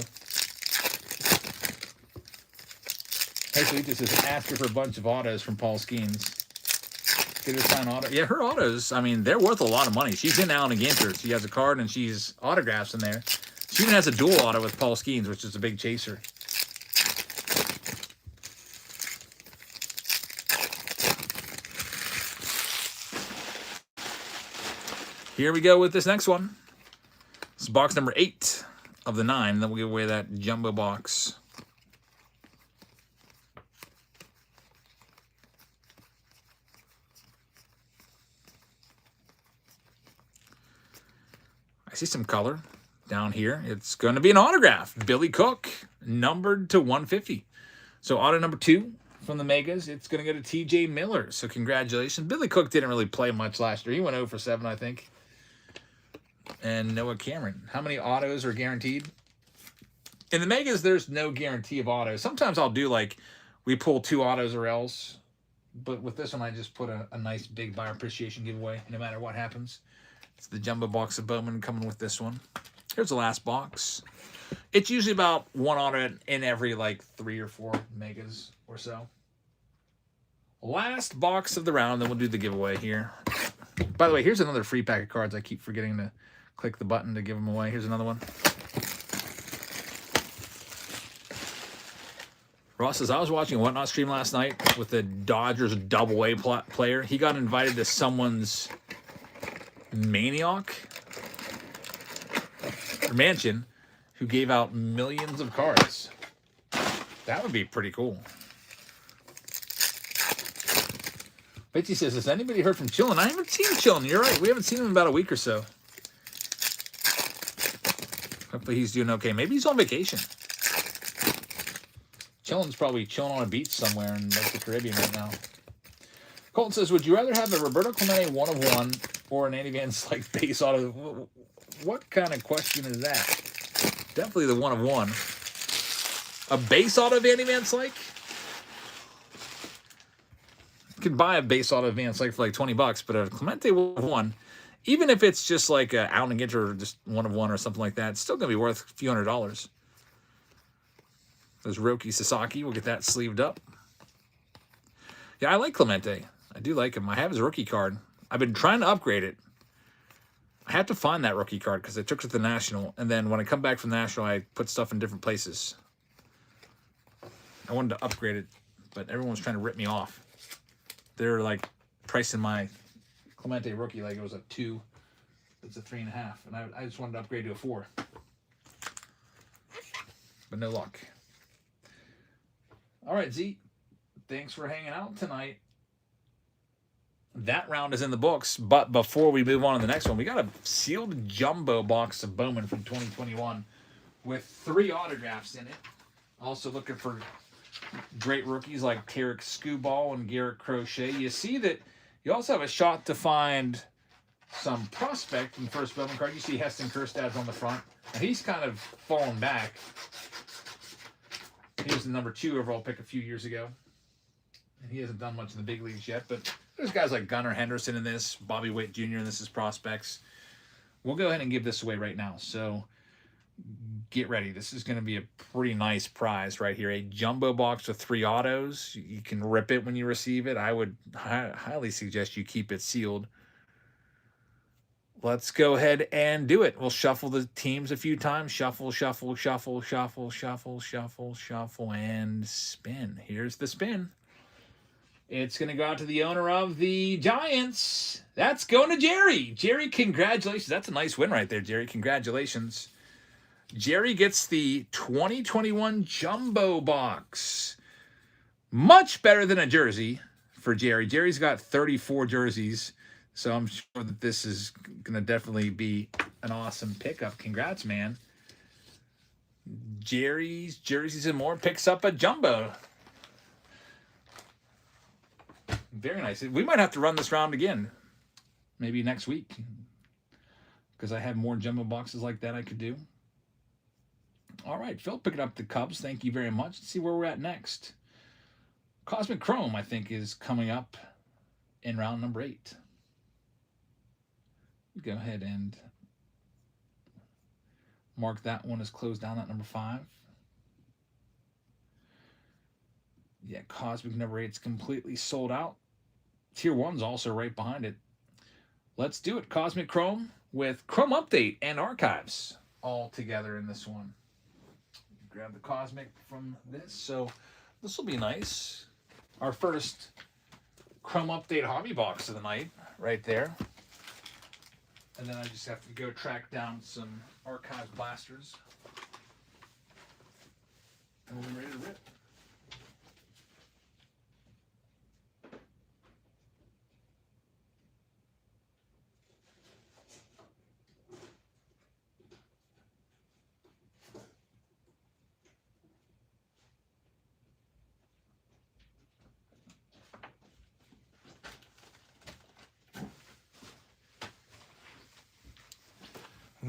Hey, Sweet says, ask her for a bunch of autos from Paul Skeens. Get her sign auto. Yeah, her autos, I mean, they're worth a lot of money. She's in Allen and Ginter. She has a card and she's autographs in there. She even has a dual auto with Paul Skeens, which is a big chaser. Here we go with this next one. This is box number 8 of the 9. Then we'll give away that jumbo box. I see some color down here. It's going to be an autograph. Billy Cook, numbered to 150. So auto number 2 from the Megas. It's going to go to TJ Miller. So congratulations. Billy Cook didn't really play much last year. He went 0 for 7, I think. and Noah Cameron. How many autos are guaranteed? In the Megas, there's no guarantee of autos. Sometimes I'll do like, we pull 2 autos or else. But with this one, I just put a nice big buyer appreciation giveaway, no matter what happens. It's the jumbo box of Bowman coming with this one. Here's the last box. It's usually about 1 auto in every like 3 or 4 Megas or so. Last box of the round, then we'll do the giveaway here. By the way, here's another free pack of cards. I keep forgetting to click the button to give them away. Here's another one. Ross says, I was watching a Whatnot stream last night with the Dodgers double-A player. He got invited to someone's maniac or mansion who gave out millions of cards. That would be pretty cool. Betsy says, has anybody heard from Chillin? I haven't seen Chillin. You're right. We haven't seen him in about a week or so. Hopefully he's doing okay. Maybe he's on vacation. Chillin's probably chilling on a beach somewhere in like the Caribbean right now. Colton says, would you rather have a Roberto Clemente 1 of 1 or an Andy Van Slyke base auto? What kind of question is that? Definitely the 1 of 1. A base auto of Andy Van Slyke? You can buy a base auto of Van Slyke for like $20, but a Clemente 1 of 1, even if it's just like a out and get or just 1 of 1 or something like that, it's still going to be worth a few $100s. There's Roki Sasaki. We'll get that sleeved up. Yeah, I like Clemente. I do like him. I have his rookie card. I've been trying to upgrade it. I had to find that rookie card because I took it to the National. And then when I come back from the National, I put stuff in different places. I wanted to upgrade it, but everyone's trying to rip me off. They're like pricing my Clemente rookie like it was a 2. It's a 3.5. And I just wanted to upgrade to a 4. But no luck. All right, Z. Thanks for hanging out tonight. That round is in the books, but before we move on to the next one, we got a sealed jumbo box of Bowman from 2021 with 3 autographs in it. Also looking for great rookies like Tarek Skubal and Garrett Crochet. You see that you also have a shot to find some prospect in the first Bowman card. You see Heston Kjerstad's on the front, and he's kind of fallen back. He was the number 2 overall pick a few years ago. And he hasn't done much in the big leagues yet. But there's guys like Gunnar Henderson in this, Bobby Witt Jr. and this is prospects. We'll go ahead and give this away right now. So get ready. This is going to be a pretty nice prize right here. A jumbo box with 3 autos. You can rip it when you receive it. I would highly suggest you keep it sealed. Let's go ahead and do it. We'll shuffle the teams a few times. Shuffle, shuffle, shuffle, shuffle, shuffle, shuffle, shuffle, and spin. Here's the spin. It's going to go out to the owner of the Giants. That's going to Jerry. Jerry, congratulations. That's a nice win right there, Jerry. Congratulations. Jerry gets the 2021 Jumbo Box. Much better than a jersey for Jerry. Jerry's got 34 jerseys. So I'm sure that this is going to definitely be an awesome pickup. Congrats, man. Jerry's Jerseys and More picks up a jumbo. Very nice. We might have to run this round again. Maybe next week. Because I have more jumbo boxes like that I could do. All right, Phil picking up the Cubs. Thank you very much. Let's see where we're at next. Cosmic Chrome, I think, is coming up in round number 8. Go ahead and mark that one as closed down at number 5. Yeah, Cosmic number 8 is completely sold out. Tier 1's also right behind it. Let's do it. Cosmic Chrome with Chrome Update and Archives all together in this one. Grab the Cosmic from this. So this will be nice. Our first Chrome Update hobby box of the night right there. And then I just have to go track down some Archives blasters. And we'll be ready to rip.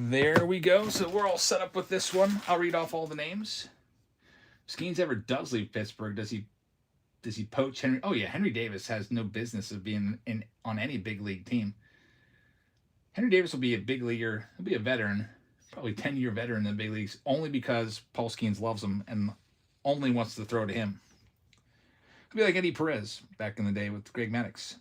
There we go. So we're all set up with this one. I'll read off all the names. Skeens ever does leave Pittsburgh. Does he poach Henry? Oh yeah, Henry Davis has no business of being on any big league team. Henry Davis will be a big leaguer. He'll be a veteran, probably 10-year veteran in the big leagues, only because Paul Skeens loves him and only wants to throw to him. He'll be like Eddie Perez back in the day with Greg Maddux.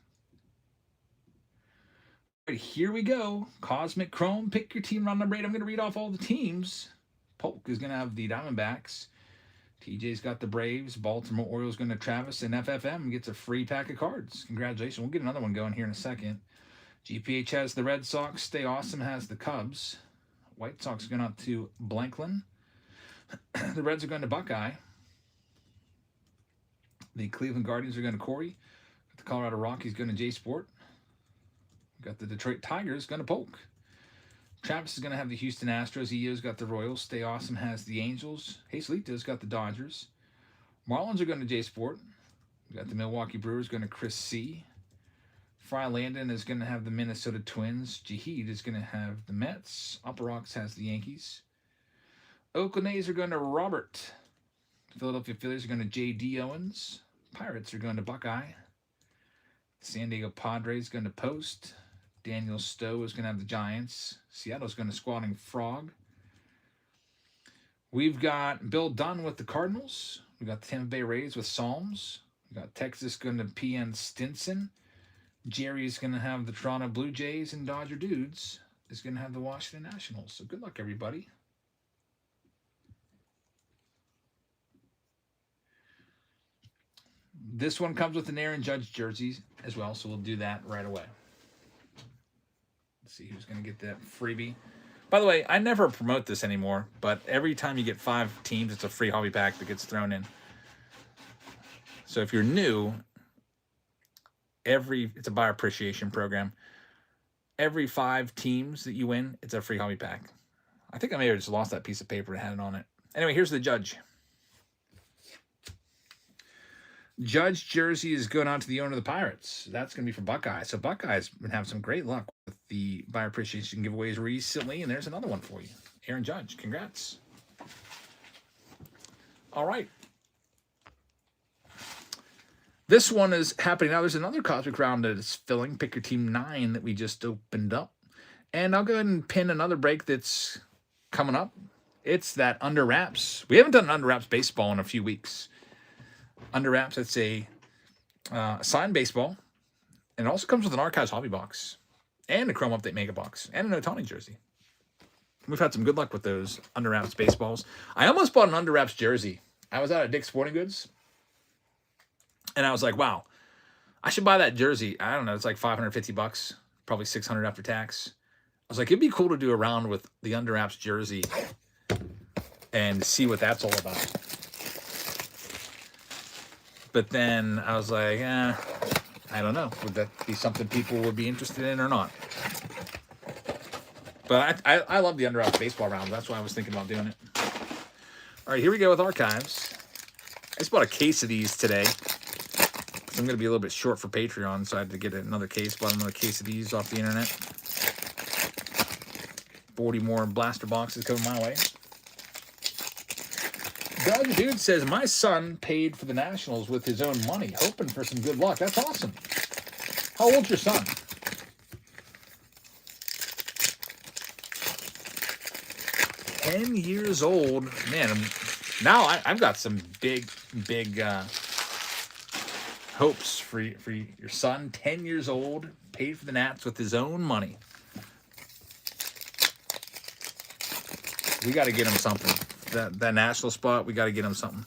All right, here we go. Cosmic Chrome. Pick your team round number 8. I'm going to read off all the teams. Polk is going to have the Diamondbacks. TJ's got the Braves. Baltimore Orioles going to Travis. And FFM gets a free pack of cards. Congratulations. We'll get another one going here in a second. GPH has the Red Sox. Stay Awesome has the Cubs. White Sox going out to Blanklin. The Reds are going to Buckeye. The Cleveland Guardians are going to Corey. The Colorado Rockies going to J-Sport. Got the Detroit Tigers going to Polk. Travis is going to have the Houston Astros. EO's got the Royals. Stay Awesome has the Angels. Hazelito's got the Dodgers. Marlins are going to J-Sport. We got the Milwaukee Brewers going to Chris C. Fry Landon is going to have the Minnesota Twins. Jaheed is going to have the Mets. Upper Rocks has the Yankees. Oakland A's are going to Robert. Philadelphia Phillies are going to J.D. Owens. Pirates are going to Buckeye. San Diego Padres going to Post. Daniel Stowe is going to have the Giants. Seattle's going to Squatting Frog. We've got Bill Dunn with the Cardinals. We've got the Tampa Bay Rays with Psalms. We've got Texas going to PN Stinson. Jerry's going to have the Toronto Blue Jays. And Dodger Dudes is going to have the Washington Nationals. So good luck, everybody. This one comes with an Aaron Judge jersey as well, so we'll do that right away. Let's see who's going to get that freebie. By the way, I never promote this anymore, but every time you get 5 teams, it's a free hobby pack that gets thrown in. So if you're new, it's a buyer appreciation program. Every 5 teams that you win, it's a free hobby pack. I think I may have just lost that piece of paper that had it on it. Anyway, here's the Judge. Judge jersey is going on to the owner of the Pirates. That's going to be for Buckeye. So Buckeye's been having some great luck with the buyer appreciation giveaways recently, and there's another one for you. Aaron Judge, congrats. All right. This one is happening now. There's another Cosmic Round that is filling. Pick your team 9 that we just opened up. And I'll go ahead and pin another break that's coming up. It's that Under Wraps. We haven't done an Under Wraps baseball in a few weeks. Under Wraps, it's a signed baseball. And it also comes with an Archives hobby box. And a Chrome Update Mega box. And an Ohtani jersey. We've had some good luck with those Under Wraps baseballs. I almost bought an Under Wraps jersey. I was out at Dick's Sporting Goods. And I was like, wow, I should buy that jersey. I don't know. It's like $550, probably $600 after tax. I was like, it'd be cool to do a round with the Under Wraps jersey and see what that's all about. But then I was like, I don't know. Would that be something people would be interested in or not? But I love the Under Wraps baseball round. That's why I was thinking about doing it. All right, here we go with Archives. I just bought a case of these today. I'm going to be a little bit short for Patreon, so I had to get another case. Bought another case of these off the internet. 40 more blaster boxes coming my way. Dodger Dude says, my son paid for the Nationals with his own money, hoping for some good luck. That's awesome. How old's your son? $10 old. Man, now I've got some big hopes for your son. 10 years old, paid for the Nats with his own money. We got to get him something. That national spot, we got to get him something.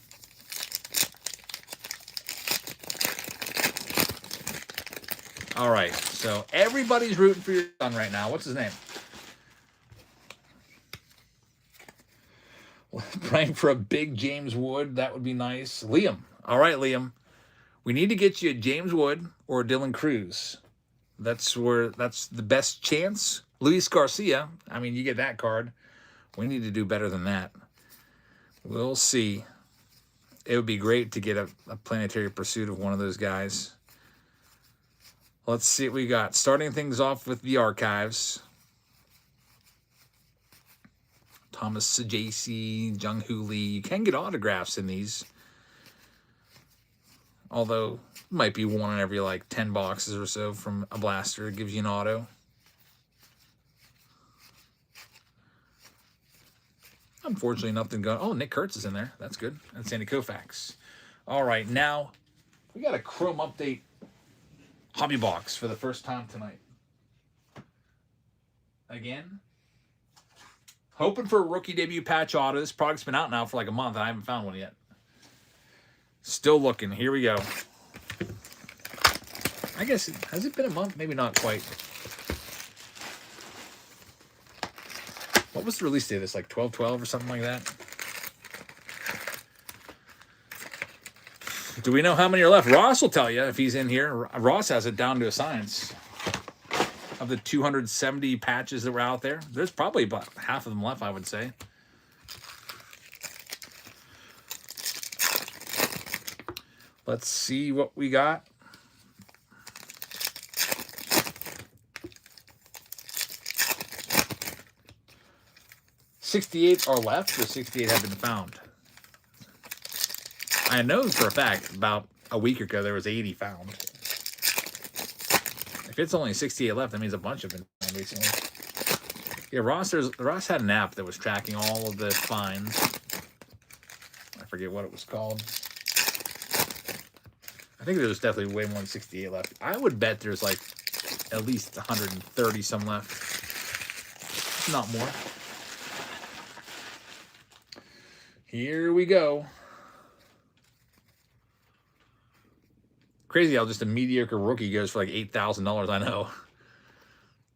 All right, so everybody's rooting for your son right now. What's his name? Praying for a big James Wood. That would be nice. Liam. All right, Liam. We need to get you a James Wood or a Dylan Cruz. That's the best chance. Luis Garcia. I mean, you get that card. We need to do better than that. We'll see. It would be great to get a Planetary Pursuit of one of those guys. Let's see what we got. Starting things off with the Archives. Thomas Sajasi, Jung Hoo Lee. You can get autographs in these. Although, might be one in every like 10 boxes or so from a blaster. It gives you an auto. Unfortunately, nothing going. Oh, Nick Kurtz is in there. That's good. That's Andy Koufax. All right, now we got a Chrome Update hobby box for the first time tonight. Again, hoping for a rookie debut patch auto. This product's been out now for like a month. I haven't found one yet. Still looking. Here we go. I guess, has it been a month? Maybe not quite. What was the release date of this? Like 12/12 or something like that? Do we know how many are left? Ross will tell you if he's in here. Ross has it down to a science. Of the 270 patches that were out there, there's probably about half of them left, I would say. Let's see what we got. $68 are left, or 68 have been found. I know for a fact about a week ago there was 80 found. If it's only 68 left, that means a bunch have been found recently. Yeah, Ross had an app that was tracking all of the finds. I forget what it was called. I think there was definitely way more than 68 left. I would bet there's like at least 130 some left. If not more. Here we go. Crazy how just a mediocre rookie goes for like $8,000, I know.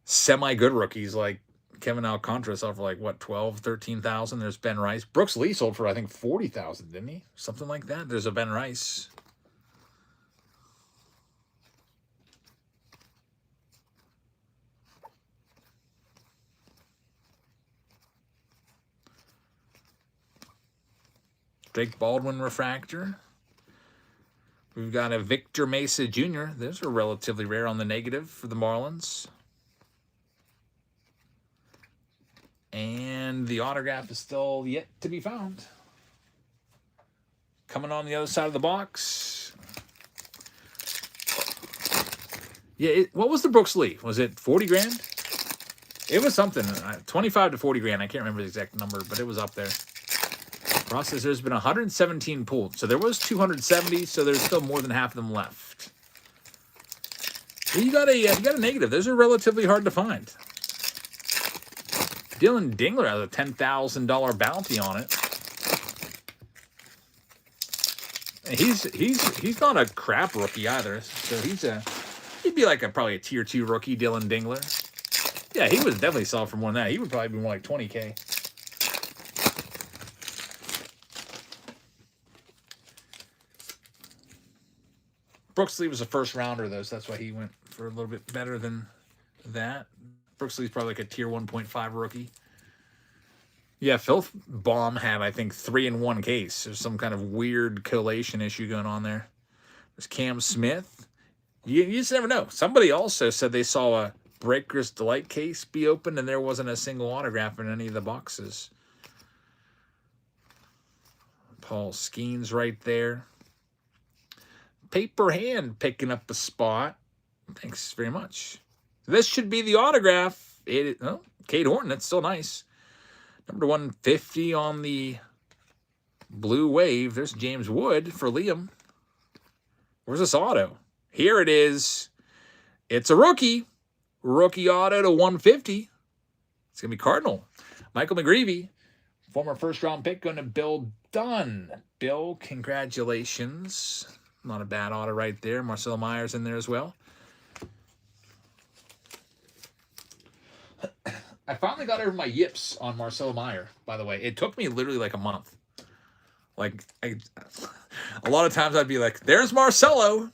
Semi-good rookies like Kevin Alcantara sold for like, what, 12, 13,000? There's Ben Rice. Brooks Lee sold for, I think, 40,000, didn't he? Something like that. There's a Ben Rice. Drake Baldwin refractor. We've got a Victor Mesa Jr. Those are relatively rare on the negative for the Marlins. And the autograph is still yet to be found. Coming on the other side of the box. Yeah, what was the Brooks Lee? Was it 40 grand? It was something. 25 to 40 grand. I can't remember the exact number, but it was up there. Ross says there's been 117 pulled. So there was 270, so there's still more than half of them left. Well, you got a negative. Those are relatively hard to find. Dylan Dingler has a $10,000 bounty on it. And he's not a crap rookie either. So he'd be like probably a tier 2 rookie, Dylan Dingler. Yeah, he would definitely sell for more than that. He would probably be more like 20K. Brooks Lee was a first rounder, though, so that's why he went for a little bit better than that. Brooks Lee's probably like a tier 1.5 rookie. Yeah, Phil Baum had, I think, 3 in 1 case. There's some kind of weird collation issue going on there. There's Cam Smith. You just never know. Somebody also said they saw a Breaker's Delight case be opened and there wasn't a single autograph in any of the boxes. Paul Skeens right there. Paper Hand picking up a spot. Thanks very much. This should be the autograph. Kate Horton, that's still nice. Number 150 on the Blue Wave. There's James Wood for Liam. Where's this auto? Here it is. It's a rookie. Rookie auto to 150. It's going to be Cardinal. Michael McGreevy, former first-round pick, going to Bill Dunn. Bill, congratulations. Not a bad auto right there. Marcelo Myers in there as well. I finally got over my yips on Marcelo Meyer, by the way. It took me literally like a month. Like, a lot of times I'd be like, there's Marcelo.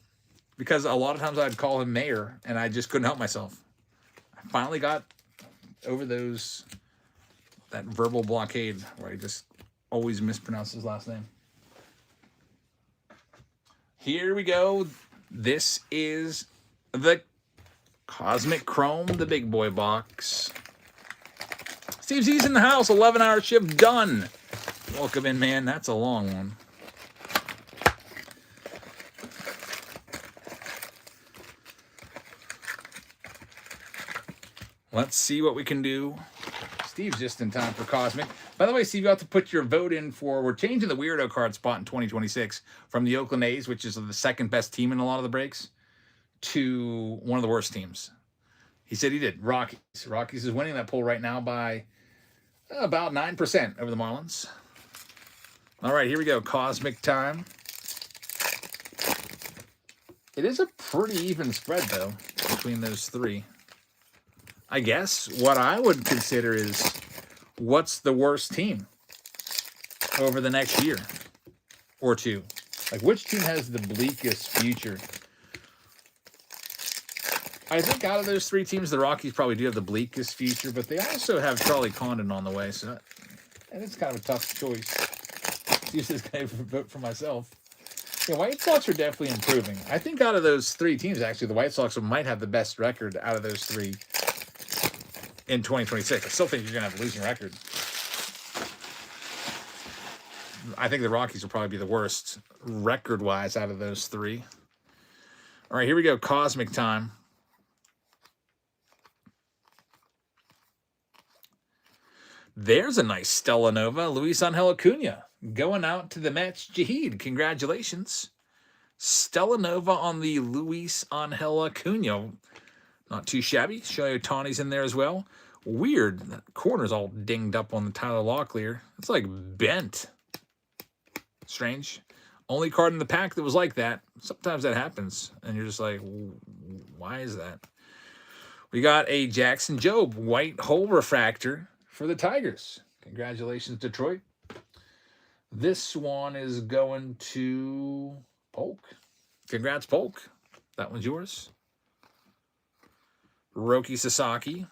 Because a lot of times I'd call him Mayer, and I just couldn't help myself. I finally got over that verbal blockade where I just always mispronounce his last name. Here we go. This is the Cosmic Chrome, the big boy box. Steve Z's in the house. 11-hour shift done. Welcome in, man. That's a long one. Let's see what we can do. Steve's just in time for Cosmic. By the way, Steve, you have to put your vote in for, we're changing the weirdo card spot in 2026 from the Oakland A's, which is the second best team in a lot of the breaks, to one of the worst teams. He said he did. Rockies. Rockies is winning that poll right now by about 9% over the Marlins. All right, here we go. Cosmic time. It is a pretty even spread, though, between those three. I guess what I would consider is what's the worst team over the next year or two? Like, which team has the bleakest future? I think out of those three teams, the Rockies probably do have the bleakest future, but they also have Charlie Condon on the way, so it's kind of a tough choice. Use this guy for vote for myself. Yeah, White Sox are definitely improving. I think out of those three teams, actually, the White Sox might have the best record out of those three in 2026. I still think you're going to have a losing record. I think the Rockies will probably be the worst record-wise out of those three. All right, here we go. Cosmic time. There's a nice Stella Nova. Luis Angel Acuna going out to the Mets. Jaheed, congratulations. Stella Nova on the Luis Angel Acuna. Not too shabby. Shohei Ohtani's in there as well. Weird. That corner's all dinged up on the Tyler Locklear. It's like bent. Strange. Only card in the pack that was like that. Sometimes that happens. And you're just like, why is that? We got a Jackson Jobe white hole refractor for the Tigers. Congratulations, Detroit. This one is going to Polk. Congrats, Polk. That one's yours. Roki Sasaki.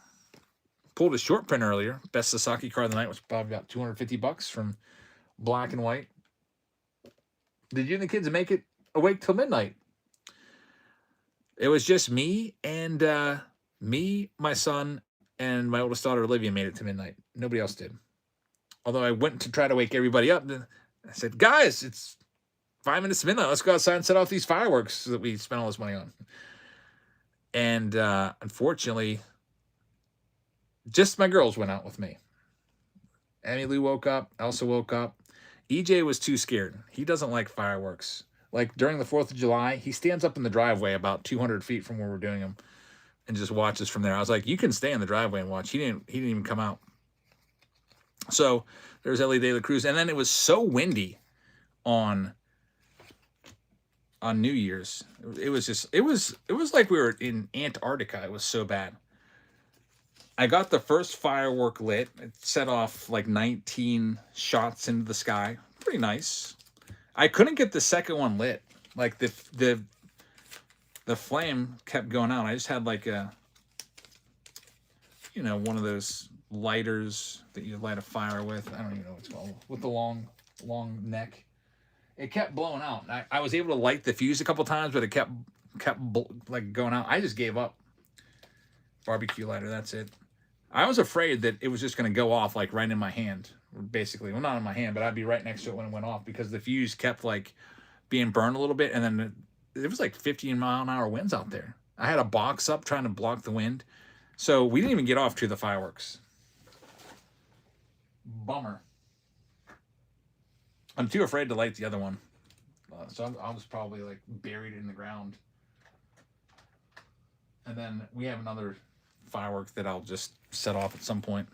Pulled a short print earlier. Best Sasaki card of the night was probably about $250 from Black and White. Did you and the kids make it awake till midnight? It was just me and my son, and my oldest daughter, Olivia, made it to midnight. Nobody else did. Although I went to try to wake everybody up. I said, guys, it's 5 minutes to midnight. Let's go outside and set off these fireworks that we spent all this money on. And unfortunately, just my girls went out with me. Amy Lou woke up. Elsa woke up. EJ was too scared. He doesn't like fireworks. Like during the 4th of July, he stands up in the driveway about 200 feet from where we're doing them and just watches from there. I was like, you can stay in the driveway and watch. He didn't even come out. So there's Ellie De La Cruz. And then it was so windy on New Year's. It was like we were in Antarctica. It was so bad. I got the first firework lit. It set off like 19 shots into the sky. Pretty nice. I couldn't get the second one lit. Like the flame kept going out. I just had like a, one of those lighters that you light a fire with. I don't even know what it's called. With the long neck. It kept blowing out. I was able to light the fuse a couple times, but it kept like going out. I just gave up. Barbecue lighter, that's it. I was afraid that it was just going to go off like right in my hand, basically. Well, not in my hand, but I'd be right next to it when it went off because the fuse kept like being burned a little bit, and then it was like 15-mile-an-hour winds out there. I had a box up trying to block the wind, so we didn't even get off to the fireworks. Bummer. I'm too afraid to light the other one, so I was probably like buried in the ground. And then we have another firework that I'll just set off at some point.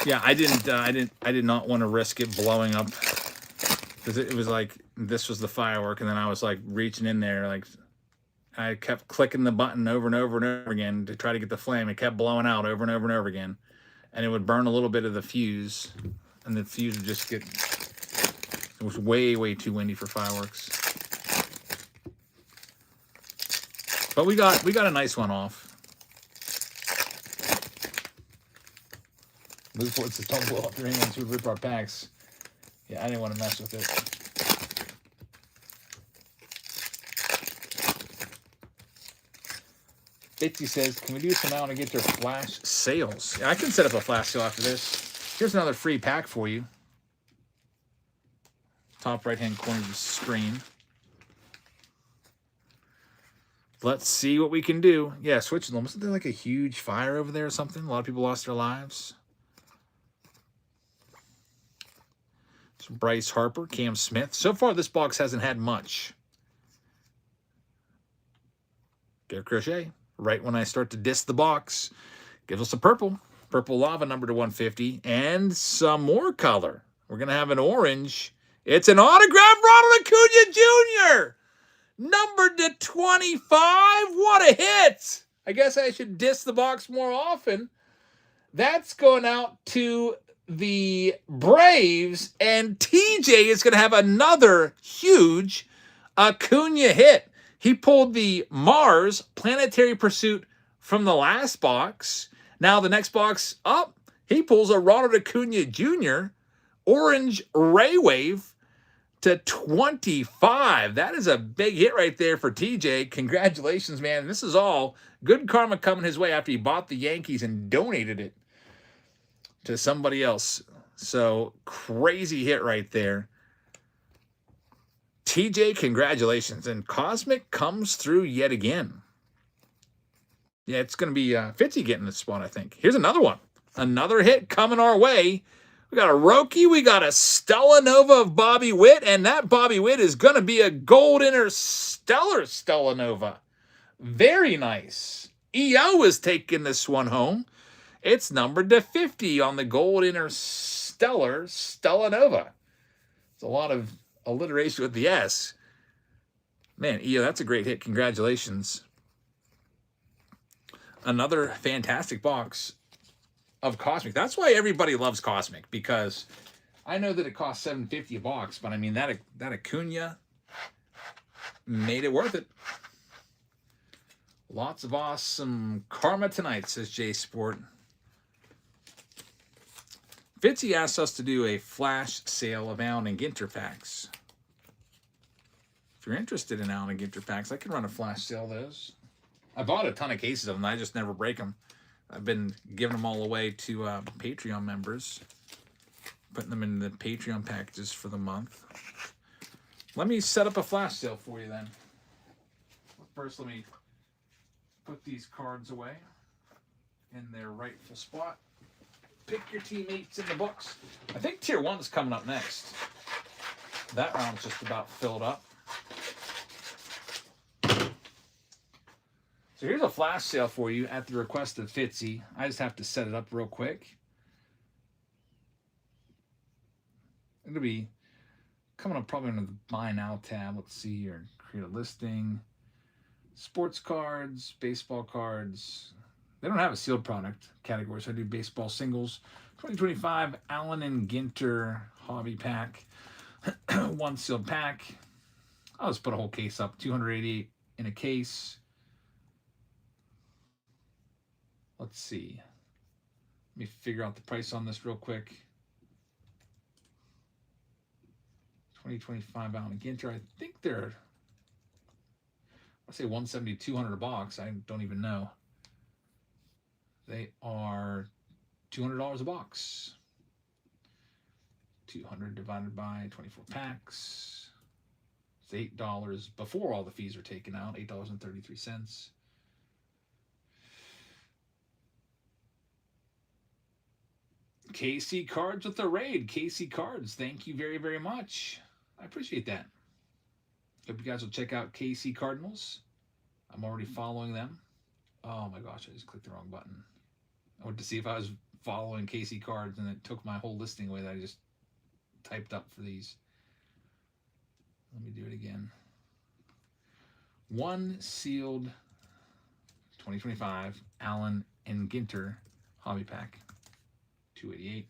Yeah, I did not want to risk it blowing up because it was like this was the firework, and then I was like reaching in there, like I kept clicking the button over and over and over again to try to get the flame. It kept blowing out over and over and over again, and it would burn a little bit of the fuse, and the fuse would just get. It was way too windy for fireworks. But we got a nice one off. Luke puts the tumble off your hands would rip our packs. Yeah, I didn't want to mess with it. Fitzy says, can we do some out and get their flash sales? Yeah, I can set up a flash sale after this. Here's another free pack for you. Top right-hand corner of the screen. Let's see what we can do. Yeah, switching them. Wasn't there like a huge fire over there or something? A lot of people lost their lives. Some Bryce Harper, Cam Smith. So far, this box hasn't had much. Garrett Crochet. Right when I start to diss the box, gives us a purple. Purple Lava number to 150. And some more color. We're going to have an orange. It's an autographed Ronald Acuna Jr. Numbered to 25. What a hit. I guess I should diss the box more often. That's going out to the Braves. And TJ is going to have another huge Acuna hit. He pulled the Mars Planetary Pursuit from the last box. Now the next box up, he pulls a Ronald Acuna Jr. Orange Ray Wave to 25. That is a big hit right there for TJ. Congratulations, man. And this is all good karma coming his way after he bought the Yankees and donated it to somebody else. So crazy hit right there. TJ, congratulations. And Cosmic comes through yet again. Yeah, it's going to be Fitzy getting this spot, I think. Here's another one. Another hit coming our way. We got a Roki. We got a Stella Nova of Bobby Witt. And that Bobby Witt is going to be a Gold Interstellar Stella Nova. Very nice. EO is taking this one home. It's numbered to 50 on the Gold Interstellar Stella Nova. It's a lot of alliteration with the S. Man, EO, that's a great hit. Congratulations. Another fantastic box of Cosmic. That's why everybody loves Cosmic, because I know that it costs $7.50 a box, but I mean that Acuna made it worth it. Lots of awesome karma tonight, says J Sport. Fitzy asked us to do a flash sale of Allen and Ginter packs. If you're interested in Allen and Ginter packs, I can run a flash sale of those. I bought a ton of cases of them. I just never break them. I've been giving them all away to Patreon members, putting them in the Patreon packages for the month. Let me set up a flash sale for you then. First, let me put these cards away in their rightful spot. Pick your teammates in the books. I think Tier 1 is coming up next. That round's just about filled up. So here's a flash sale for you at the request of Fitzy. I just have to set it up real quick. It'll be coming up probably under the Buy Now tab. Let's see here. Create a listing. Sports cards, baseball cards. They don't have a sealed product category, so I do baseball singles. 2025 Allen and Ginter hobby pack. One sealed pack. I'll just put a whole case up. 288 in a case. Let's see. Let me figure out the price on this real quick. 2025 Allen and Ginter. I think they're, I say 170, 200 a box. I don't even know. They are $200 a box. 200 divided by 24 packs. It's $8 before all the fees are taken out. $8.33. KC Cards with the raid. KC Cards, thank you very, very much. I appreciate that. Hope you guys will check out KC Cardinals. I'm already following them. Oh my gosh, I just clicked the wrong button. I went to see if I was following KC Cards, and it took my whole listing away that I just typed up for these. Let me do it again. One sealed 2025 Allen and Ginter hobby pack. 288.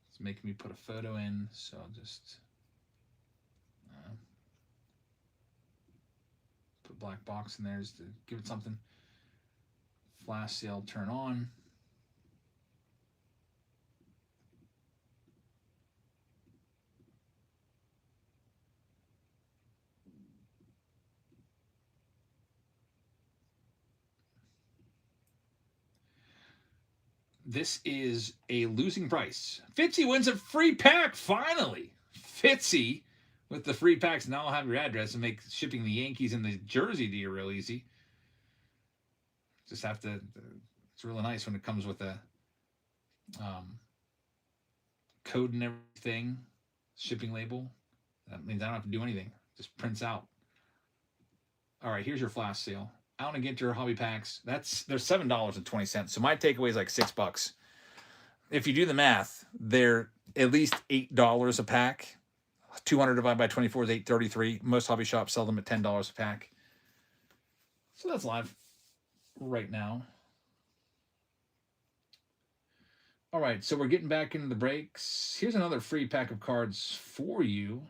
It's making me put a photo in, so I'll just put a black box in there just to give it something. Flash sale turn on. This is a losing price. Fitzy wins a free pack, finally. Fitzy with the free packs. Now I'll have your address and make shipping the Yankees and the jersey to you real easy. Just have to, it's really nice when it comes with a code and everything, shipping label. That means I don't have to do anything. Just prints out. All right, here's your flash sale. Out and get your hobby packs. They're $7.20. So my takeaway is like $6. If you do the math, they're at least $8 a pack. 200 divided by 24 is $8.33. Most hobby shops sell them at $10 a pack. So that's live right now. All right, so we're getting back into the breaks. Here's another free pack of cards for you.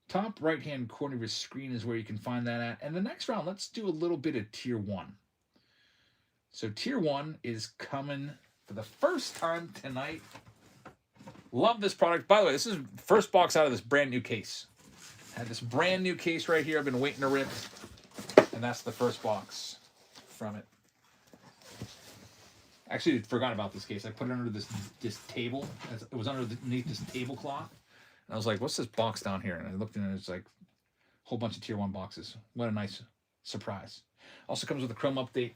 Top right-hand corner of your screen is where you can find that at. And the next round, let's do a little bit of Tier 1. So Tier 1 is coming for the first time tonight. Love this product. By the way, this is first box out of this brand new case. I had this brand new case right here. I've been waiting to rip. And that's the first box from it. Actually, I forgot about this case. I put it under this table. It was underneath this tablecloth. And I was like, what's this box down here? And I looked in and it's like a whole bunch of Tier 1 boxes. What a nice surprise. Also comes with a Chrome Update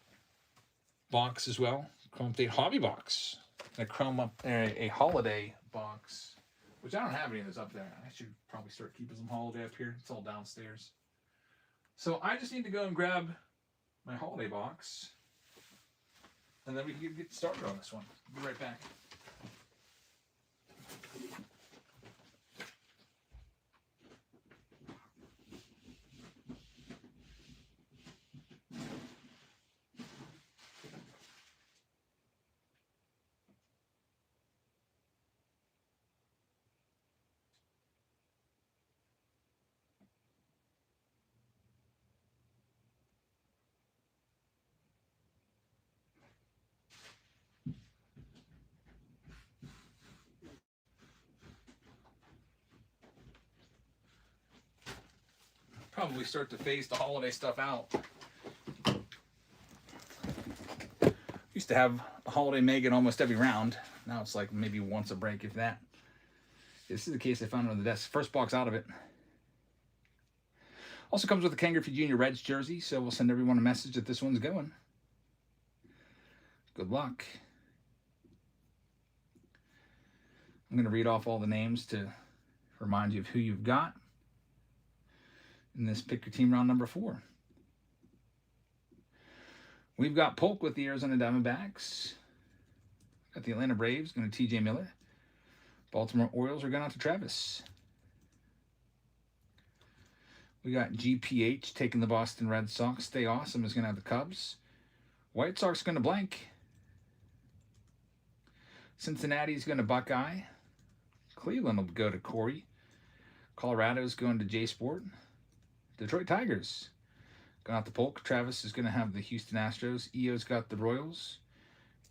box as well. Chrome Update Hobby box. And a Holiday box. Which I don't have any of this up there. I should probably start keeping some Holiday up here. It's all downstairs. So I just need to go and grab my Holiday box. And then we can get started on this one. Be right back. Probably start to phase the holiday stuff out. Used to have a holiday Megan almost every round. Now it's like maybe once a break, if that. This is the case I found on the desk. First box out of it. Also comes with a Ken Griffey Jr. Reds jersey, so we'll send everyone a message that this one's going. Good luck. I'm going to read off all the names to remind you of who you've got in this Pick Your Team round number 4. We've got Polk with the Arizona Diamondbacks. Got the Atlanta Braves going to T.J. Miller. Baltimore Orioles are going out to Travis. We got GPH taking the Boston Red Sox. Stay Awesome is going to have the Cubs. White Sox going to blank. Cincinnati's going to Buckeye. Cleveland will go to Corey. Colorado's going to J-Sport. Detroit Tigers going out to Polk. Travis is going to have the Houston Astros. EO's got the Royals.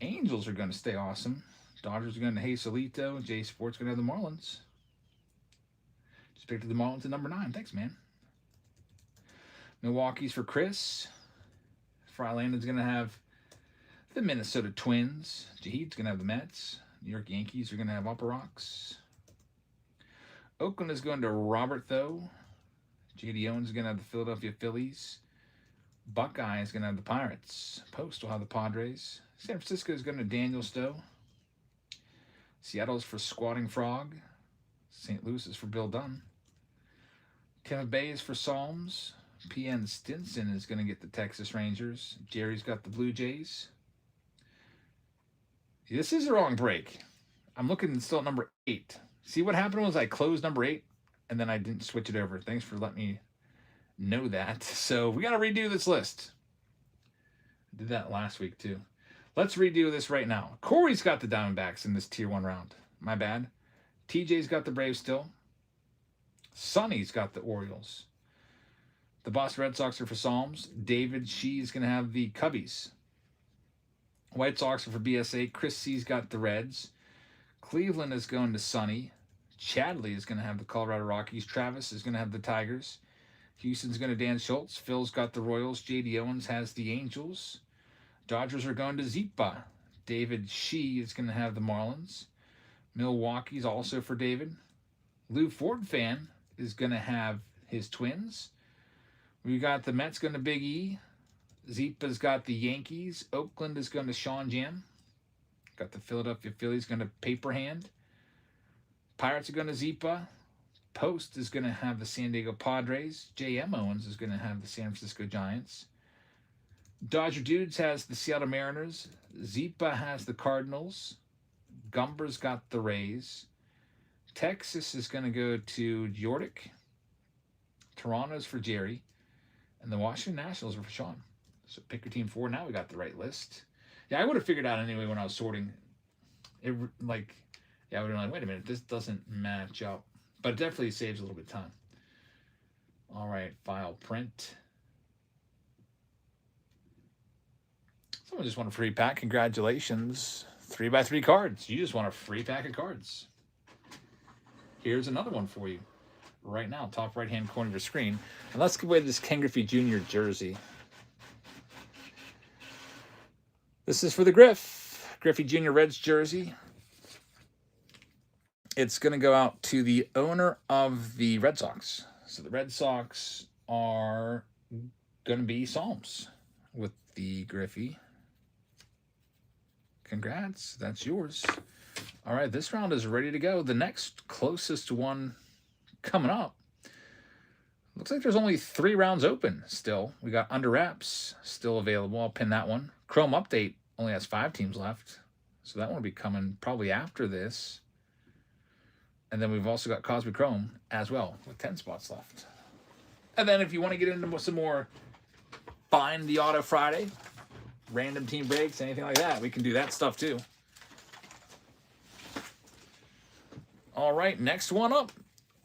Angels are going to Stay Awesome. Dodgers are going to Hazelito. J-Sport's going to have the Marlins. Just picked up the Marlins at number 9. Thanks, man. Milwaukee's for Chris. Frylandon's going to have the Minnesota Twins. Jahid's going to have the Mets. New York Yankees are going to have Upper Rocks. Oakland is going to Robert, though. J.D. Owens is going to have the Philadelphia Phillies. Buckeye is going to have the Pirates. Post will have the Padres. San Francisco is going to Daniel Stowe. Seattle's for Squatting Frog. St. Louis is for Bill Dunn. Tampa Bay is for Psalms. PN Stinson is going to get the Texas Rangers. Jerry's got the Blue Jays. This is the wrong break. I'm looking still at number 8. See, what happened was I closed number 8, and then I didn't switch it over. Thanks for letting me know that. So we got to redo this list. I did that last week, too. Let's redo this right now. Corey's got the Diamondbacks in this Tier 1 round. My bad. TJ's got the Braves still. Sonny's got the Orioles. The Boston Red Sox are for Psalms. David Shee's going to have the Cubbies. White Sox are for BSA. Chris C's got the Reds. Cleveland is going to Sonny. Chadley is going to have the Colorado Rockies. Travis is going to have the Tigers. Houston's going to Dan Schultz. Phil's got the Royals. J.D. Owens has the Angels. Dodgers are going to Zipa. David Shee is going to have the Marlins. Milwaukee's also for David. Lou Ford fan is going to have his Twins. We got the Mets going to Big E. Zeepa's got the Yankees. Oakland is going to Sean Jam. Got the Philadelphia Phillies going to Paper Hand. Pirates are going to Zeepa. Post is going to have the San Diego Padres. J.M. Owens is going to have the San Francisco Giants. Dodger Dudes has the Seattle Mariners. Zeepa has the Cardinals. Gumber's got the Rays. Texas is going to go to Jordic. Toronto's for Jerry. And the Washington Nationals are for Sean. So pick your team 4. Now we got the right list. Yeah, I would have figured out anyway when I was sorting. I would have been like, wait a minute, this doesn't match up. But it definitely saves a little bit of time. All right, file print. Someone just won a free pack. Congratulations. 3x3 cards. You just won a free pack of cards. Here's another one for you. Right now, top right-hand corner of your screen. And let's give away this Ken Griffey Jr. jersey. This is for the Griffey Jr. Reds jersey. It's going to go out to the owner of the Red Sox. So the Red Sox are going to be Psalms with the Griffey. Congrats. That's yours. All right, this round is ready to go. The next closest one coming up. Looks like there's only 3 rounds open still. We got Under Wraps still available. I'll pin that one. Chrome Update only has 5 teams left. So that one will be coming probably after this. And then we've also got Cosby Chrome as well with 10 spots left. And then if you want to get into some more Find the Auto Friday, random team breaks, anything like that, we can do that stuff too. All right, next one up.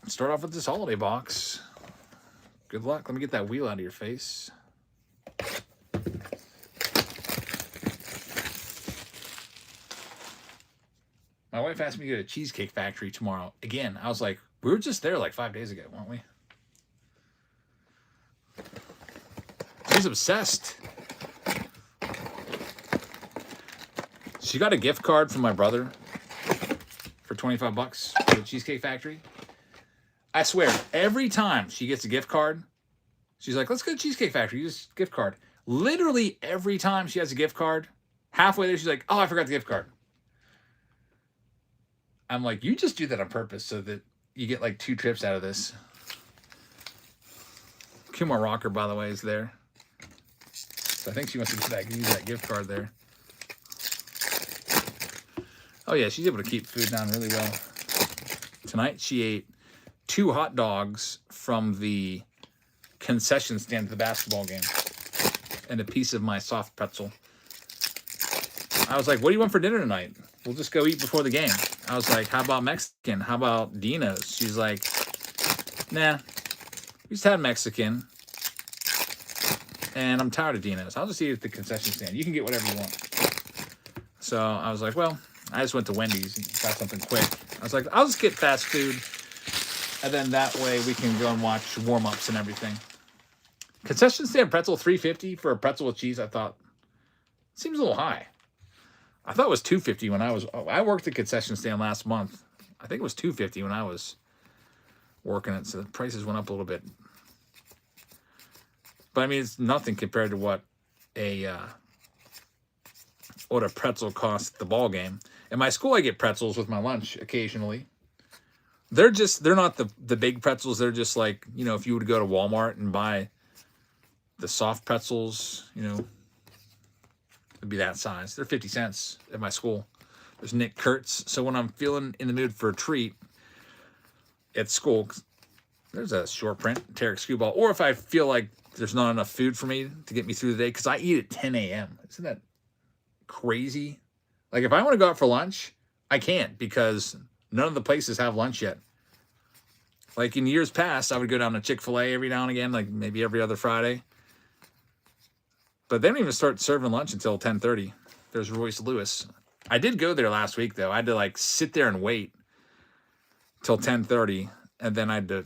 Start off with this holiday box. Good luck. Let me get that wheel out of your face. My wife asked me to go to Cheesecake Factory tomorrow. Again, I was like, we were just there like 5 days ago, weren't we? She's obsessed. She got a gift card from my brother for $25 for the Cheesecake Factory. I swear, every time she gets a gift card, she's like, let's go to Cheesecake Factory, use gift card. Literally every time she has a gift card, halfway there, she's like, oh, I forgot the gift card. I'm like, you just do that on purpose so that you get like 2 trips out of this. Kumar Rocker, by the way, is there. So I think she wants to use that gift card there. Oh yeah, she's able to keep food down really well. Tonight she ate 2 hot dogs from the concession stand at the basketball game and a piece of my soft pretzel. I was like, what do you want for dinner tonight? We'll just go eat before the game. I was like, how about Mexican? How about Dino's? She's like, nah, we just had Mexican. And I'm tired of Dino's. I'll just eat at the concession stand. You can get whatever you want. So I was like, well, I just went to Wendy's and got something quick. I was like, I'll just get fast food. And then that way we can go and watch warm-ups and everything. Concession stand pretzel, $3.50 for a pretzel with cheese. I thought, seems a little high. I thought it was $2.50 when I worked at concession stand last month. I think it was $2.50 when I was working it. So the prices went up a little bit. But I mean, it's nothing compared to what a pretzel costs at the ball game. In my school, I get pretzels with my lunch occasionally. They're not the big pretzels. They're just like, you know, if you would go to Walmart and buy the soft pretzels, you know, it'd be that size. They're 50 cents at my school. There's Nick Kurtz. So when I'm feeling in the mood for a treat at school, there's a short print, Tarek Skewball. Or if I feel like there's not enough food for me to get me through the day, because I eat at 10 a.m. Isn't that crazy? Like if I want to go out for lunch, I can't because none of the places have lunch yet. Like in years past, I would go down to Chick-fil-A every now and again, like maybe every other Friday. But they don't even start serving lunch until 10:30. There's Royce Lewis. I did go there last week, though. I had to, like, sit there and wait till 10:30, and then I had to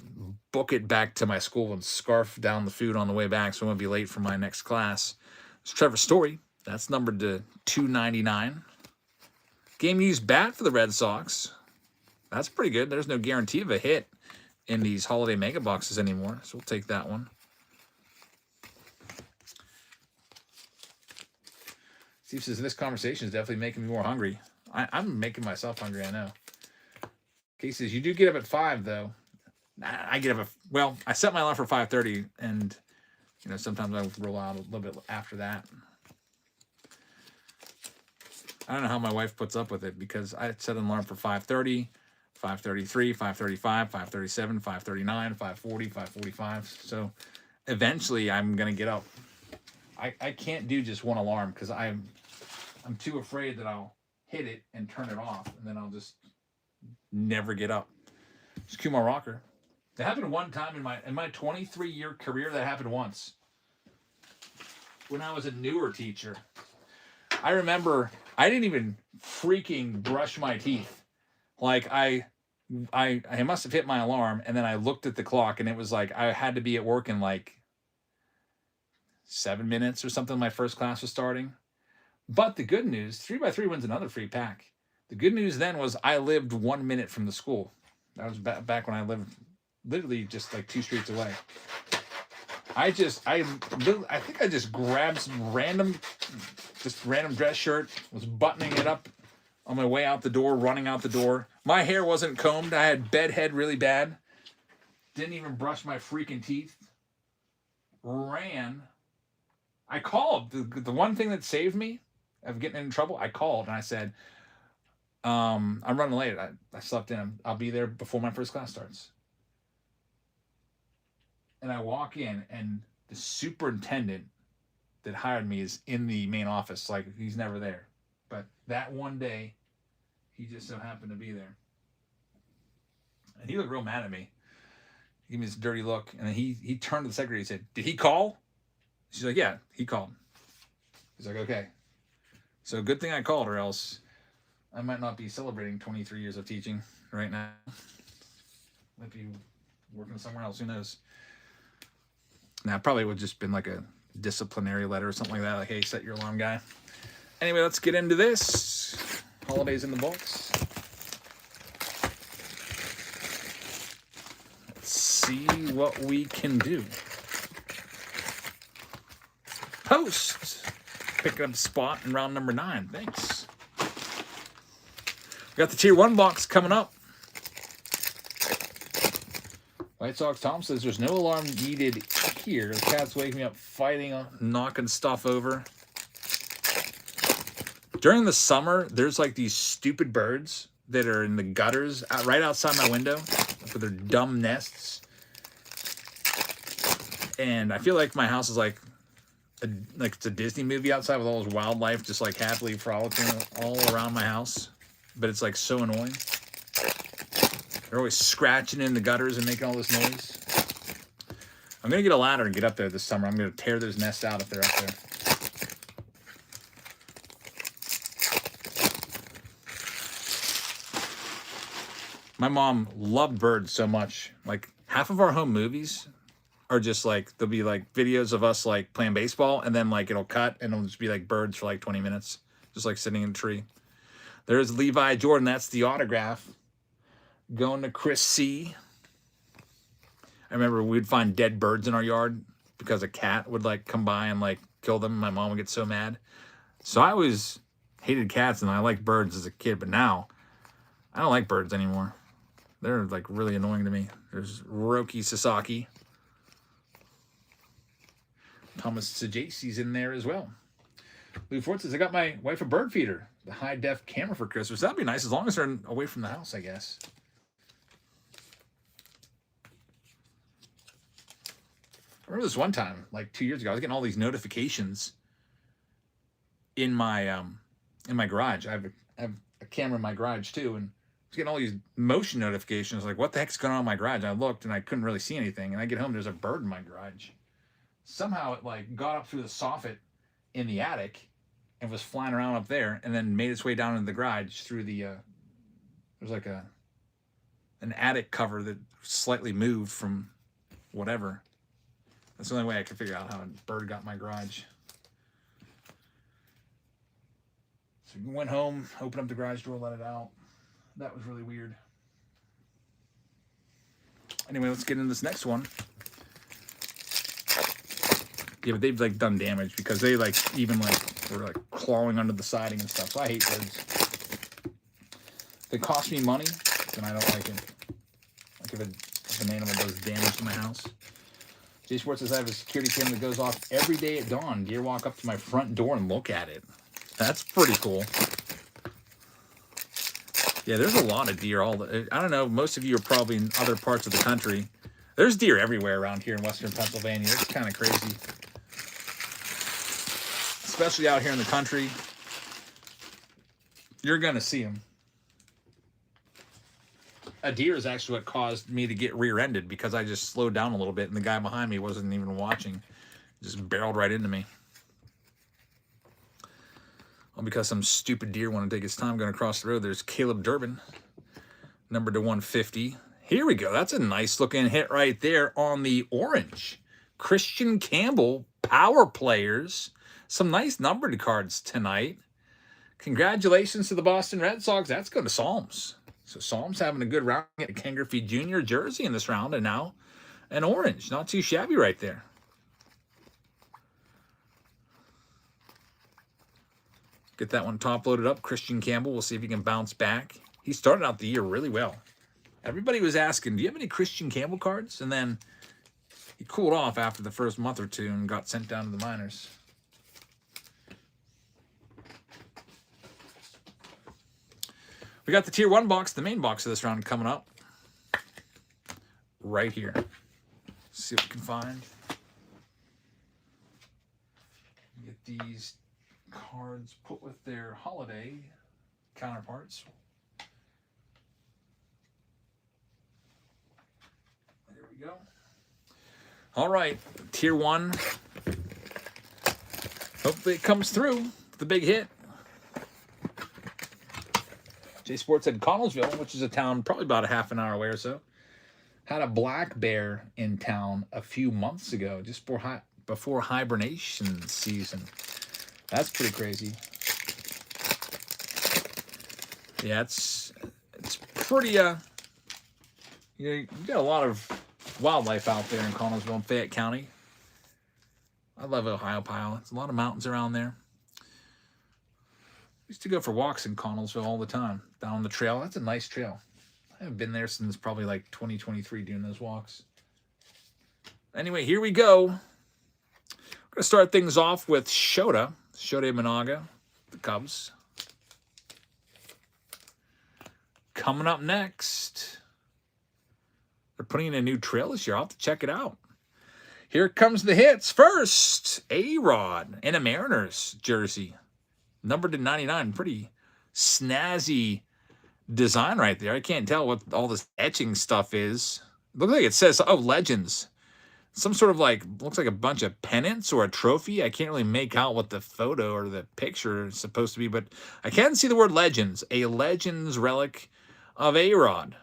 book it back to my school and scarf down the food on the way back so I wouldn't be late for my next class. It's Trevor's Story. That's numbered to 299. Game used bat for the Red Sox. That's pretty good. There's no guarantee of a hit in these holiday mega boxes anymore, so we'll take that one. Steve says, this conversation is definitely making me more hungry. I'm making myself hungry, I know. Casey says, you do get up at 5, though. I get up at, well, I set my alarm for 5:30, and, you know, sometimes I roll out a little bit after that. I don't know how my wife puts up with it, because I set an alarm for 5:30, 5:33, 5:35, 5:37, 5:39, 5:40, 5:45. So eventually I'm going to get up. I can't do just one alarm, because I'm too afraid that I'll hit it and turn it off, and then I'll just never get up. Just cue my rocker. That happened one time in my 23-year career. That happened once when I was a newer teacher. I remember I didn't even freaking brush my teeth. Like I must have hit my alarm, and then I looked at the clock, and it was like I had to be at work in like 7 minutes or something. My first class was starting. But the good news, 3x3 wins another free pack. The good news then was I lived 1 minute from the school. That was back when I lived literally just like 2 streets away. I think I just grabbed some random dress shirt, was buttoning it up on my way out the door, running out the door. My hair wasn't combed. I had bedhead really bad. Didn't even brush my freaking teeth. Ran. I called. The one thing that saved me of getting in trouble, I called and I said, I'm running late. I slept in. I'll be there before my first class starts. And I walk in, and the superintendent that hired me is in the main office. Like, he's never there. But that one day, he just so happened to be there. And he looked real mad at me. He gave me this dirty look. And then he turned to the secretary and said, did he call? She's like, yeah, he called. He's like, okay. So good thing I called, or else I might not be celebrating 23 years of teaching right now. Might be working somewhere else. Who knows? Now, probably would have just been like a disciplinary letter or something like that. Like, hey, set your alarm, guy. Anyway, let's get into this. Holidays in the books. Let's see what we can do. Post. Picking up a spot in round number 9. Thanks. We got the Tier 1 box coming up. White Sox Tom says there's no alarm needed here. The cat's waking me up fighting, knocking stuff over. During the summer, there's like these stupid birds that are in the gutters right outside my window with their dumb nests. And I feel like my house is like it's a Disney movie outside with all this wildlife just like happily frolicking all around my house. But it's like so annoying. They're always scratching in the gutters and making all this noise. I'm going to get a ladder and get up there this summer. I'm going to tear those nests out if they're up there. My mom loved birds so much. Like, half of our home movies are just like, there'll be like videos of us like playing baseball, and then like it'll cut and it'll just be like birds for like 20 minutes. Just like sitting in a tree. There's Levi Jordan. That's the autograph. Going to Chris C. I remember we'd find dead birds in our yard because a cat would like come by and like kill them. My mom would get so mad. So I always hated cats and I liked birds as a kid, but now I don't like birds anymore. They're like really annoying to me. There's Roki Sasaki. Thomas Sajaci's in there as well. Lou Ford says, I got my wife a bird feeder, the high-def camera for Christmas. That'd be nice as long as they're away from the house, I guess. I remember this one time, like 2 years ago, I was getting all these notifications in my garage. I have a camera in my garage too, and I was getting all these motion notifications. Like, what the heck's going on in my garage? And I looked, and I couldn't really see anything. And I get home, there's a bird in my garage. Somehow it like got up through the soffit in the attic and was flying around up there, and then made its way down into the garage through the. There's like an attic cover that slightly moved from whatever. That's the only way I could figure out how a bird got in my garage. So we went home, opened up the garage door, let it out. That was really weird. Anyway, let's get into this next one. Yeah, but they've like done damage because they like even like were like clawing under the siding and stuff. So I hate those. If they cost me money, then I don't like it. Like if an animal does damage to my house. J Sports says I have a security camera that goes off every day at dawn. Deer walk up to my front door and look at it. That's pretty cool. Yeah, there's a lot of deer. I don't know. Most of you are probably in other parts of the country. There's deer everywhere around here in Western Pennsylvania. It's kind of crazy. Especially out here in the country. You're going to see them. A deer is actually what caused me to get rear-ended because I just slowed down a little bit and the guy behind me wasn't even watching. Just barreled right into me. Well, because some stupid deer want to take his time going across the road. There's Caleb Durbin, numbered to 150. Here we go. That's a nice looking hit right there on the orange. Christian Campbell, Power Players. Some nice numbered cards tonight. Congratulations to the Boston Red Sox. That's going to Psalms. So Psalms having a good round. Get a Ken Griffey Jr. jersey in this round, and now an orange. Not too shabby right there. Get that one top loaded up. Christian Campbell. We'll see if he can bounce back. He started out the year really well. Everybody was asking, do you have any Christian Campbell cards? And then he cooled off after the first month or two and got sent down to the minors. We got the Tier 1 box, the main box of this round coming up. Right here. Let's see what we can find. Get these cards put with their holiday counterparts. There we go. All right, Tier 1. Hopefully it comes through. The big hit. J Sports said Connellsville, which is a town probably about a half an hour away or so, had a black bear in town a few months ago, just before hibernation season. That's pretty crazy. Yeah, it's pretty you got a lot of wildlife out there in Connellsville and Fayette County. I love Ohio Pile. There's a lot of mountains around there. I used to go for walks in Connellsville all the time, down the trail. That's a nice trail. I haven't been there since probably like 2023 doing those walks. Anyway, here we go. We're going to start things off with Shota Imanaga, the Cubs. Coming up next, they're putting in a new trail this year. I'll have to check it out. Here comes the hits. First, A-Rod in a Mariners jersey. Numbered to 99. Pretty snazzy design right there. I can't tell what all this etching stuff is. It looks like it says, oh, Legends. Some sort of like, looks like a bunch of pennants or a trophy. I can't really make out what the photo or the picture is supposed to be, but I can see the word Legends. A Legends relic of A-Rod.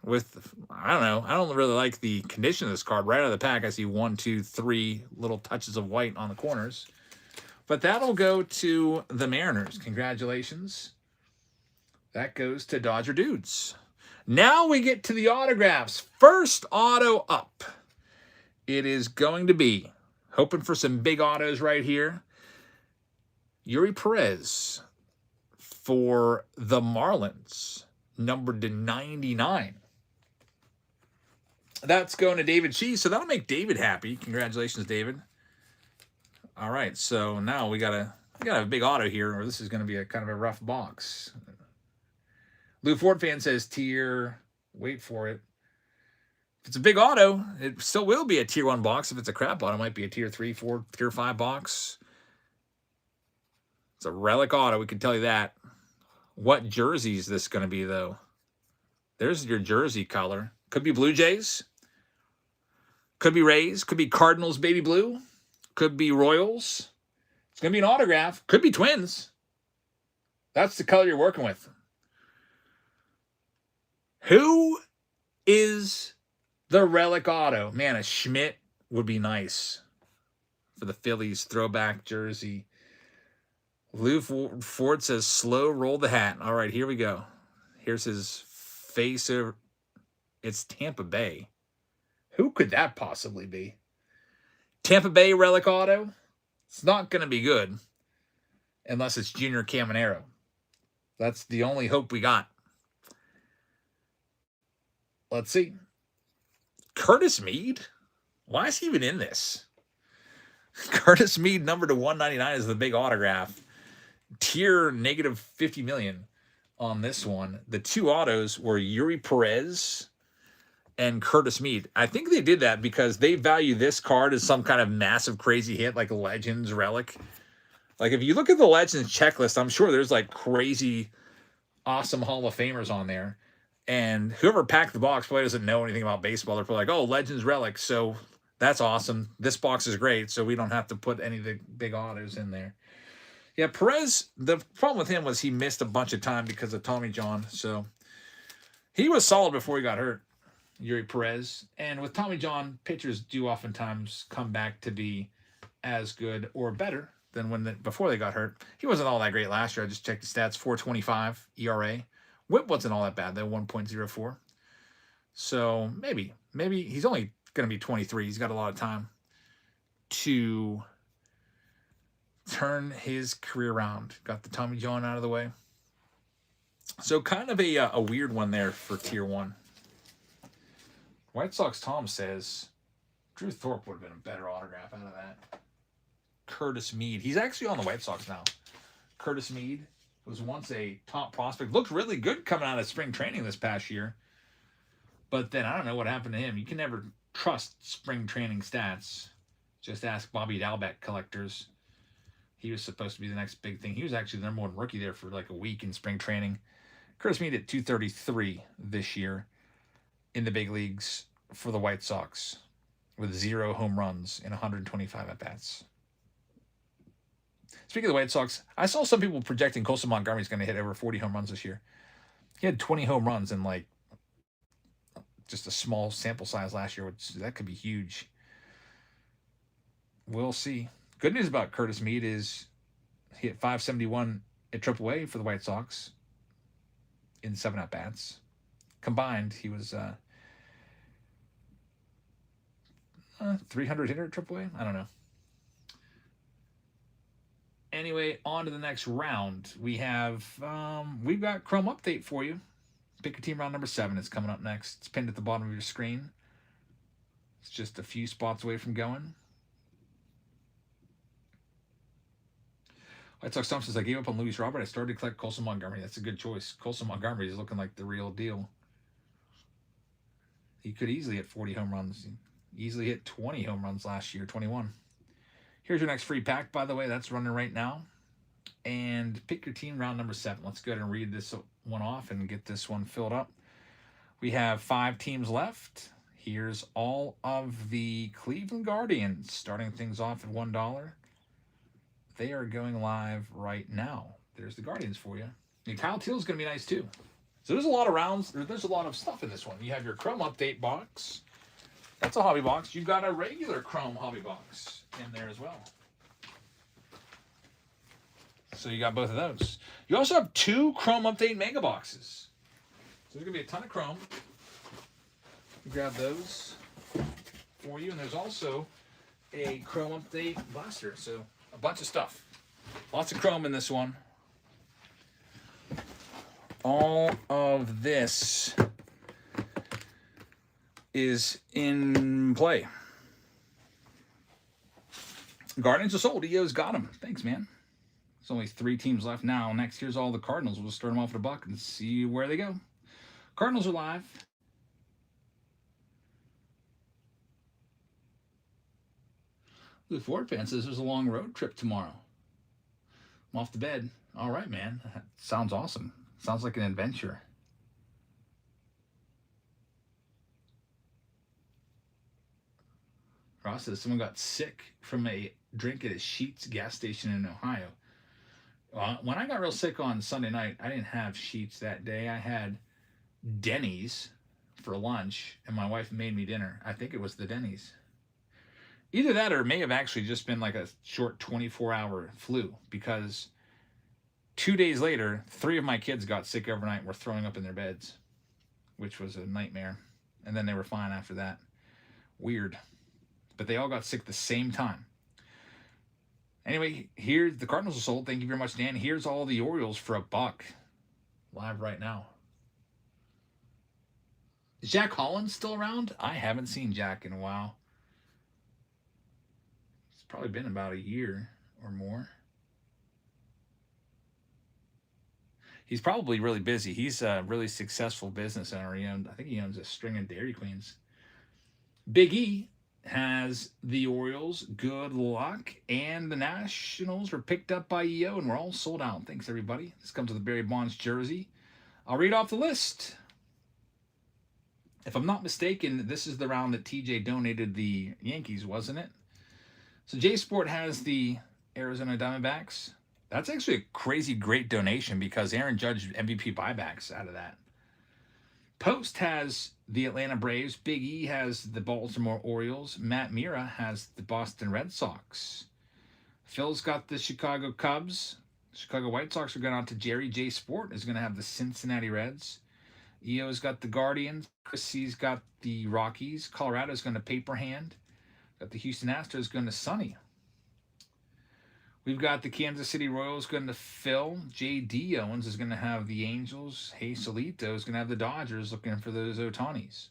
With, I don't know, I don't really like the condition of this card. Right out of the pack, I see 1, 2, 3 little touches of white on the corners. But that'll go to the Mariners. Congratulations. That goes to Dodger Dudes. Now we get to the autographs. First auto up. It is going to be, hoping for some big autos right here, Yuri Perez for the Marlins, numbered to 99. That's going to David Cheese, so that'll make David happy. Congratulations, David. All right, so now we gotta have a big auto here, or this is going to be a kind of a rough box. Lou Ford fan says tier. Wait for it. If it's a big auto, it still will be a tier 1 box. If it's a crap auto, it might be a tier 3, 4, tier 5 box. It's a relic auto. We can tell you that. What jersey is this going to be, though? There's your jersey color. Could be Blue Jays. Could be Rays. Could be Cardinals baby blue. Could be Royals. It's going to be an autograph. Could be Twins. That's the color you're working with. Who is the relic auto? Man, a Schmidt would be nice for the Phillies throwback jersey. Lou Ford says, slow roll the hat. All right, here we go. Here's his face over. It's Tampa Bay. Who could that possibly be? Tampa Bay relic auto? It's not going to be good unless it's Junior Caminero. That's the only hope we got. Let's see. Curtis Mead? Why is he even in this? Curtis Mead, number to 199, is the big autograph. Tier negative 50 million on this one. The two autos were Yuri Perez and Curtis Mead. I think they did that because they value this card as some kind of massive crazy hit, like a Legends relic. Like if you look at the Legends checklist, I'm sure there's like crazy, awesome Hall of Famers on there. And whoever packed the box probably doesn't know anything about baseball. They're probably like, oh, Legends relic. So that's awesome. This box is great. So we don't have to put any of the big autos in there. Yeah, Perez, the problem with him was he missed a bunch of time because of Tommy John. So he was solid before he got hurt, Yuri Perez. And with Tommy John, pitchers do oftentimes come back to be as good or better than before they got hurt. He wasn't all that great last year. I just checked the stats, 4.25 ERA. Whip wasn't all that bad, though, 1.04. So maybe he's only going to be 23. He's got a lot of time to turn his career around. Got the Tommy John out of the way. So kind of a weird one there for Tier 1. White Sox Tom says Drew Thorpe would have been a better autograph out of that. Curtis Mead. He's actually on the White Sox now. Curtis Mead was once a top prospect. Looked really good coming out of spring training this past year. But then I don't know what happened to him. You can never trust spring training stats. Just ask Bobby Dalbec collectors. He was supposed to be the next big thing. He was actually the number one rookie there for like a week in spring training. Curtis Mead at 233 this year in the big leagues for the White Sox with 0 home runs in 125 at-bats. Speaking of the White Sox, I saw some people projecting Colson Montgomery's going to hit over 40 home runs this year. He had 20 home runs in like just a small sample size last year, which that could be huge. We'll see. Good news about Curtis Mead is he hit 571 at AAA for the White Sox in 7 at-bats. Combined, he was 300 hitter at AAA? I don't know. Anyway, on to the next round. We've got Chrome Update for you. Pick your team round number 7. It's coming up next. It's pinned at the bottom of your screen. It's just a few spots away from going. White Sox Tom says, I gave up on Luis Robert. I started to collect Colson Montgomery. That's a good choice. Colson Montgomery is looking like the real deal. He could easily hit 40 home runs. He easily hit 20 home runs last year, 21. Here's your next free pack, by the way. That's running right now. And pick your team round number 7. Let's go ahead and read this one off and get this one filled up. We have 5 teams left. Here's all of the Cleveland Guardians, starting things off at $1. They are going live right now. There's the Guardians for you. And Kyle Teal's going to be nice, too. So there's a lot of rounds. There's a lot of stuff in this one. You have your Chrome Update box. That's a hobby box. You've got a regular Chrome hobby box in there as well. So you got both of those. You also have 2 Chrome Update mega boxes. So there's going to be a ton of Chrome. You grab those for you. And there's also a Chrome Update blaster. So a bunch of stuff. Lots of Chrome in this one. All of this is in play. Guardians are sold. EO's got them. Thanks, man. There's only 3 teams left now. Next, here's all the Cardinals. We'll start them off at a buck and see where they go. Cardinals are live. The Ford fan says there's a long road trip tomorrow. I'm off to bed. All right, man. That sounds awesome. Sounds like an adventure. Ross says someone got sick from a drink at a Sheetz gas station in Ohio. When I got real sick on Sunday night, I didn't have Sheetz that day. I had Denny's for lunch, and my wife made me dinner. I think it was the Denny's. Either that or it may have actually just been like a short 24-hour flu, because 2 days later, 3 of my kids got sick overnight and were throwing up in their beds, which was a nightmare. And then they were fine after that. Weird. But they all got sick at the same time. Anyway, here the Cardinals are sold. Thank you very much, Dan. Here's all the Orioles for $1 live right now. Is Jack Holland still around? I haven't seen Jack in a while. It's probably been about a year or more. He's probably really busy. He's a really successful business owner. I think he owns a string of Dairy Queens. Big E has the Orioles. Good luck. And the Nationals were picked up by EO, and we're all sold out. Thanks, everybody. This comes with a Barry Bonds jersey. I'll read off the list. If I'm not mistaken, this is the round that TJ donated the Yankees, wasn't it? So J Sport has the Arizona Diamondbacks. That's actually a crazy great donation because Aaron Judge MVP buybacks out of that. Post has the Atlanta Braves. Big E has the Baltimore Orioles. Matt Mira has the Boston Red Sox. Phil's got the Chicago Cubs. Chicago White Sox are going out to Jerry. J Sport is going to have the Cincinnati Reds. EO's got the Guardians. Chris C's got the Rockies. Colorado's going to Paper Hand. Got the Houston Astros going to Sunny. We've got the Kansas City Royals going to Phil. J.D. Owens is going to have the Angels. Hazelito is going to have the Dodgers looking for those Otanis.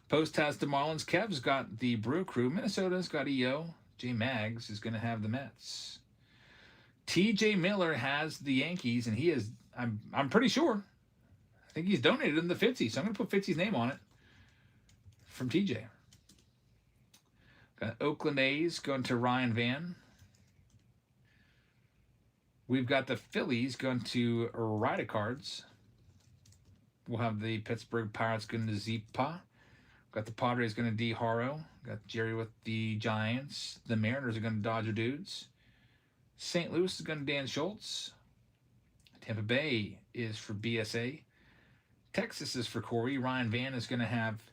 Post has the Marlins. Kev's got the Brew Crew. Minnesota's got EO. J. Mags is going to have the Mets. T.J. Miller has the Yankees, and he is, I'm pretty sure, I think he's donated them the Fitzy, so I'm going to put Fitzy's name on it from TJ. Got Oakland A's going to Ryan Van. We've got the Phillies going to Ridecards. We'll have the Pittsburgh Pirates going to Zipa. Got the Padres going to D. Haro. Got Jerry with the Giants. The Mariners are going to Dodger Dudes. St. Louis is going to Dan Schultz. Tampa Bay is for BSA. Texas is for Corey. Ryan Van is going to have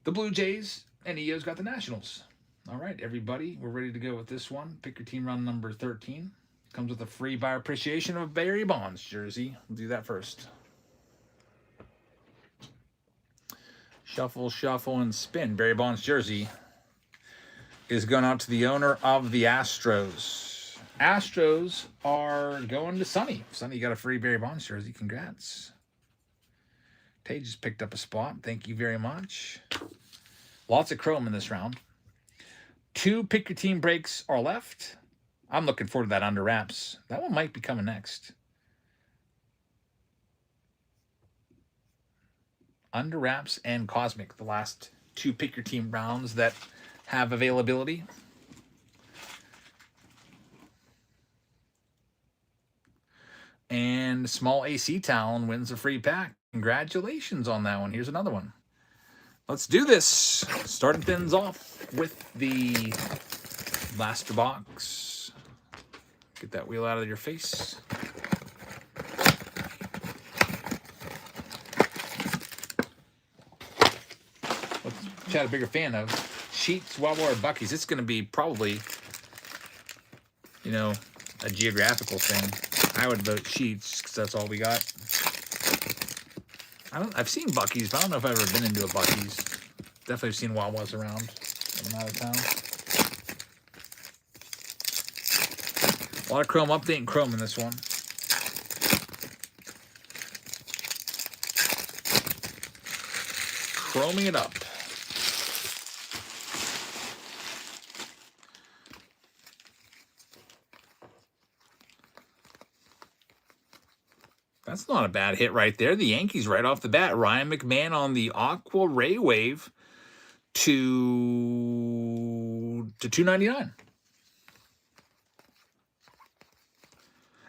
the Blue Jays. And EO's got the Nationals. All right, everybody, we're ready to go with this one. Pick your team round number 13. Comes with a free buyer appreciation of a Barry Bonds jersey. We'll do that first. Shuffle, shuffle, and spin. Barry Bonds jersey is going out to the owner of the Astros. Astros are going to Sonny. Sonny got a free Barry Bonds jersey. Congrats. Tay just picked up a spot. Thank you very much. Lots of chrome in this round. 2 pick your team breaks are left. I'm looking forward to that under wraps. That one might be coming next. Under wraps and Cosmic, the last 2 pick your team rounds that have availability. And Small AC Town wins a free pack. Congratulations on that one. Here's another one. Let's do this. Starting things off with the blaster box. Get that wheel out of your face. Which I had a bigger fan of. Sheets, Wawa, or Buc-ee's. It's going to be probably, a geographical thing. I would vote Sheets because that's all we got. I've seen Buc-ee's, but I don't know if I've ever been into a Buc-ee's. Definitely seen Wawa's around when I'm out of town. A lot of chrome, updating chrome in this one. Chroming it up. That's not a bad hit right there. The Yankees right off the bat. Ryan McMahon on the Aqua Ray Wave to $2.99.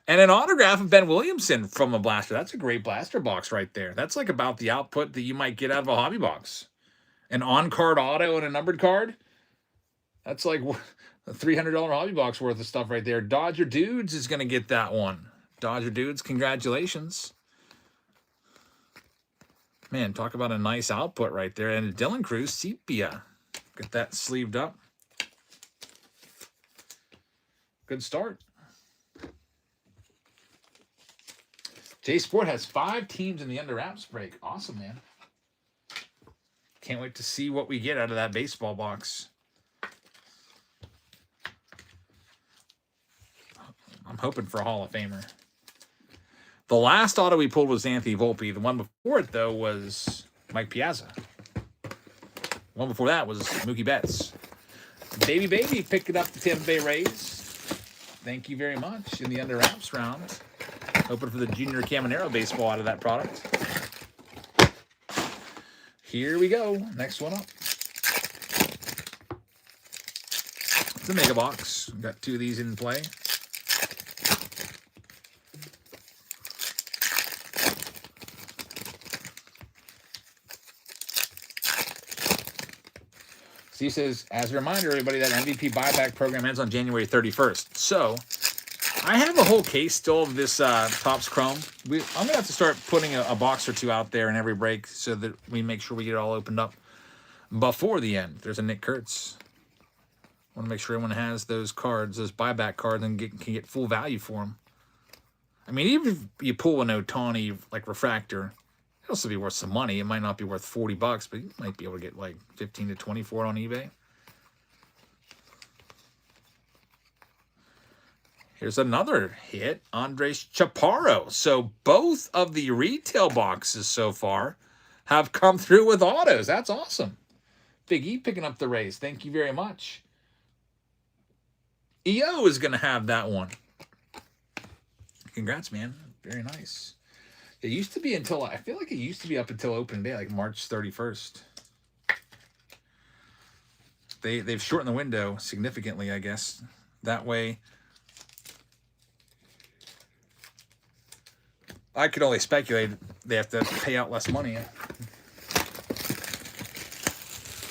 And an autograph of Ben Williamson from a blaster. That's a great blaster box right there. That's like about the output that you might get out of a hobby box. An on-card auto and a numbered card. That's like a $300 hobby box worth of stuff right there. Dodger Dudes is going to get that one. Dodger Dudes, congratulations. Man, talk about a nice output right there. And Dylan Cruz, Sepia. Get that sleeved up. Good start. J Sport has 5 teams in the under wraps break. Awesome, man. Can't wait to see what we get out of that baseball box. I'm hoping for a Hall of Famer. The last auto we pulled was Anthony Volpe. The one before it, though, was Mike Piazza. The one before that was Mookie Betts. Baby picked it up the Tampa Bay Rays. Thank you very much in the under wraps round. Hoping for the Junior Caminero baseball out of that product. Here we go. Next one up. It's a mega box. We've got 2 of these in play. Steve says, as a reminder, everybody, that MVP buyback program ends on January 31st. So, I have a whole case still of this Topps Chrome. I'm going to have to start putting a box or 2 out there in every break so that we make sure we get it all opened up before the end. There's a Nick Kurtz. I want to make sure everyone has those cards, those buyback cards, and can get full value for them. I mean, even if you pull an Ohtani, like, refractor, it'll still be worth some money. It might not be worth $40, but you might be able to get like 15 to 20 for it on eBay. Here's another hit, Andres Chaparro. So both of the retail boxes so far have come through with autos. That's awesome. Big E picking up the Rays. Thank you very much. EO is going to have that one. Congrats, man. Very nice. It used to be until, I feel like it used to be up until opening day, like March 31st. They've shortened the window significantly, I guess. That way, I could only speculate they have to pay out less money.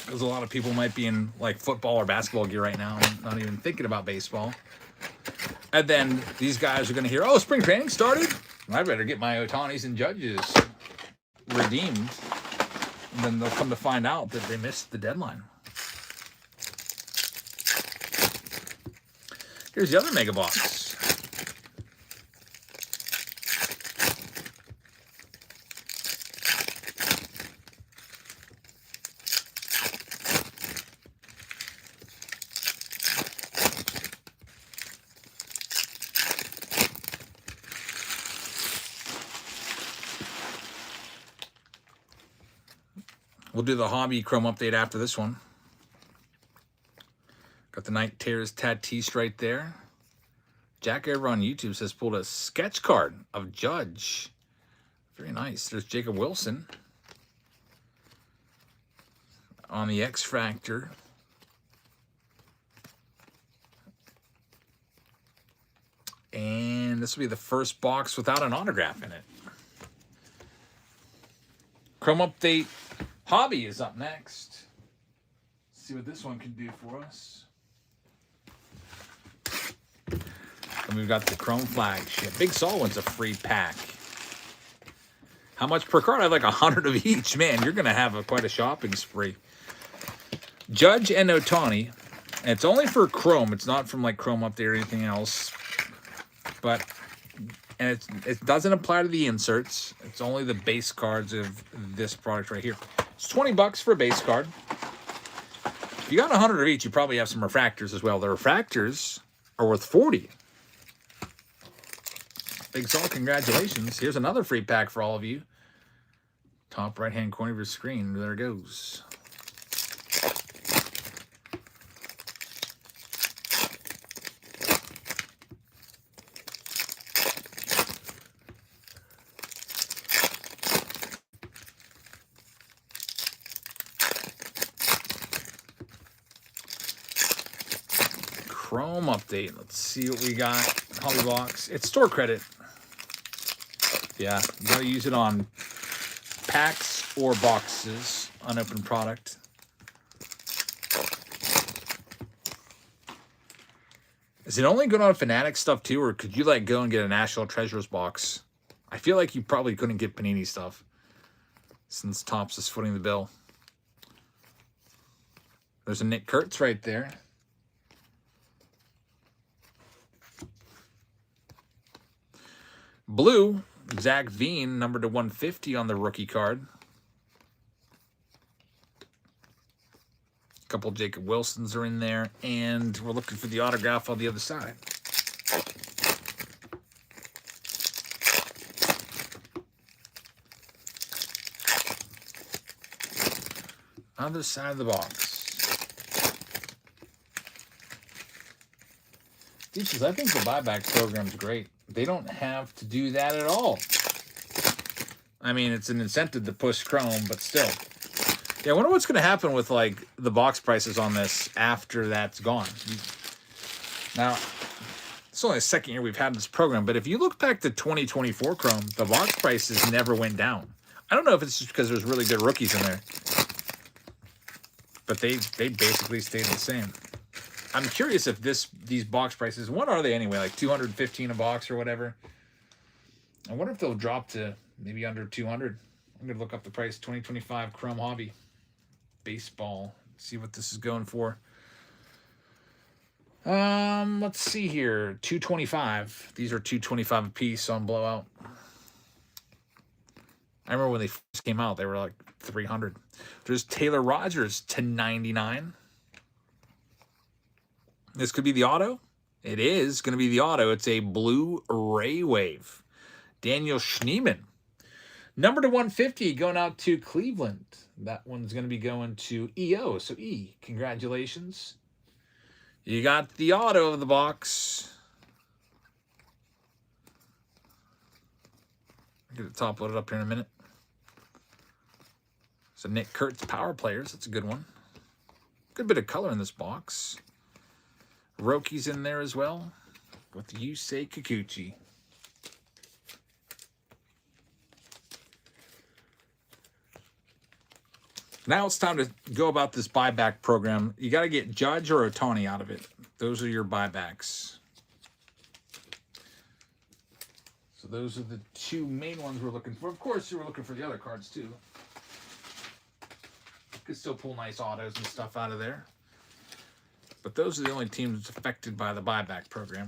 Because a lot of people might be in like football or basketball gear right now and not even thinking about baseball. And then these guys are going to hear, oh, spring training started? I better get my Ohtanis and Judges redeemed. And then they'll come to find out that they missed the deadline. Here's the other mega box. We'll do the hobby Chrome update after this one. Got the Night Terrors Tatis right there. Jack over on YouTube says pulled a sketch card of Judge. Very nice. There's Jacob Wilson on the X Factor. And this will be the first box without an autograph in it. Chrome update hobby is up next. Let's see what this one can do for us. And we've got the Chrome flagship. Big Sol one's a free pack. How much per card? I have like 100 of each. Man, you're going to have quite a shopping spree. Judge and Ohtani. And it's only for Chrome. It's not from like Chrome Update or anything else. But, and it doesn't apply to the inserts. It's only the base cards of this product right here. It's $20 for a base card. If you got 100 of each, you probably have some refractors as well. The refractors are worth $40. Big Sol, congratulations. Here's another free pack for all of you. Top right-hand corner of your screen. There it goes. Chrome update. Let's see what we got. Hobby box. It's store credit. Yeah, you gotta use it on packs or boxes. Unopened product. Is it only good on Fanatic stuff too, or could you like go and get a National Treasures box? I feel like you probably couldn't get Panini stuff since Topps is footing the bill. There's a Nick Kurtz right there. Blue, Zach Veen, numbered to 150 on the rookie card. A couple Jacob Wilsons are in there, and we're looking for the autograph on the other side. Other side of the box. Teachers, I think the buyback program's great. They don't have to do that at all. I mean, it's an incentive to push Chrome, but still. Yeah, I wonder what's going to happen with, like, the box prices on this after that's gone. Now, it's only the second year we've had this program, but if you look back to 2024 Chrome, the box prices never went down. I don't know if it's just because there's really good rookies in there, but they basically stayed the same. I'm curious if these box prices, what are they anyway, like $215 a box or whatever? I wonder if they'll drop to maybe under 200. I'm going to look up the price, 2025 Chrome Hobby Baseball. See what this is going for. Let's see here. 225. These are 225 a piece on blowout. I remember when they first came out, they were like 300. There's Taylor Rogers to 99. This could be the auto. It is going to be the auto. It's a blue Ray Wave. Daniel Schneemann. Number to 150 going out to Cleveland. That one's going to be going to EO. So E, congratulations. You got the auto of the box. I'll get it top loaded up here in a minute. So Nick Kurtz, Power Players. That's a good one. Good bit of color in this box. Roki's in there as well with Yusei Kikuchi. Now it's time to go about this buyback program. You got to get Judge or Ohtani out of it. Those are your buybacks. So those are the two main ones we're looking for. Of course, you were looking for the other cards too. You could still pull nice autos and stuff out of there. But those are the only teams affected by the buyback program.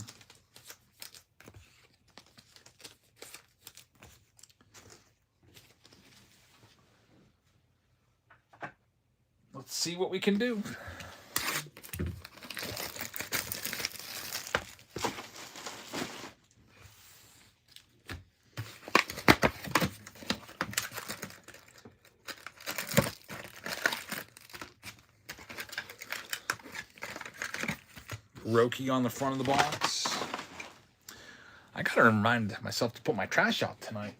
Let's see what we can do. Roki on the front of the box. I gotta remind myself to put my trash out tonight.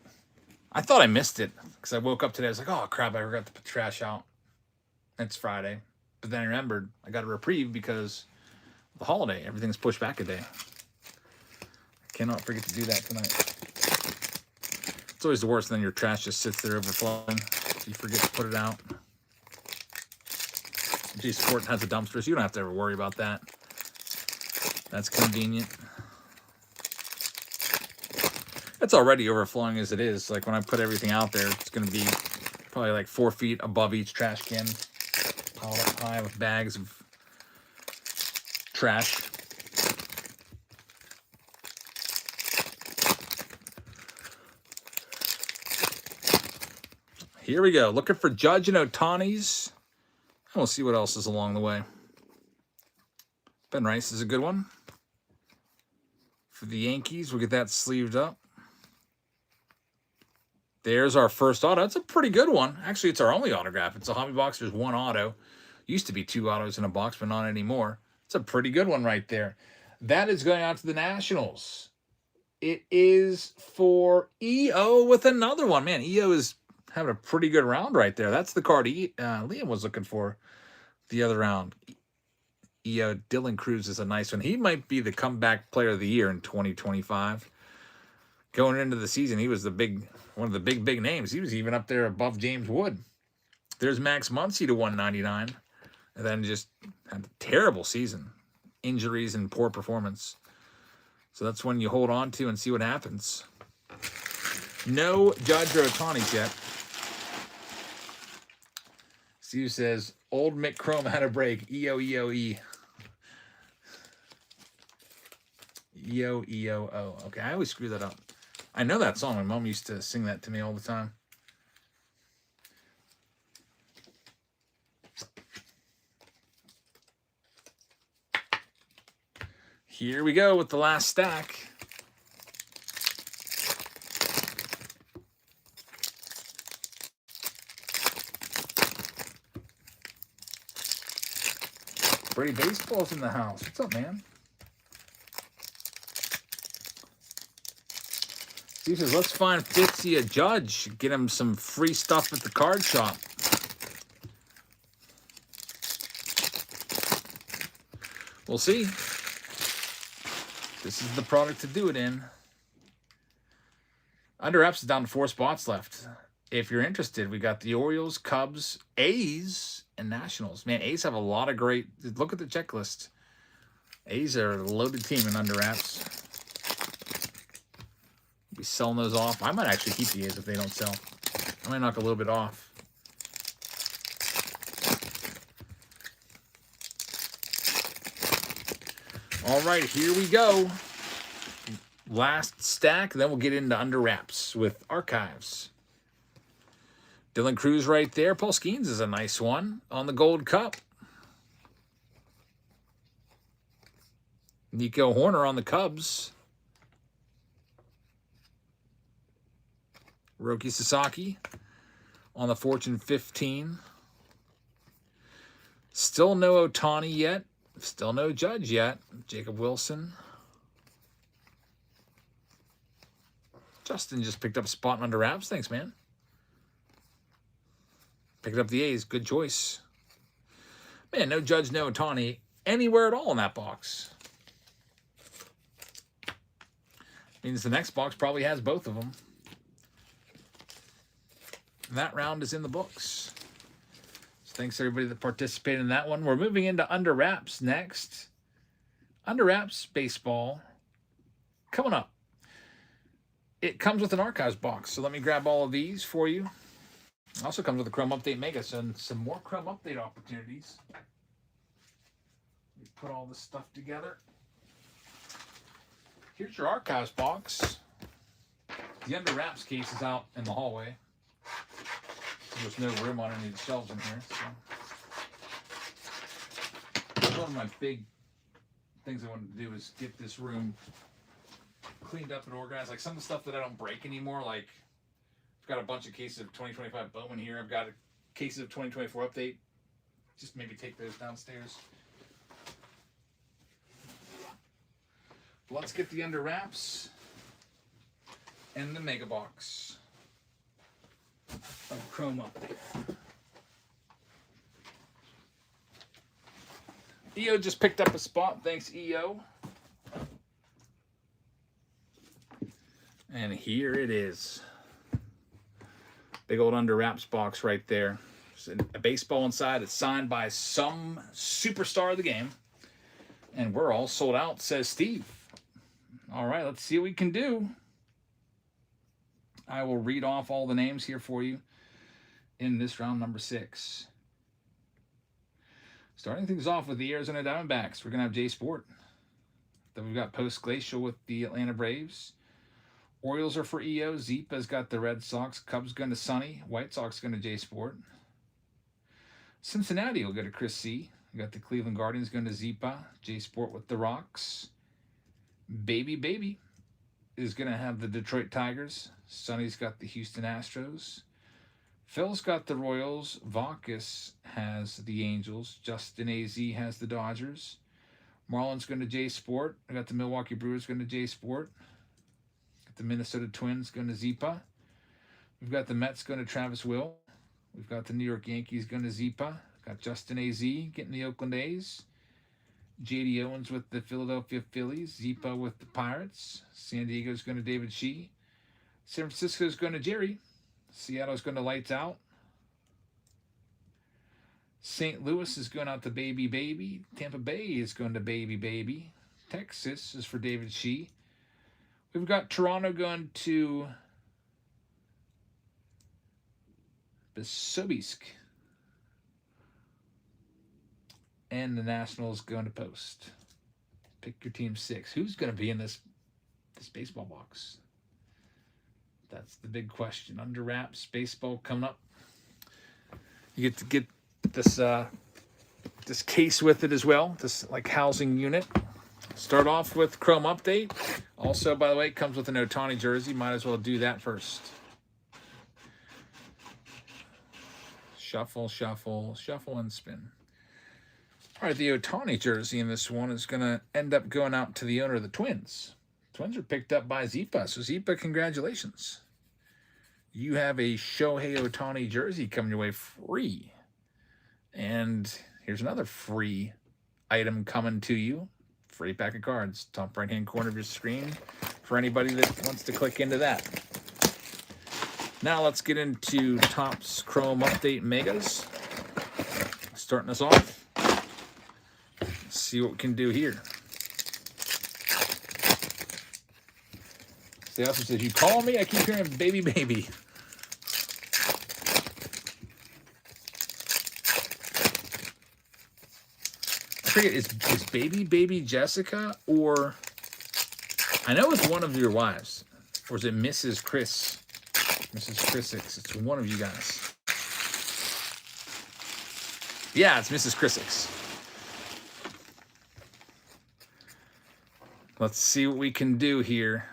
I thought I missed it because I woke up today. I was like, oh crap, I forgot to put the trash out. It's Friday. But then I remembered I got a reprieve because of the holiday. Everything's pushed back a day. I cannot forget to do that tonight. It's always the worst when your trash just sits there overflowing. You forget to put it out. G Sport has a dumpster, so you don't have to ever worry about that. That's convenient. It's already overflowing as it is. Like when I put everything out there, it's going to be probably like 4 feet above each trash can. Piled up high with bags of trash. Here we go. Looking for Judge and Ohtani's. And we'll see what else is along the way. Ben Rice is a good one. For the Yankees, we'll get that sleeved up. There's our first auto. It's a pretty good one. Actually, it's our only autograph. It's a hobby box. There's one auto. Used to be 2 autos in a box, but not anymore. It's a pretty good one right there. That is going out to the Nationals. It is for EO with another one. Man, EO is having a pretty good round right there. That's the card Liam was looking for the other round. EO Dylan Cruz is a nice one. He might be the comeback player of the year in 2025. Going into the season, he was one of the big names. He was even up there above James Wood. There's Max Muncy to 199. And then just had a terrible season. Injuries and poor performance. So that's when you hold on to and see what happens. No Judge or Ohtani's yet. Steve says, old Mick Chrome had a break. EO-E-O-E. EO-E-O-O. Okay, I always screw that up. I know that song. My mom used to sing that to me all the time. Here we go with the last stack. Brady Baseball's in the house. What's up, man? Steve says, let's find Fitzy a judge. Get him some free stuff at the card shop. We'll see. This is the product to do it in. Under Epps is down to 4 spots left. If you're interested, we got the Orioles, Cubs, A's, and Nationals. Man, A's have a lot of great... Look at the checklist. A's are a loaded team in Under Epps. Be selling those off. I might actually keep the A's if they don't sell. I might knock a little bit off. All right, here we go. Last stack, then we'll get into Under Wraps with Archives. Dylan Cruz right there. Paul Skeens is a nice one on the Gold Cup. Nico Horner on the Cubs. Roki Sasaki on the Fortune 15. Still no Ohtani yet. Still no Judge yet. Jacob Wilson. Justin just picked up a spot in Under Wraps. Thanks, man. Picked up the A's. Good choice. Man, no Judge, no Ohtani anywhere at all in that box. Means the next box probably has both of them. And that round is in the books. So thanks everybody that participated in that one. We're moving into Under Wraps next. Under Wraps Baseball. Coming up. It comes with an Archives box. So let me grab all of these for you. It also comes with a Chrome Update Mega. So some more Chrome Update opportunities. Let me put all this stuff together. Here's your Archives box. The Under Wraps case is out in the hallway. There's no room on any of the shelves in here. So one of my big things I wanted to do is get this room cleaned up and organized. Like some of the stuff that I don't break anymore. Like I've got a bunch of cases of 2025 Bowman here. I've got a cases of 2024 Update. Just maybe take those downstairs. Let's get the Under Wraps and the Mega Box of Chrome Update. EO just picked up a spot. Thanks, EO. And here it is. Big old Under Wraps box right there. There's a baseball inside. It's signed by some superstar of the game. And we're all sold out, says Steve. All right, let's see what we can do. I will read off all the names here for you in this round number 6. Starting things off with the Arizona Diamondbacks. We're going to have J Sport. Then we've got Post Glacial with the Atlanta Braves. Orioles are for EO. Zepa's got the Red Sox. Cubs going to Sonny. White Sox going to J Sport. Cincinnati will go to Chris C. We got the Cleveland Guardians going to Zepa. J Sport with the Rocks. Baby is going to have the Detroit Tigers. Sonny's got the Houston Astros. Phil's got the Royals. Vaucus has the Angels. Justin AZ has the Dodgers. Marlon's going to J Sport. I got the Milwaukee Brewers going to J Sport. Got the Minnesota Twins going to Zepa. We've got the Mets going to Travis Will. We've got the New York Yankees going to Zepa. Got Justin AZ getting the Oakland A's. J.D. Owens with the Philadelphia Phillies. Zepa with the Pirates. San Diego's going to David Shee. San Francisco's going to Jerry. Seattle's going to Lights Out. St. Louis is going out to Baby. Tampa Bay is going to Baby. Texas is for David Shee. We've got Toronto going to Besobisk. And the Nationals going to Post. Pick your team 6. Who's going to be in this baseball box? That's the big question. Under wraps, baseball coming up. You get to get this this case with it as well. This like housing unit. Start off with Chrome Update. Also, by the way, it comes with an Ohtani jersey. Might as well do that first. Shuffle, shuffle, shuffle, and spin. All right, the Ohtani jersey in this one is going to end up going out to the owner of the Twins. Twins are picked up by Zipa. So, Zipa, congratulations. You have a Shohei Ohtani jersey coming your way free. And here's another free item coming to you. Free pack of cards. Top right-hand corner of your screen for anybody that wants to click into that. Now let's get into Topps Chrome Update Megas. Starting us off. Let's see what we can do here. See, also says, you call me? I keep hearing baby, baby. I forget, is baby Jessica, or I know it's one of your wives, or is it Mrs. Chris? Mrs. Chrisix. It's one of you guys. Yeah, it's Mrs. Chrisix. Let's see what we can do here.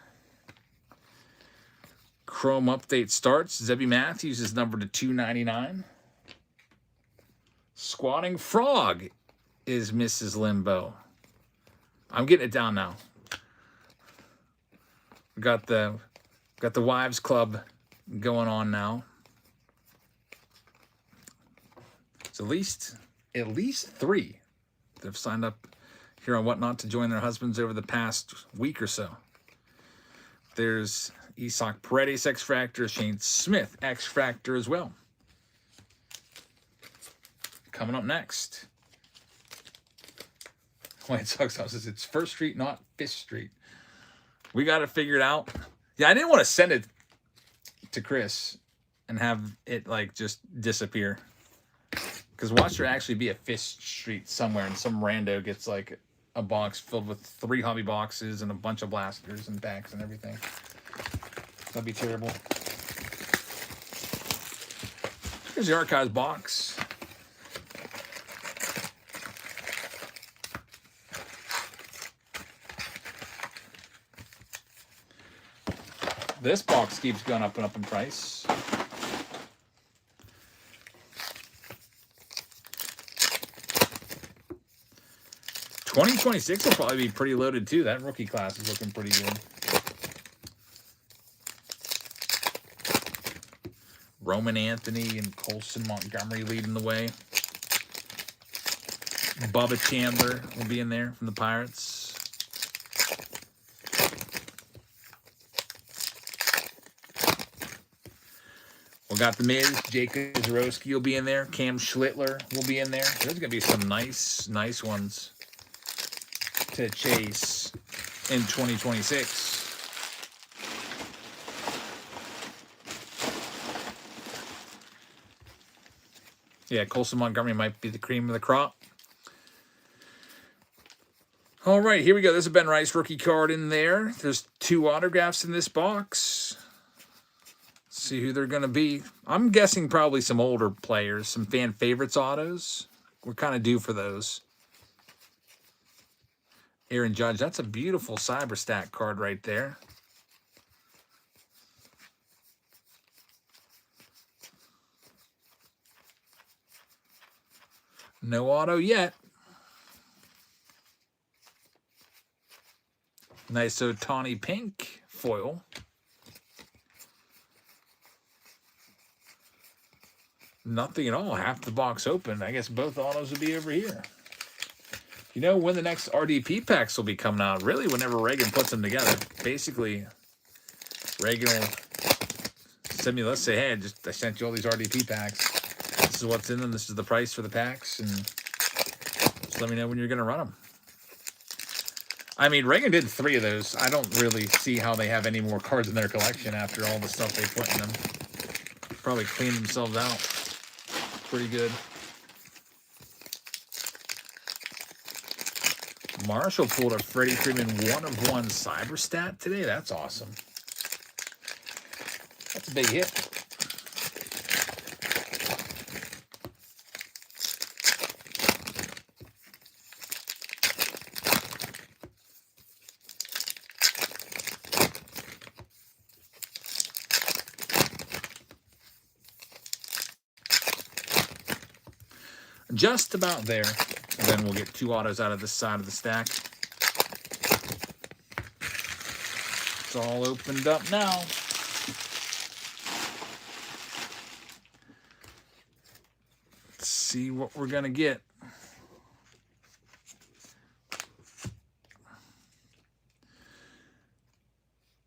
Chrome Update starts. Zebby Matthews is numbered to 299. Squatting Frog is Mrs. Limbo. I'm getting it down now. We got the Wives Club going on now. It's at least 3 that have signed up here on Whatnot to join their husbands over the past week or so. There's Isak Paredes X Factor, Shane Smith X Factor as well. Coming up next. White Sox House says it's First Street, not Fifth Street. We got it figured out. Yeah, I didn't want to send it to Chris and have it like just disappear. Because watch there actually be a Fifth Street somewhere and some rando gets like a box filled with 3 hobby boxes and a bunch of blasters and packs and everything. That'd be terrible. Here's the Archives box. This box keeps going up and up in price. $2026 will probably be pretty loaded too. That rookie class is looking pretty good. Roman Anthony and Colson Montgomery leading the way. Bubba Chandler will be in there from the Pirates. We got the Miz. Jacob Zarowski will be in there. Cam Schlittler will be in there. There's going to be some nice ones to chase in 2026. Yeah, Colson Montgomery might be the cream of the crop. All right, here we go. There's a Ben Rice rookie card in there. There's 2 autographs in this box. Let's see who they're going to be. I'm guessing probably some older players, some fan favorites autos. We're kind of due for those. Aaron Judge, that's a beautiful Cyberstat card right there. No auto yet. Nice Ohtani pink foil. Nothing at all. Half the box open. I guess both autos will be over here. You know when the next RDP packs will be coming out? Really, whenever Reagan puts them together. Basically, Reagan will send me, let's say, hey, I sent you all these RDP packs. This is what's in them. This is the price for the packs. And just let me know when you're going to run them. I mean, Reagan did 3 of those. I don't really see how they have any more cards in their collection after all the stuff they put in them. Probably cleaned themselves out pretty good. Marshall pulled a Freddie Freeman 1/1 Cyberstat today. That's awesome. That's a big hit. Just about there. And then we'll get 2 autos out of this side of the stack. It's all opened up now. Let's see what we're going to get.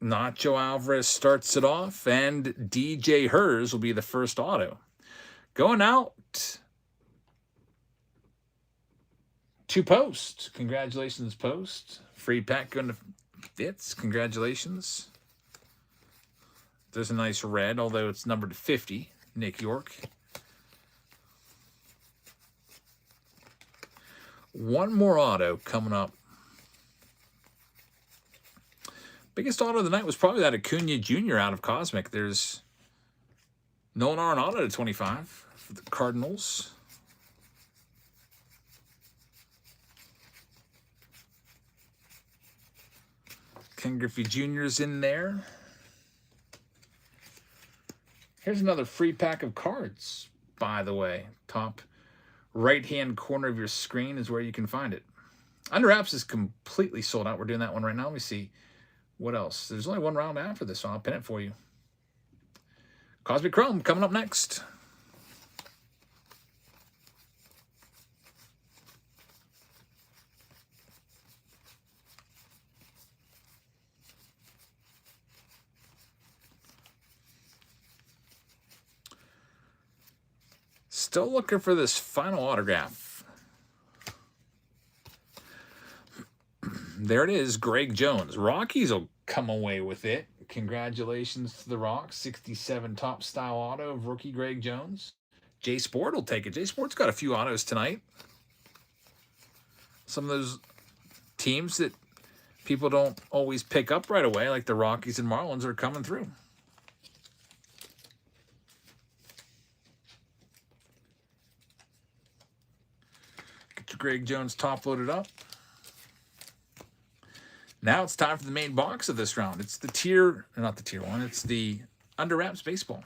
Nacho Alvarez starts it off, and DJ Hers will be the first auto. Going out to Post. Congratulations, Post. Free pack going to Fitz. Congratulations. There's a nice red, although it's numbered to 50. Nick York. One more auto coming up. Biggest auto of the night was probably that Acuna Jr. out of Cosmic. There's Nolan Arenado to 25 for the Cardinals. Ken Griffey Jr.'s in there. Here's another free pack of cards, by the way. Top right-hand corner of your screen is where you can find it. Under Apps is completely sold out. We're doing that one right now. Let me see. What else? There's only one round after this, so I'll pin it for you. Cosmic Chrome coming up next. Still looking for this final autograph. There it is, Greg Jones. Rockies will come away with it. Congratulations to the Rocks. 67 top style auto of rookie Greg Jones. J Sport will take it. J Sport's got a few autos tonight. Some of those teams that people don't always pick up right away, like the Rockies and Marlins, are coming through. Get your Greg Jones top loaded up. Now it's time for the main box of this round. It's the tier, not the tier one, it's the Under Wraps baseball.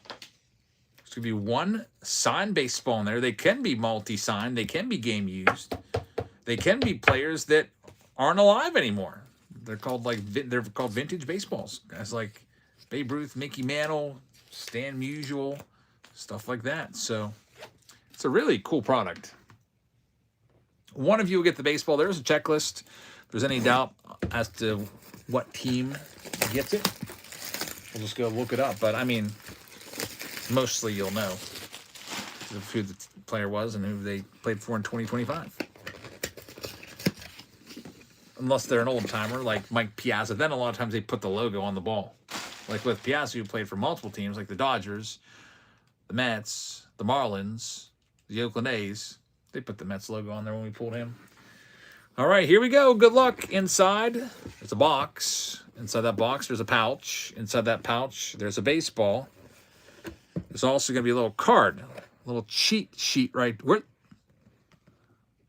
There's going to be one signed baseball in there. They can be multi-signed. They can be game used. They can be players that aren't alive anymore. They're called vintage baseballs. Guys like Babe Ruth, Mickey Mantle, Stan Musial, stuff like that. So it's a really cool product. One of you will get the baseball. There's a checklist. If there's any doubt as to what team gets it, we'll just go look it up. But, I mean, mostly you'll know who the player was and who they played for in 2025. Unless they're an old-timer like Mike Piazza. Then a lot of times they put the logo on the ball. Like with Piazza, who played for multiple teams, like the Dodgers, the Mets, the Marlins, the Oakland A's. They put the Mets logo on there when we pulled him. All right, here we go. Good luck. Inside, there's a box. Inside that box, there's a pouch. Inside that pouch, there's a baseball. There's also going to be a little card, a little cheat sheet right.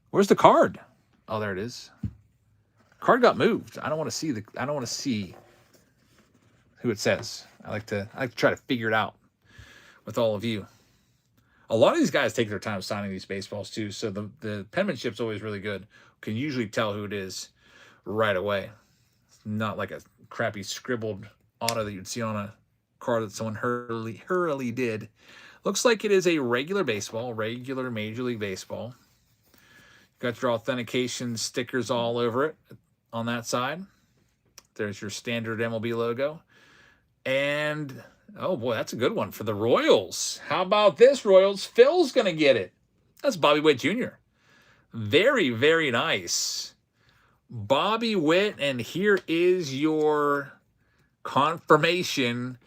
Where's the card? Oh, there it is. Card got moved. I don't want to see who it says. I like to try to figure it out with all of you. A lot of these guys take their time signing these baseballs too, so the penmanship's always really good. Can usually tell who it is right away. It's not like a crappy scribbled auto that you'd see on a card that someone hurriedly did. Looks like it is a regular baseball, regular Major League Baseball. Got your authentication stickers all over it on that side. There's your standard MLB logo. And oh boy, that's a good one for the Royals. How about this, Royals? Phil's going to get it. That's Bobby Witt Jr. Very, very nice. Bobby Witt, and here is your confirmation.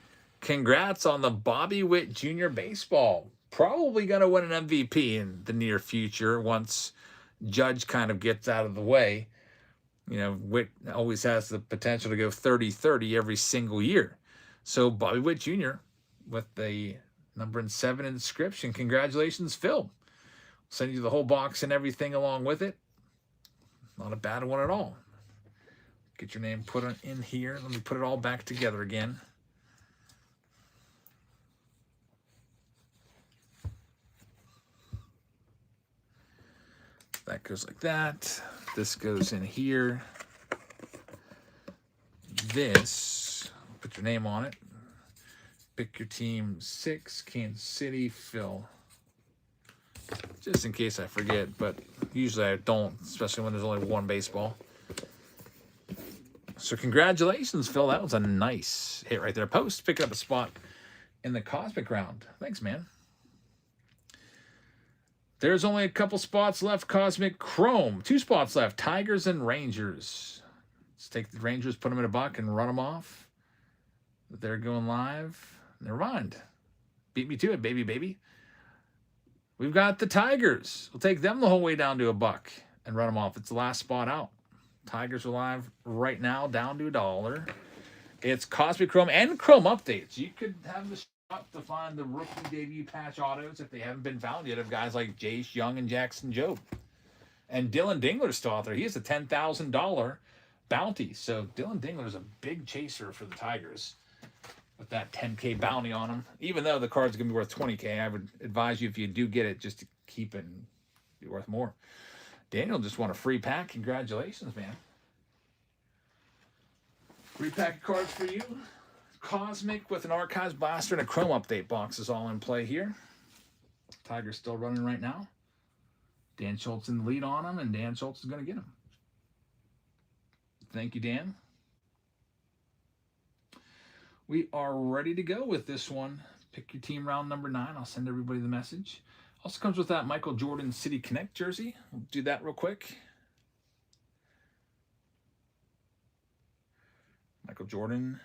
Congrats on the Bobby Witt Jr. baseball. Probably going to win an MVP in the near future once Judge kind of gets out of the way. You know, Witt always has the potential to go 30-30 every single year. So Bobby Witt Jr. with the number 7 inscription. Congratulations, Phil. Send you the whole box and everything along with it. Not a bad one at all. Get your name put in here. Let me put it all back together again. That goes like that. This goes in here. This, put your name on it. Pick your team 6, Kansas City, Phil. Just in case I forget, but usually I don't, especially when there's only one baseball. So congratulations, Phil. That was a nice hit right there. Post, pick up a spot in the Cosmic round. Thanks, man. There's only a couple spots left. Cosmic Chrome. 2 spots left. Tigers and Rangers. Let's take the Rangers, put them in a buck, and run them off. They're going live. Never mind. Beat me to it, baby. We've got the Tigers. We'll take them the whole way down to a buck and run them off. It's the last spot out. Tigers are live right now, down to $1. It's Cosmic Chrome and Chrome updates. You could have the shot to find the rookie debut patch autos if they haven't been found yet of guys like Jace Young and Jackson Jobe. And Dylan Dingler's still out there. He has a $10,000 bounty. So Dylan Dingler's a big chaser for the Tigers with that 10K bounty on him. Even though the card's going to be worth 20K, I would advise you, if you do get it, just to keep it and be worth more. Daniel just won a free pack. Congratulations, man. Free pack of cards for you. Cosmic with an Archives Blaster and a Chrome update box is all in play here. Tiger's still running right now. Dan Schultz in the lead on him, and Dan Schultz is going to get him. Thank you, Dan. We are ready to go with this one. Pick your team round number 9. I'll send everybody the message. Also comes with that Michael Jordan City Connect jersey. We'll do that real quick. Michael Jordan.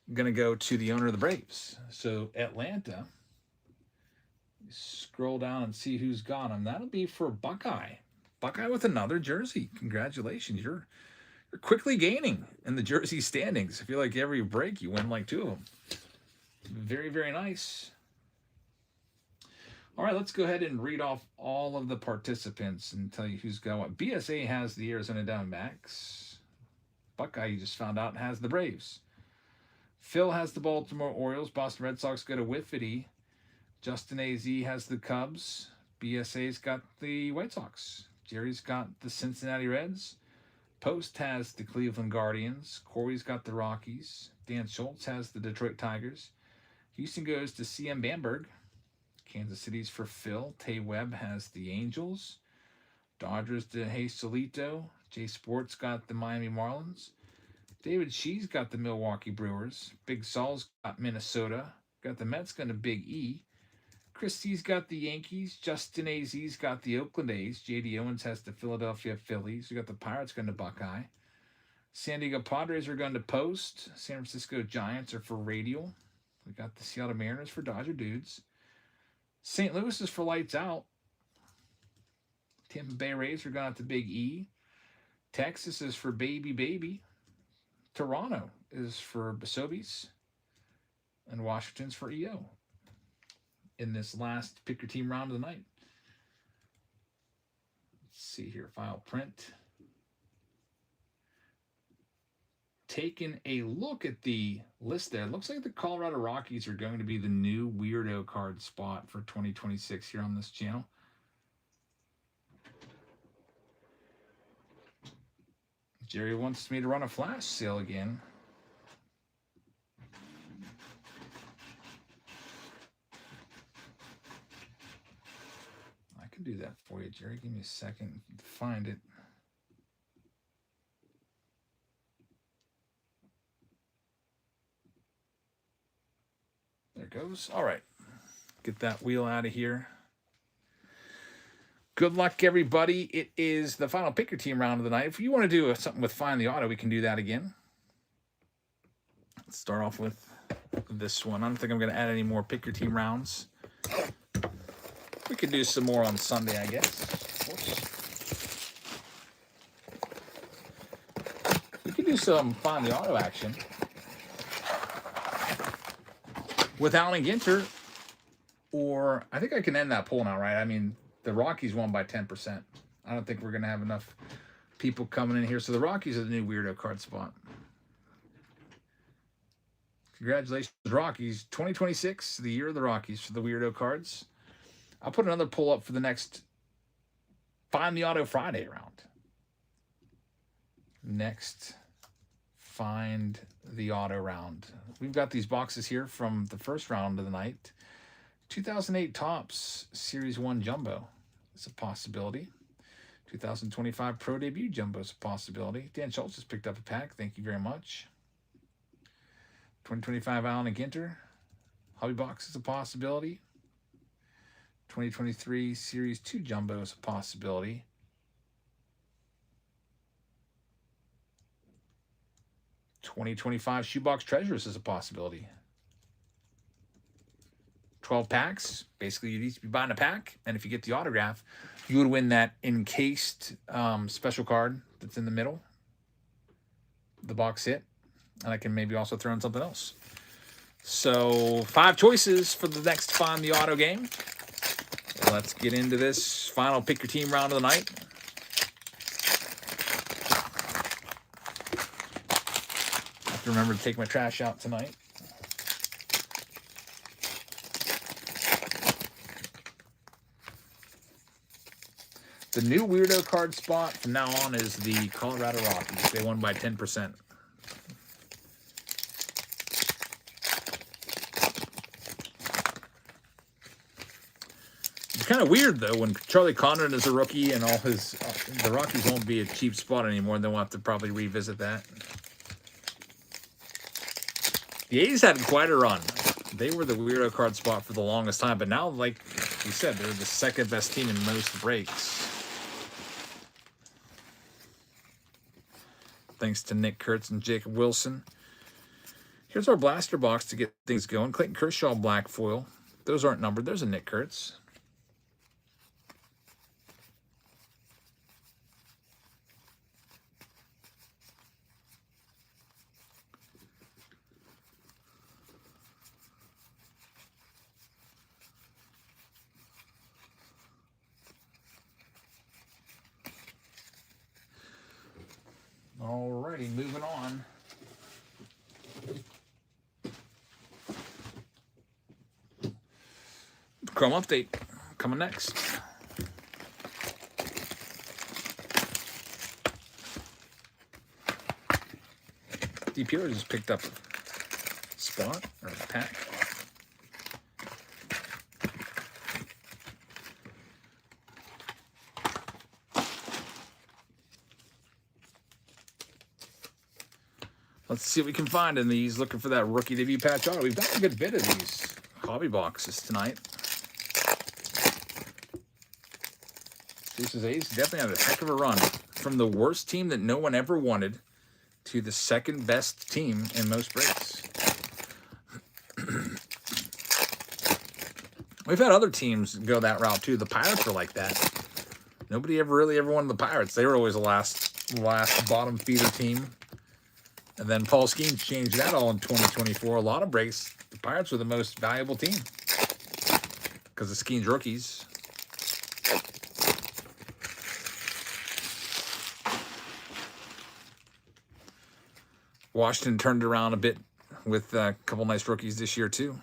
I'm going to go to the owner of the Braves. So Atlanta. Scroll down and see who's got him. That'll be for Buckeye. Buckeye with another jersey. Congratulations. You're quickly gaining in the jersey standings. I feel like every break you win like 2 of them. Very, very nice. All right, let's go ahead and read off all of the participants and tell you who's got what. BSA has the Arizona Diamondbacks. Buckeye, you just found out, has the Braves. Phil has the Baltimore Orioles. Boston Red Sox go to Whiffity. Justin AZ has the Cubs. BSA's got the White Sox. Jerry's got the Cincinnati Reds. Post has the Cleveland Guardians. Corey's got the Rockies. Dan Schultz has the Detroit Tigers. Houston goes to CM Bamberg. Kansas City's for Phil. Tay Webb has the Angels. Dodgers to Hey Solito. Jay Sports got the Miami Marlins. David Shee's got the Milwaukee Brewers. Big Saul's got Minnesota. Got the Mets going to Big E. Christie's got the Yankees. Justin AZ's got the Oakland A's. JD Owens has the Philadelphia Phillies. We got the Pirates going to Buckeye. San Diego Padres are going to Post. San Francisco Giants are for Radial. We got the Seattle Mariners for Dodger Dudes. St. Louis is for Lights Out. Tampa Bay Rays are going out to Big E. Texas is for Baby. Toronto is for Basobis. And Washington's for EO. In this last pick your team round of the night. Let's see here. File print. Taking a look at the list there. It looks like the Colorado Rockies are going to be the new weirdo card spot for 2026 here on this channel. Jerry wants me to run a flash sale again. I can do that for you, Jerry. Give me a second to find it. There it goes. All right. Get that wheel out of here. Good luck, everybody. It is the final pick your team round of the night. If you want to do something with Find the Auto, we can do that again. Let's start off with this one. I don't think I'm going to add any more pick your team rounds. We could do some more on Sunday, I guess. Whoops. do some Find the Auto action with Allen Ginter, or I think I can end that poll now, right? I mean, the Rockies won by 10%. I don't think we're going to have enough people coming in here. So the Rockies are the new weirdo card spot. Congratulations, Rockies. 2026, the year of the Rockies for the weirdo cards. I'll put another poll up for the next Find the Auto Friday round. Next Find the Auto round. We've got these boxes here from the first round of the night. 2008 Topps Series 1 Jumbo is a possibility. 2025 Pro Debut Jumbo is a possibility. Dan Schultz has picked up a pack. Thank you very much. 2025 Allen and Ginter. Hobby Box is a possibility. 2023 Series 2 Jumbo is a possibility. '25 Shoebox Treasures is a possibility. 12 packs. Basically, you'd each be buying a pack, and if you get the autograph, you would win that encased special card that's in the middle. The box hit. And I can maybe also throw in something else. So 5 choices for the next Find the Auto game. Let's get into this final pick your team round of the night. I have to remember to take my trash out tonight. The new weirdo card spot from now on is the Colorado Rockies. They won by 10%. It's kind of weird, though, when Charlie Condon is a rookie and all his... the Rockies won't be a cheap spot anymore. Then we'll have to probably revisit that. The A's had quite a run. They were the weirdo card spot for the longest time. But now, like you said, they're the second best team in most breaks. Thanks to Nick Kurtz and Jacob Wilson. Here's our blaster box to get things going. Clayton Kershaw black foil. Those aren't numbered. There's a Nick Kurtz. Alrighty, moving on. Chrome update coming next. Deep Healer just picked up a spot or a pack. Let's see what we can find in these. Looking for that rookie debut patch auto. We've got a good bit of these hobby boxes tonight. This A's definitely had a heck of a run. From the worst team that no one ever wanted to the second best team in most breaks. We've had other teams go that route too. The Pirates were like that. Nobody ever wanted the Pirates. They were always the last bottom feeder team. And then Paul Skeens changed that all in 2024. A lot of breaks, the Pirates were the most valuable team because of Skeens rookies. Washington turned around a bit with a couple nice rookies this year too.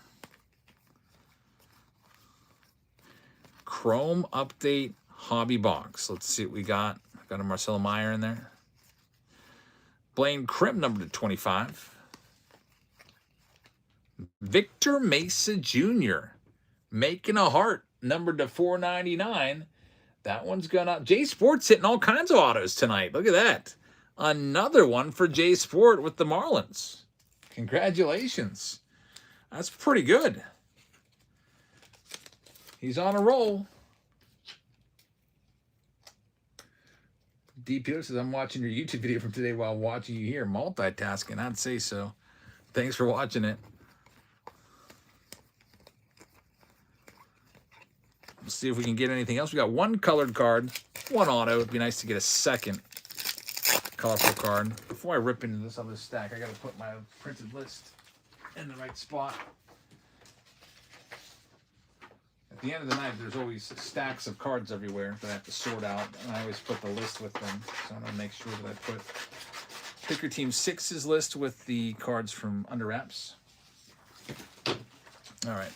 Chrome update hobby box. Let's see what we got. Got a Marcelo Meyer in there. Blaine Crim, numbered to 25. Victor Mesa Jr. Making a heart, numbered to 499. That one's gone up. J Sport's hitting all kinds of autos tonight. Look at that. Another one for J Sport with the Marlins. Congratulations. That's pretty good. He's on a roll. D. Peter says, I'm watching your YouTube video from today while watching you here. Multitasking, I'd say so. Thanks for watching it. Let's see if we can get anything else. We got one colored card, one auto. It'd be nice to get a second colorful card. Before I rip into this other stack, I got to put my printed list in the right spot. At the end of the night, there's always stacks of cards everywhere that I have to sort out, and I always put the list with them. So I'm going to make sure that I put Pick Your Team 6's list with the cards from Under Wraps. All right.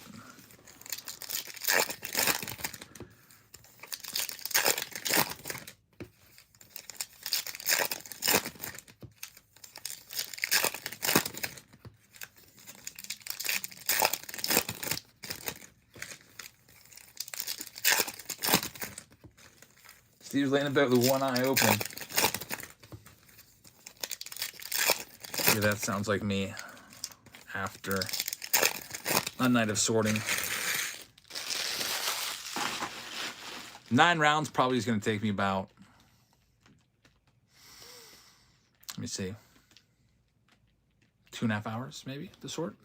Steve's laying about with one eye open. Yeah, that sounds like me after a night of sorting. 9 rounds probably is going to take me about, let me see, 2.5 hours maybe to sort.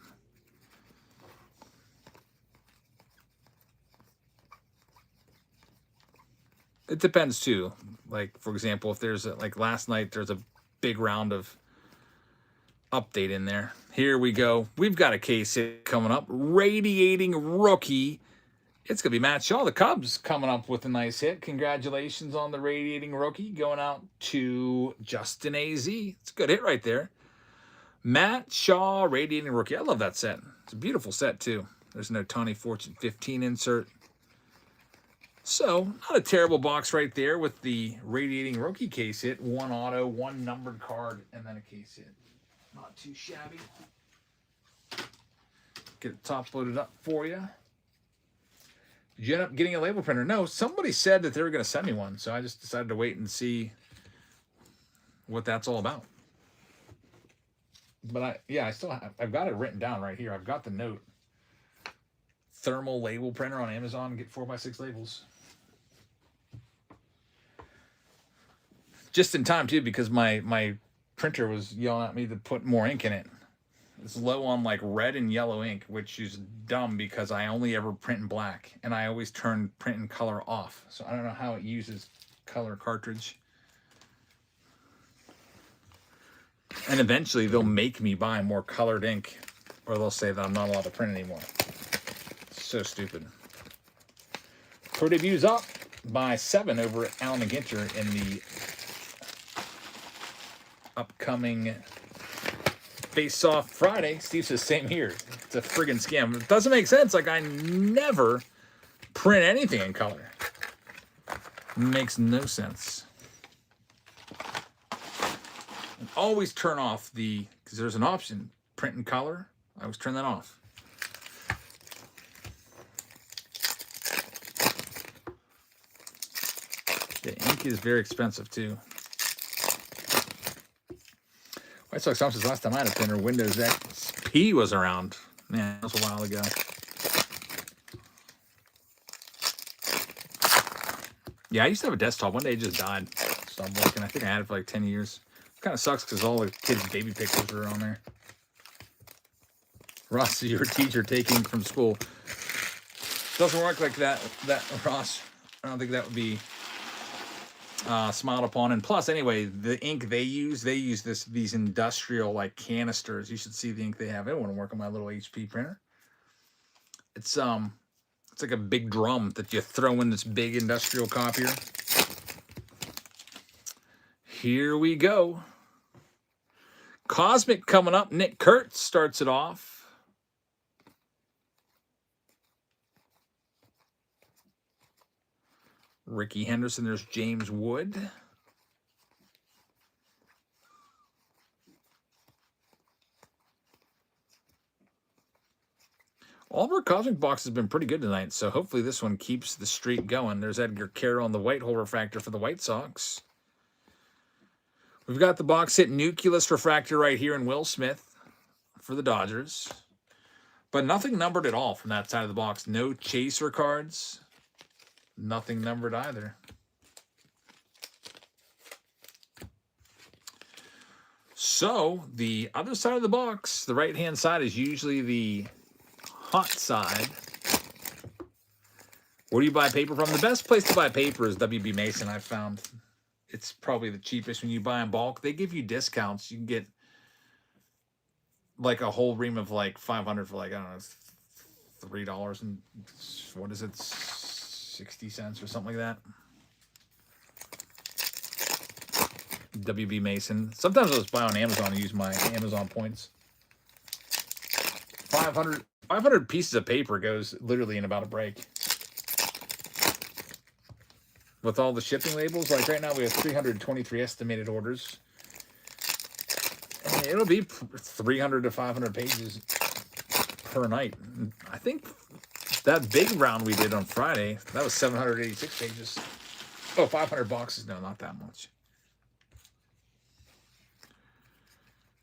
It depends too. Like, for example, if there's like last night, there's a big round of update in there. Here we go. We've got a case hit coming up. Radiating Rookie. It's going to be Matt Shaw, the Cubs, coming up with a nice hit. Congratulations on the Radiating Rookie going out to Justin AZ. It's a good hit right there. Matt Shaw, Radiating Rookie. I love that set. It's a beautiful set too. There's no Tawny Fortune 15 insert. So, not a terrible box right there with the Radiating Rookie case hit. 1 auto, 1 numbered card, and then a case hit. Not too shabby. Get it top loaded up for you. Did you end up getting a label printer? No, somebody said that they were going to send me one, so I just decided to wait and see what that's all about. But I've got it written down right here. I've got the note. Thermal label printer on Amazon. Get 4x6 labels. Just in time too, because my printer was yelling at me to put more ink in it. It's low on like red and yellow ink, which is dumb because I only ever print in black, and I always turn print in color off. So I don't know how it uses color cartridge. And eventually they'll make me buy more colored ink, or they'll say that I'm not allowed to print anymore. So stupid. Pro debuts up by 7 over at Alan McGinter in the upcoming Face-Off Friday. Steve says, same here. It's a friggin' scam. It doesn't make sense. Like, I never print anything in color. Makes no sense. And always turn off the, because there's an option, print in color. I always turn that off. The ink is very expensive too. White Sox office last time I had a printer, Windows XP was around. Man, that was a while ago. Yeah, I used to have a desktop. One day it just died. Stopped working. I think I had it for like 10 years. Kind of sucks because all the kids' baby pictures are on there. Ross is your teacher taking from school. Doesn't work like that, Ross. I don't think that would be smiled upon. And plus, anyway, the ink they use these industrial like canisters. You should see the ink they have. It wouldn't work on my little HP printer. It's like a big drum that you throw in this big industrial copier. Here we go. Cosmic coming up. Nick Kurtz starts it off. Ricky Henderson, there's James Wood. All of our Cosmic boxes have been pretty good tonight, so hopefully this one keeps the streak going. There's Edgar Carroll on the white hole refractor for the White Sox. We've got the box hit Nucleus refractor right here in Will Smith for the Dodgers. But nothing numbered at all from that side of the box. No chaser cards. Nothing numbered either. So, the other side of the box, the right-hand side, is usually the hot side. Where do you buy paper from? The best place to buy paper is WB Mason, I've found. it's probably the cheapest when you buy in bulk. They give you discounts. You can get like a whole ream of like 500 for like, I don't know, $3 and what is it, 60 cents or something like that. WB Mason. Sometimes I'll just buy on Amazon and use my Amazon points. 500 pieces of paper goes literally in about a break. With all the shipping labels, like right now we have 323 estimated orders. And it'll be 300 to 500 pages per night. I think that big round we did on Friday, that was 786 pages. Oh, 500 boxes. No, not that much.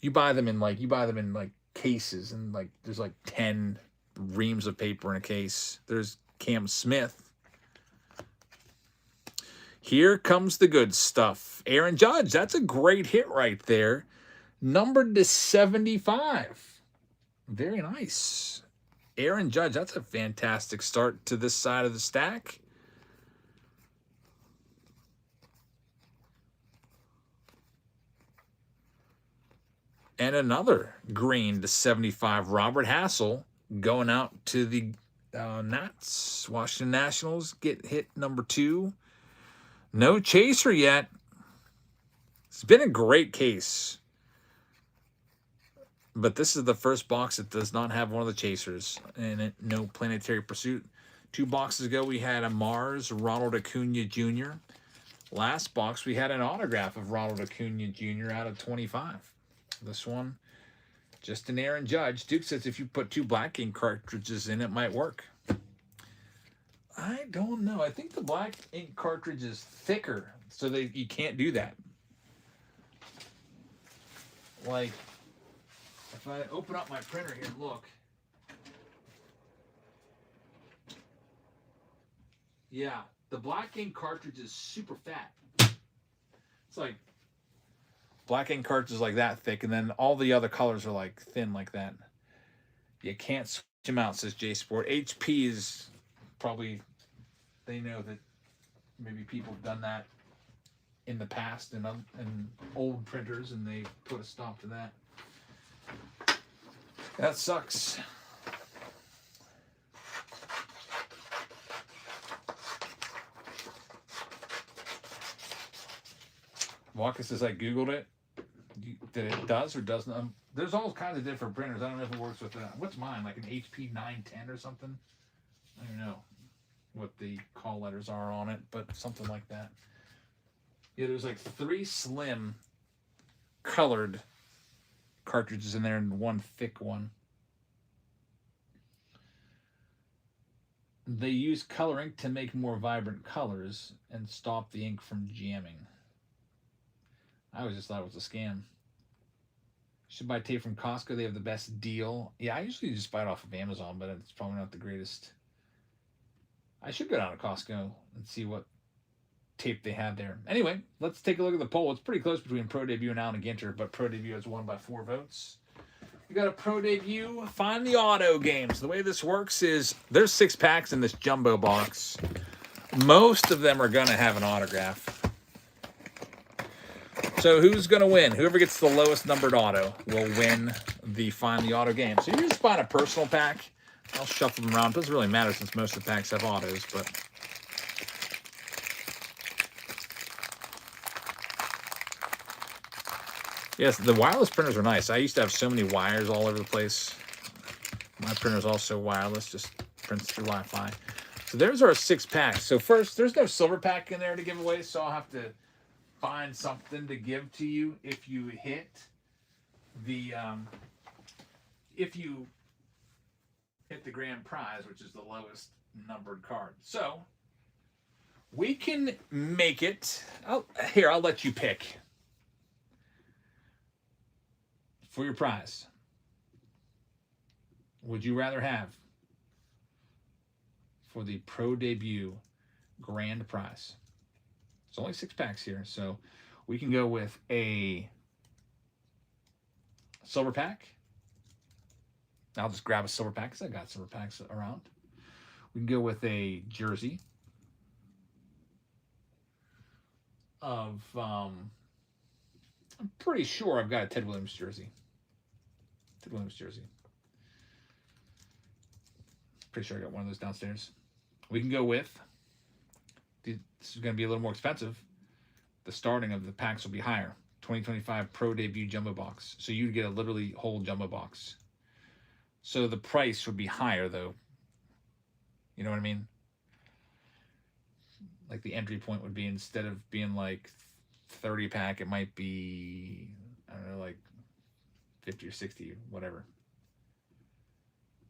You buy them in like cases, and like there's like 10 reams of paper in a case. There's Cam Smith. Here comes the good stuff. Aaron Judge, that's a great hit right there. Numbered to 75. Very nice. Aaron Judge, that's a fantastic start to this side of the stack. And another green to 75. Robert Hassel going out to the Nats. Washington Nationals get hit number 2. No chaser yet. It's been a great case. But this is the first box that does not have one of the chasers. And it, no Planetary Pursuit. 2 boxes ago, we had a Mars Ronald Acuna Jr. Last box, we had an autograph of Ronald Acuna Jr. out of 25. This one, just an Aaron Judge. Duke says if you put 2 black ink cartridges in, it might work. I don't know. I think the black ink cartridge is thicker, so you can't do that. Like, if I open up my printer here and look. Yeah, the black ink cartridge is super fat. It's like black ink cartridge like that thick, and then all the other colors are like thin like that. You can't switch them out, says J Sport. HP is probably, they know that maybe people have done that in the past and old printers, and they put a stop to that. That sucks. Walker says I Googled it. That it does or doesn't. There's all kinds of different printers. I don't know if it works with that. What's mine? Like an HP 910 or something? I don't know what the call letters are on it, but something like that. Yeah, there's like 3 slim colored cartridges in there and 1 thick one. They use color ink to make more vibrant colors and stop the ink from jamming. I always just thought it was a scam. Should buy tape from Costco. They have the best deal. Yeah, I usually just buy it off of Amazon, but it's probably not the greatest. I should go down to Costco and see what tape they have there. Anyway, let's take a look at the poll. It's pretty close between Pro Debut and Alan Ginter, but Pro Debut has won by 4 votes. We got a Pro Debut. Find the auto games. The way this works is there's 6 packs in this jumbo box. Most of them are going to have an autograph. So who's going to win? Whoever gets the lowest numbered auto will win the Find the Auto game. So you're just buying a personal pack. I'll shuffle them around. It doesn't really matter since most of the packs have autos, but yes, the wireless printers are nice. I used to have so many wires all over the place. My printer's also wireless, just prints through Wi-Fi. So there's our 6 packs. So first, there's no silver pack in there to give away, so I'll have to find something to give to you if you hit the grand prize, which is the lowest numbered card. So we can make it. I'll let you pick for your prize. Would you rather have for the Pro Debut grand prize? It's only 6 packs here, so we can go with a silver pack. I'll just grab a silver pack because I got silver packs around. We can go with a jersey. of, I'm pretty sure I've got a Ted Williams jersey. Ted Williams jersey. Pretty sure I got one of those downstairs. We can go with, this is going to be a little more expensive. The starting of the packs will be higher. 2025 Pro Debut Jumbo Box. So you'd get a literally whole jumbo box. So the price would be higher, though. You know what I mean? Like the entry point would be, instead of being like 30 pack, it might be, I don't know, like 50 or 60, whatever.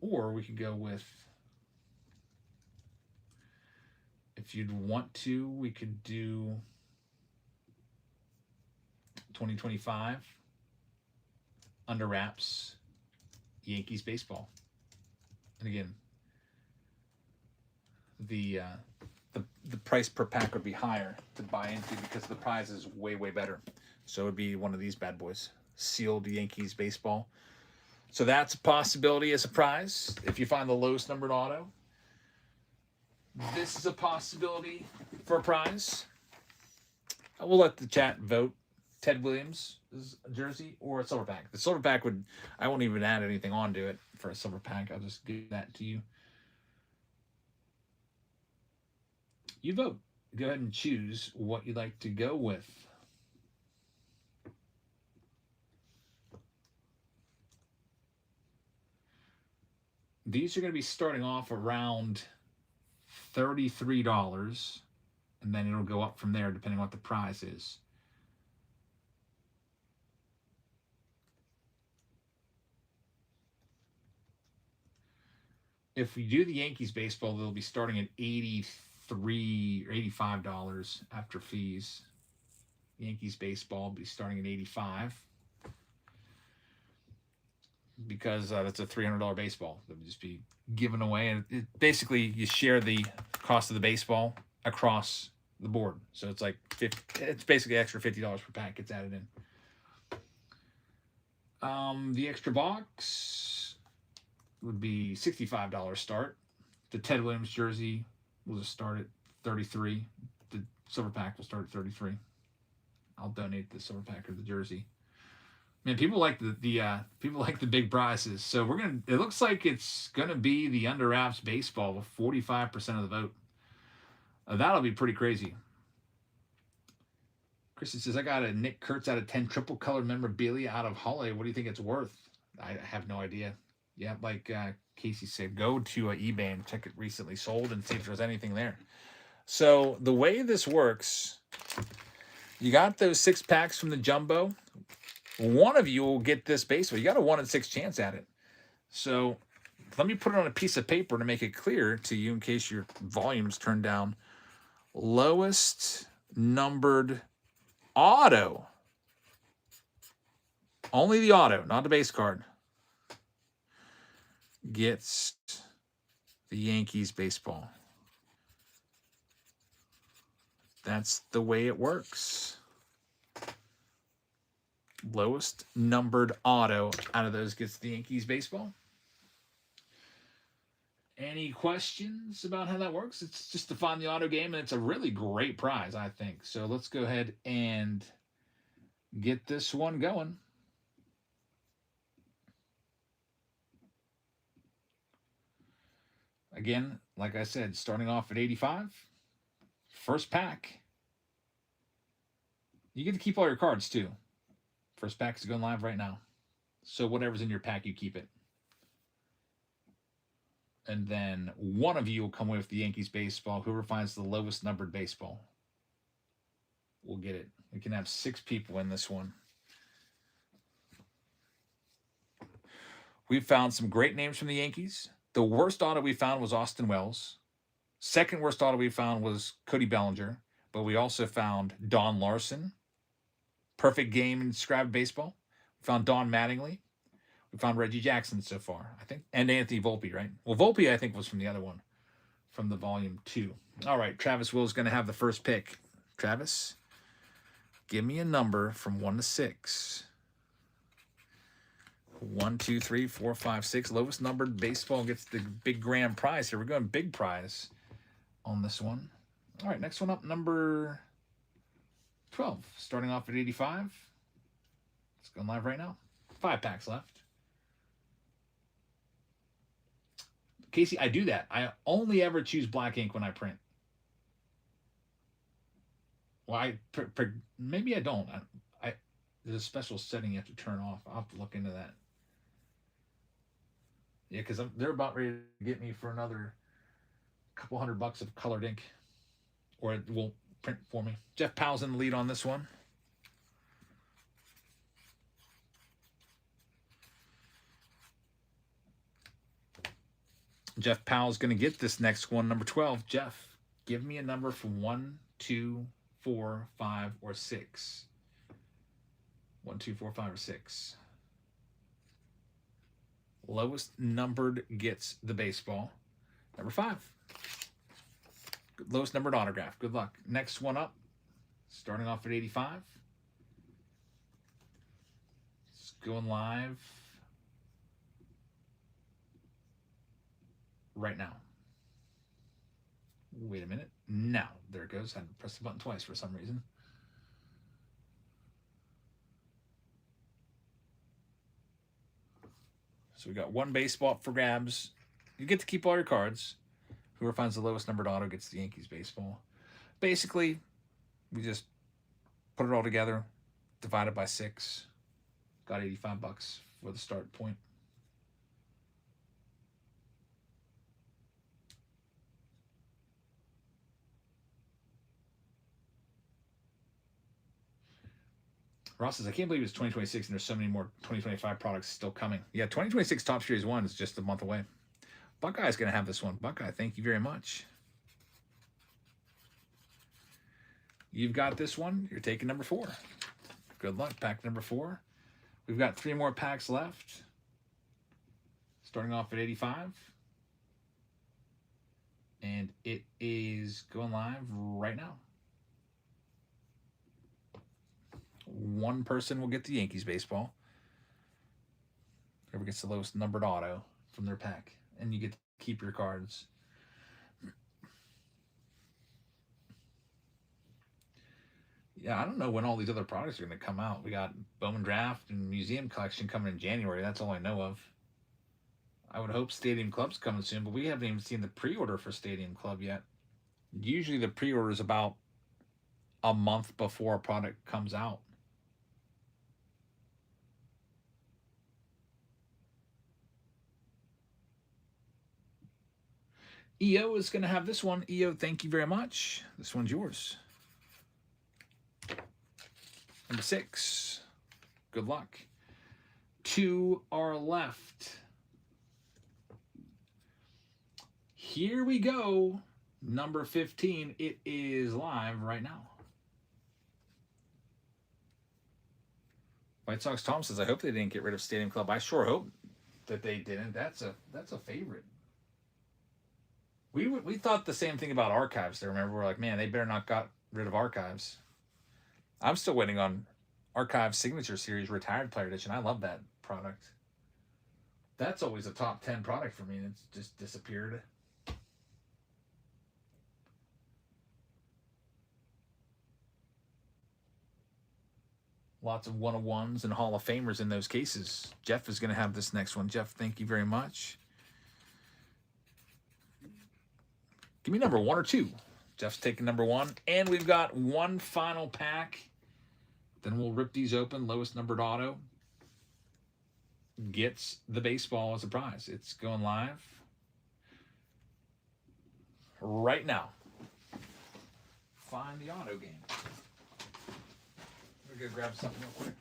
Or we could go with, if you'd want to, we could do 2025 Under Wraps Yankees baseball. And again, the price per pack would be higher to buy into because the prize is way, way better. So it would be one of these bad boys, sealed Yankees baseball. So that's a possibility as a prize if you find the lowest numbered auto. This is a possibility for a prize. We'll let the chat vote. Ted Williams' jersey or a silver pack. The silver pack would, I won't even add anything onto it for a silver pack. I'll just give that to you. You vote. Go ahead and choose what you'd like to go with. These are going to be starting off around $33, and then it'll go up from there depending on what the prize is. If we do the Yankees baseball, they'll be starting at $83 or $85 after fees. Yankees baseball will be starting at $85 because that's a $300 baseball that would just be given away. And basically, you share the cost of the baseball across the board. So it's like it's basically extra $50 per pack gets added in. The extra box would be $65 start. The Ted Williams jersey will just start at $33. The silver pack will start at $33. I'll donate the silver pack or the jersey. Man, people like the people like the big prizes. So we're gonna. It looks like it's gonna be the Under Wraps baseball with 45% of the vote. That'll be pretty crazy. Kristen says, I got a Nick Kurtz out of 10 triple color memorabilia out of Holiday. What do you think it's worth? I have no idea. Yeah, like Casey said, go to eBay and check it recently sold and see if there's anything there. So the way this works, you got those 6 packs from the jumbo. One of you will get this baseball. You got a 1 in 6 chance at it. So let me put it on a piece of paper to make it clear to you in case your volume's turned down. Lowest numbered auto. Only the auto, not the base card. Gets the Yankees baseball. That's the way it works. Lowest numbered auto out of those gets the Yankees baseball. Any questions about how that works? It's just to find the auto game, and it's a really great prize, I think. So let's go ahead and get this one going. Again, like I said, starting off at 85. First pack. You get to keep all your cards, too. First pack is going live right now. So whatever's in your pack, you keep it. And then one of you will come away with the Yankees baseball. Whoever finds the lowest numbered baseball will get it. We can have 6 people in this one. We've found some great names from the Yankees. The worst auto we found was Austin Wells. Second worst auto we found was Cody Bellinger. But we also found Don Larson. Perfect game in Scrab baseball. We found Don Mattingly. We found Reggie Jackson so far, I think. And Anthony Volpe, right? Well, Volpe, I think, was from the other one. From the volume 2. All right, Travis Will is going to have the first pick. Travis, give me a number from 1 to 6. 1, 2, 3, 4, 5, 6. Lowest numbered baseball gets the big grand prize here. We're going big prize on this one. All right, next one up, number 12, starting off at 85. It's going live right now. 5 packs left. Casey, I do that. I only ever choose black ink when I print. Well, maybe I don't. There's a special setting you have to turn off. I'll have to look into that. Yeah, because they're about ready to get me for another couple $100 of colored ink, or it will print for me. Jeff Powell's in the lead on this one. Jeff Powell's going to get this next one, number 12. Jeff, give me a number from 1, 2, 4, 5, or 6. 1, 2, 4, 5, or 6. Lowest numbered gets the baseball. Number 5. Lowest numbered autograph. Good luck. Next one up, starting off at 85. It's going live right now. Wait a minute. Now. There it goes. I had to press the button twice for some reason. So we got one baseball up for grabs. You get to keep all your cards. Whoever finds the lowest numbered auto gets the Yankees baseball. Basically, we just put it all together, divided by 6. Got $85 for the start point. Ross says, I can't believe it's 2026 and there's so many more 2025 products still coming. Yeah, 2026 Top Series 1 is just a month away. Buckeye's going to have this one. Buckeye, thank you very much. You've got this one. You're taking number 4. Good luck. Pack number 4. We've got 3 more packs left. Starting off at 85. And it is going live right now. One person will get the Yankees baseball. Whoever gets the lowest numbered auto from their pack. And you get to keep your cards. Yeah, I don't know when all these other products are going to come out. We got Bowman Draft and Museum Collection coming in January. That's all I know of. I would hope Stadium Club's coming soon, but we haven't even seen the pre-order for Stadium Club yet. Usually the pre-order is about a month before a product comes out. EO is going to have this one. EO, thank you very much. This one's yours. Number 6. Good luck. 2 are left. Here we go. Number 15. It is live right now. White Sox Tom says, I hope they didn't get rid of Stadium Club. I sure hope that they didn't. That's a favorite. We thought the same thing about Archives there. Remember, we're like, man, they better not got rid of Archives. I'm still waiting on Archives Signature Series Retired Player Edition. I love that product. That's always a top 10 product for me, and it's just disappeared. Lots of 101s and Hall of Famers in those cases. Jeff is going to have this next one. Jeff, thank you very much. Give me number 1 or 2. Jeff's taking number 1. And we've got one final pack. Then we'll rip these open. Lowest numbered auto gets the baseball as a prize. It's going live right now. Find the auto game. We're going to grab something real quick.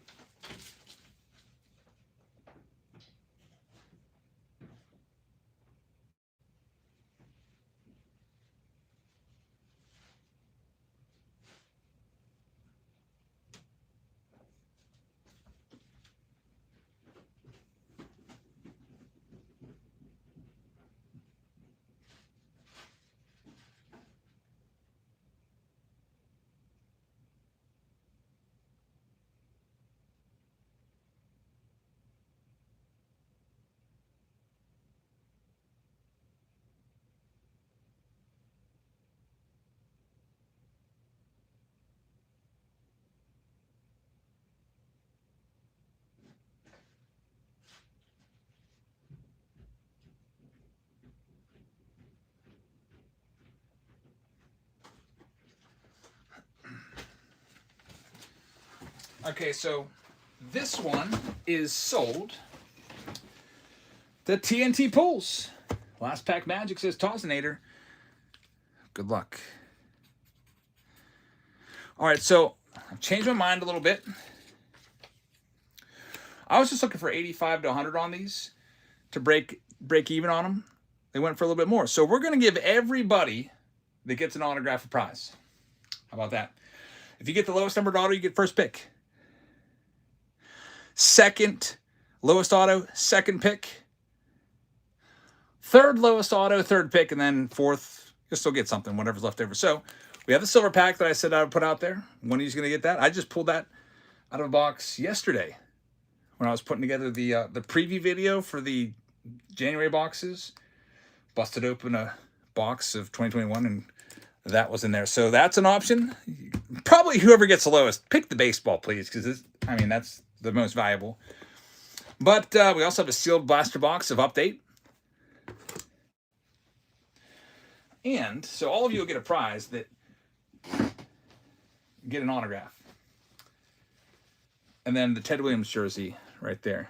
Okay, so this one is sold. The TNT Pulls. Last pack magic says Tossinator. Good luck. All right, so I've changed my mind a little bit. I was just looking for 85 to 100 on these to break even on them. They went for a little bit more. So we're going to give everybody that gets an autograph a prize. How about that? If you get the lowest numbered auto, you get first pick. Second lowest auto, second pick. Third lowest auto, third pick. And then fourth, you'll still get something, whatever's left over. So we have the silver pack that I said I would put out there. When are you going to get that? I just pulled that out of a box yesterday when I was putting together the preview video for the January boxes. Busted open a box of 2021 and that was in there. So that's an option. Probably whoever gets the lowest, pick the baseball, please, because that's the most valuable. But we also have a sealed blaster box of Update. And so all of you will get a prize that get an autograph. And then the Ted Williams jersey right there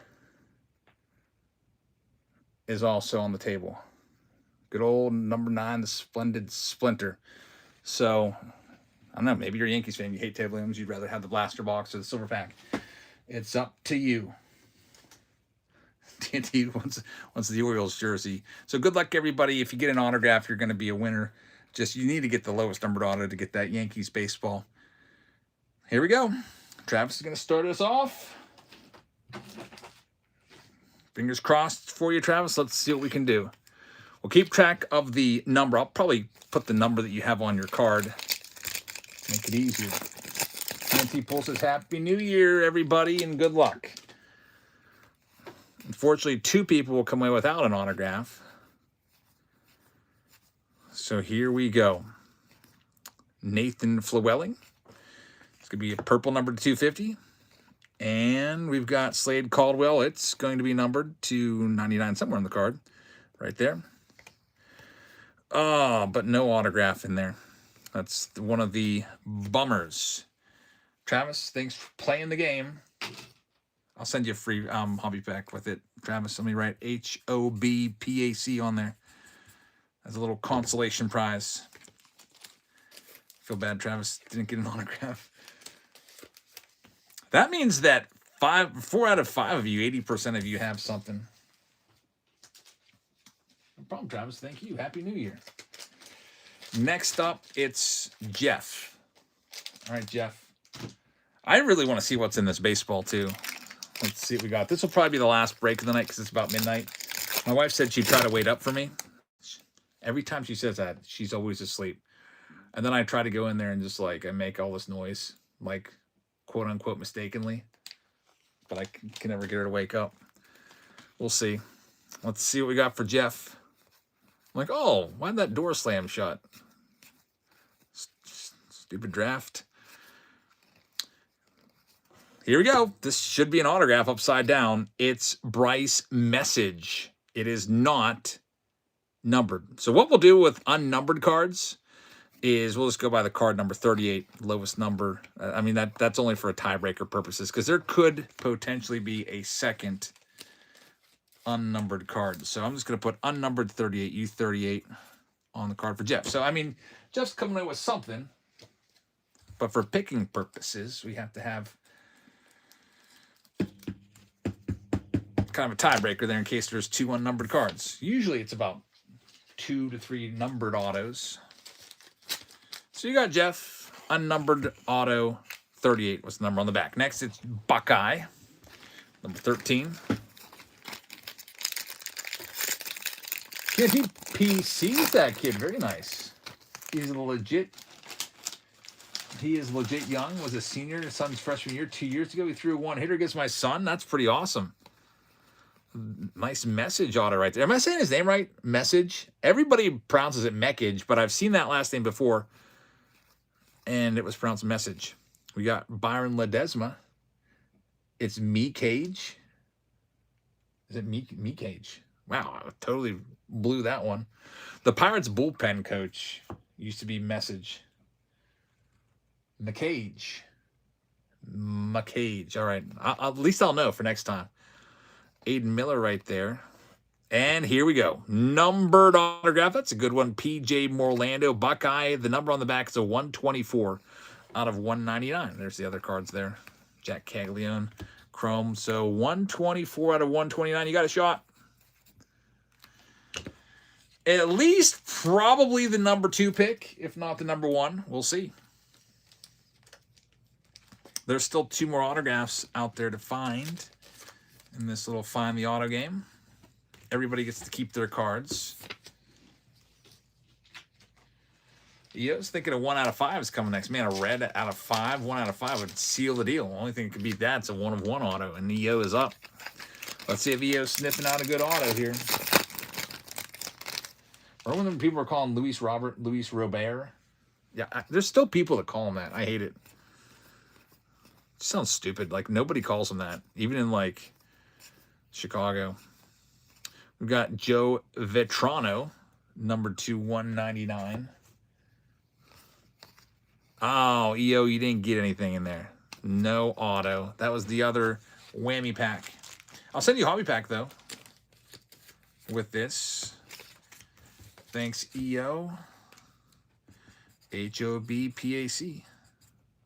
is also on the table. Good old number 9, the Splendid Splinter. So, I don't know, maybe you're a Yankees fan, you hate Ted Williams, you'd rather have the blaster box or the silver pack. It's up to you. TNT wants the Orioles jersey. So good luck, everybody. If you get an autograph, you're going to be a winner. Just, you need to get the lowest numbered auto to get that Yankees baseball. Here we go. Travis is going to start us off. Fingers crossed for you, Travis. Let's see what we can do. We'll keep track of the number. I'll probably put the number that you have on your card. Make it easier. TNT Pulse says, Happy New Year, everybody, and good luck. Unfortunately, 2 people will come away without an autograph. So here we go. Nathan Flewelling. It's going to be a purple number to 250. And we've got Slade Caldwell. It's going to be numbered to 99 somewhere on the card. Right there. Oh, but no autograph in there. That's one of the bummers. Travis, thanks for playing the game. I'll send you a free hobby pack with it. Travis, let me write HOBPAC on there as a little consolation prize. Feel bad Travis didn't get an autograph. That means that 4 out of 5 of you, 80% of you have something. No problem, Travis. Thank you. Happy New Year. Next up, it's Jeff. All right, Jeff. I really want to see what's in this baseball, too. Let's see what we got. This will probably be the last break of the night because it's about midnight. My wife said she'd try to wait up for me. Every time she says that, she's always asleep. And then I try to go in there and just I make all this noise, quote unquote mistakenly. But I can never get her to wake up. We'll see. Let's see what we got for Jeff. I'm like, oh, why'd that door slam shut? Stupid draft. Here we go. This should be an autograph upside down. It's Bryce Message. It is not numbered. So what we'll do with unnumbered cards is we'll just go by the card number 38, lowest number. That's only for a tiebreaker purposes because there could potentially be a second unnumbered card. So I'm just going to put unnumbered 38, U38 on the card for Jeff. So, Jeff's coming in with something. But for picking purposes, we have to have kind of a tiebreaker there in case there's 2 unnumbered cards. Usually it's about 2 to 3 numbered autos. So you got Jeff, unnumbered auto 38 was the number on the back. Next it's Buckeye, number 13. Kid, he PCs that kid. Very nice. He is legit young, was a senior, his son's freshman year 2 years ago. He threw a 1-hitter against my son. That's pretty awesome. Nice Message auto right there. Am I saying his name right? Message? Everybody pronounces it Meckage, but I've seen that last name before, and it was pronounced Message. We got Byron Ledesma. It's Me Cage. Is it Me Cage? Wow, I totally blew that one. The Pirates bullpen coach used to be Message. The Cage. McCage. All right. At least I'll know for next time. Aiden Miller right there. And here we go. Numbered autograph. That's a good one. PJ Morlando. Buckeye. The number on the back is a 124 out of 199. There's the other cards there. Jack Caglione. Chrome. So 124 out of 129. You got a shot. At least probably the number 2 pick, if not the number 1. We'll see. There's still 2 more autographs out there to find in this little Find the Auto game. Everybody gets to keep their cards. EO's thinking a 1 out of 5 is coming next. Man, a red out of 5, 1 out of 5 would seal the deal. Only thing that could beat that's a 1 of 1 auto, and EO is up. Let's see if EO's sniffing out a good auto here. Remember when people were calling Luis Robert? Yeah, there's still people that call him that. I hate it. It sounds stupid. Like, nobody calls him that. Even in, like, Chicago. We've got Joe Vetrano, number 2, 199. Oh, EO, you didn't get anything in there. No auto. That was the other whammy pack. I'll send you a hobby pack, though, with this. Thanks, EO. HOBPAC.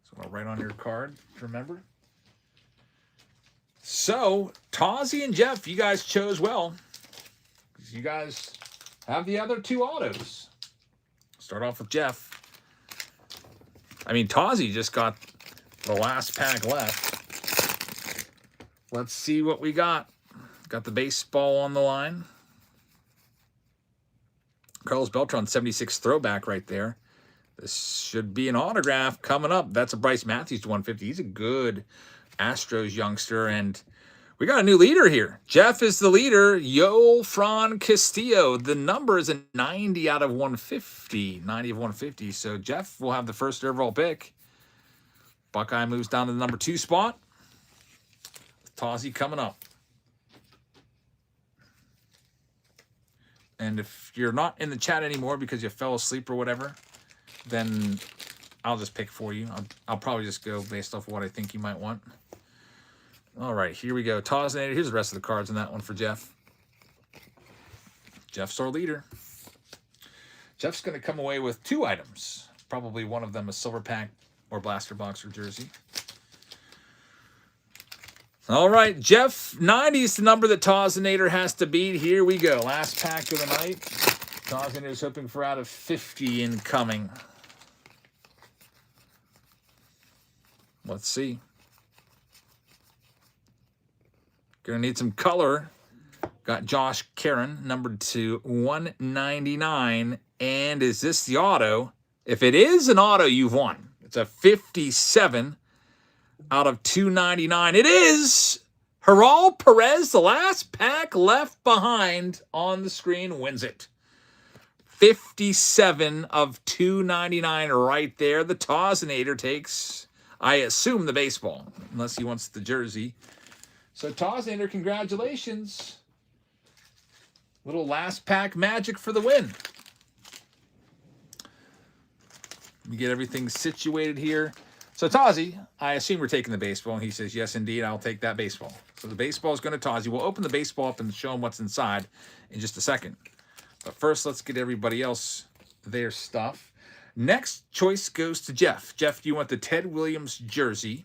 So I'll write on your card to remember. So, Tozzy and Jeff, you guys chose well. You guys have the other 2 autos. Start off with Jeff. I mean, Tozzy just got the last pack left. Let's see what we got. Got the baseball on the line. Carlos Beltran, 76 throwback right there. This should be an autograph coming up. That's a Bryce Matthews to 150. He's a good Astros youngster, and we got a new leader here. Jeff is the leader. Yoel Fran Castillo. The number is a 90 out of 150. 90 of 150. So Jeff will have the first overall pick. Buckeye moves down to the number 2 spot. Tozzy coming up. And if you're not in the chat anymore because you fell asleep or whatever, then I'll just pick for you. I'll probably just go based off what I think you might want. All right, here we go. Toznator. Here's the rest of the cards in that one for Jeff. Jeff's our leader. Jeff's going to come away with 2 items. Probably one of them a silver pack or blaster box or jersey. All right, Jeff, 90 is the number that Toznator has to beat. Here we go. Last pack of the night. Toznator is hoping for out of 50 incoming. Let's see. Gonna need some color. Got Josh Karen, numbered to 199. And is this the auto? If it is an auto, you've won. It's a 57 out of 299. It is Gerald Perez. The last pack left behind on the screen wins it. 57 of 299 right there. The Toznator takes, I assume, the baseball, unless he wants the jersey. So Toznator, congratulations. Little last pack magic for the win. Let me get everything situated here. So Tozzy, I assume we're taking the baseball. And he says, yes, indeed, I'll take that baseball. So the baseball is going to Tozzy. We'll open the baseball up and show him what's inside in just a second. But first, let's get everybody else their stuff. Next choice goes to Jeff. Jeff, do you want the Ted Williams jersey?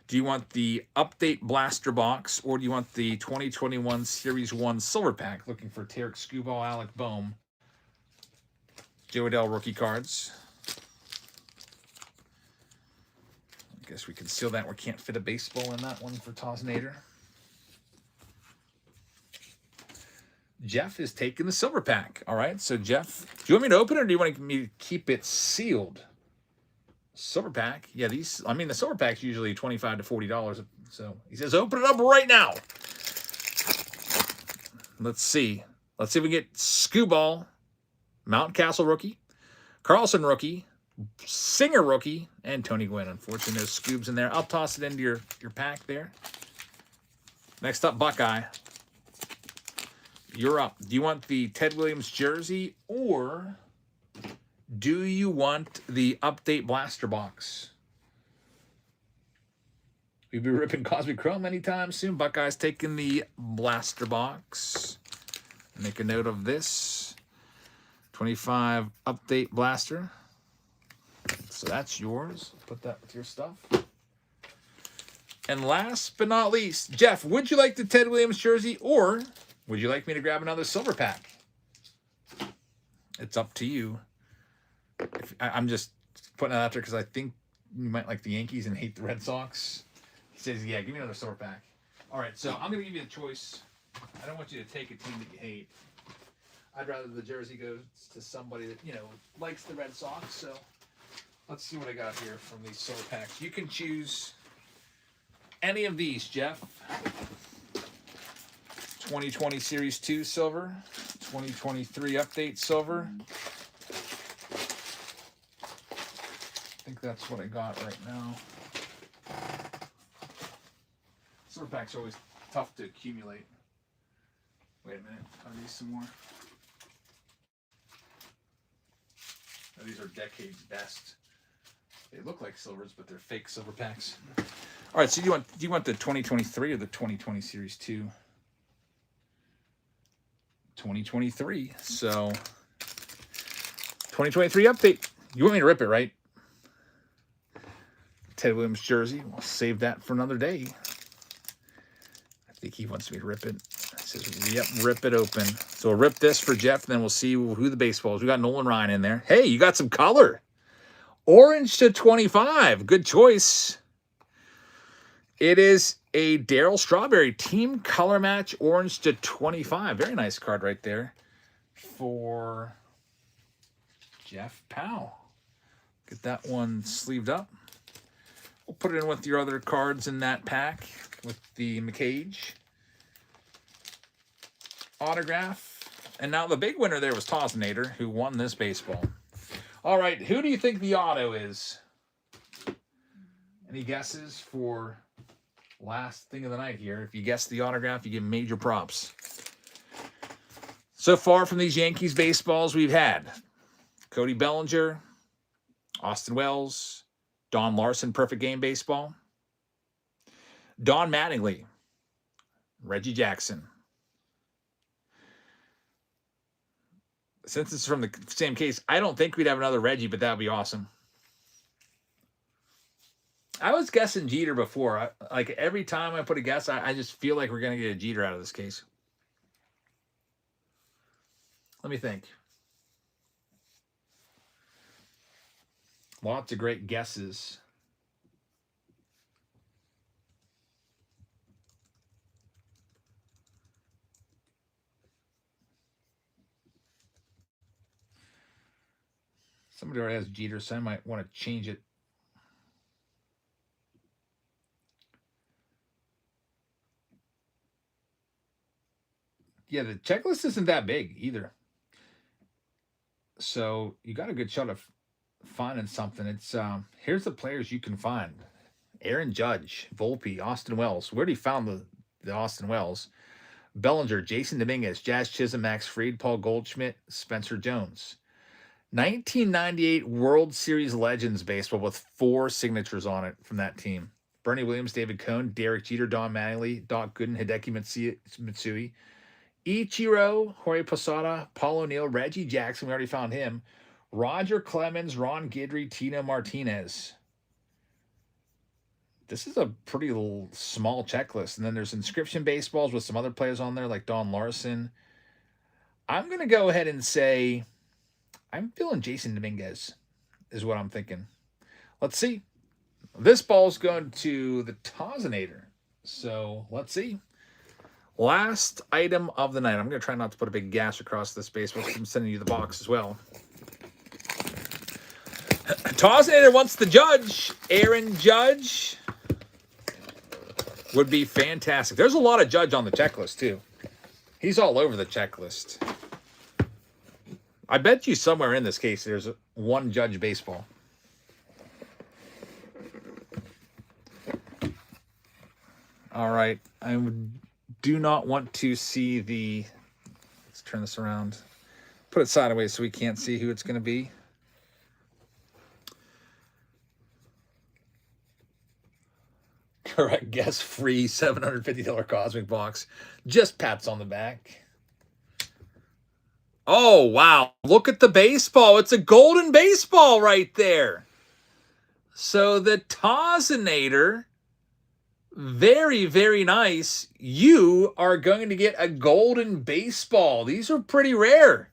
Do you want the update blaster box? Or do you want the 2021 Series 1 silver pack? Looking for Tarek Skubal, Alec Bohm, Joe Adell rookie cards. I guess we can seal that. We can't fit a baseball in that one for Toznator. Jeff is taking the silver pack. All right, so Jeff, do you want me to open it or do you want me to keep it sealed? Silver pack. Yeah, these, I mean, the silver pack's usually $25 to $40. So he says, open it up right now. Let's see. Let's see if we get Skubal, Mountcastle rookie, Carlson rookie, Singer rookie, and Tony Gwynn. Unfortunately, no Scoobs in there. I'll toss it into your pack there. Next up, Buckeye. You're up. Do you want the Ted Williams jersey or do you want the update blaster box? We'll be ripping Cosmic Chrome anytime soon. Buckeyes taking the blaster box. Make a note of this. 25 update blaster. So that's yours. Put that with your stuff. And last but not least, Jeff, would you like the Ted Williams jersey, or would you like me to grab another silver pack? It's up to you. I'm just putting it out there because I think you might like the Yankees and hate the Red Sox. He says, yeah, give me another silver pack. All right, so I'm going to give you a choice. I don't want you to take a team that you hate. I'd rather the jersey goes to somebody that, you know, likes the Red Sox. So let's see what I got here from these silver packs. You can choose any of these, Jeff. 2020 Series 2 silver. 2023 update silver. I think that's what I got right now. Silver packs are always tough to accumulate. Wait a minute. Are these some more? Oh, these are Decade's best. They look like silvers, but they're fake silver packs. All right, so do you want the 2023 or the 2020 Series 2? 2023. So 2023 update. You want me to rip it, right? Ted Williams jersey. We'll save that for another day. I think he wants me to rip it. It says, yep, rip it open. So we'll rip this for Jeff, and then we'll see who the baseball is. We got Nolan Ryan in there. Hey, you got some color. Orange to 25. Good choice. It is a Darryl Strawberry team color match, orange to 25. Very nice card right there for Jeff Powell. Get that one sleeved up. We'll put it in with your other cards in that pack with the McCage autograph. And now the big winner there was Tosinator, who won this baseball. All right, who do you think the auto is? Any guesses for last thing of the night here? If you guess the autograph, you get major props. So far from these Yankees baseballs, we've had Cody Bellinger, Austin Wells, Don Larson, perfect game baseball, Don Mattingly, Reggie Jackson. Since it's from the same case, I don't think we'd have another Reggie, but that would be awesome. I was guessing Jeter before. Like every time I put a guess, I just feel like we're going to get a Jeter out of this case. Let me think. Lots of great guesses. Somebody already has Jeter, so I might want to change it. Yeah, the checklist isn't that big either. So you got a good shot of finding something. It's here's the players you can find. Aaron Judge, Volpe, Austin Wells. We already found the Austin Wells. Bellinger, Jason Dominguez, Jazz Chisholm, Max Fried, Paul Goldschmidt, Spencer Jones. 1998 World Series Legends baseball with 4 signatures on it from that team. Bernie Williams, David Cohn, Derek Jeter, Don Mattingly, Doc Gooden, Hideki Matsui, Ichiro, Jorge Posada, Paul O'Neill, Reggie Jackson, we already found him, Roger Clemens, Ron Guidry, Tino Martinez. This is a pretty small checklist. And then there's inscription baseballs with some other players on there like Don Larson. I'm going to go ahead and say I'm feeling Jason Dominguez is what I'm thinking. Let's see. This ball's going to the Tosinator. So let's see. Last item of the night. I'm going to try not to put a big gash across this baseball because I'm sending you the box as well. Tosinator wants the Judge. Aaron Judge would be fantastic. There's a lot of Judge on the checklist, too. He's all over the checklist. I bet you somewhere in this case there's one Judge baseball. All right. I do not want to see the... Let's turn this around. Put it sideways so we can't see who it's going to be. for a guest-free $750 Cosmic box. Just pats on the back. Oh, wow. Look at the baseball. It's a golden baseball right there. So the Tozinator, very, very nice. You are going to get a golden baseball. These are pretty rare.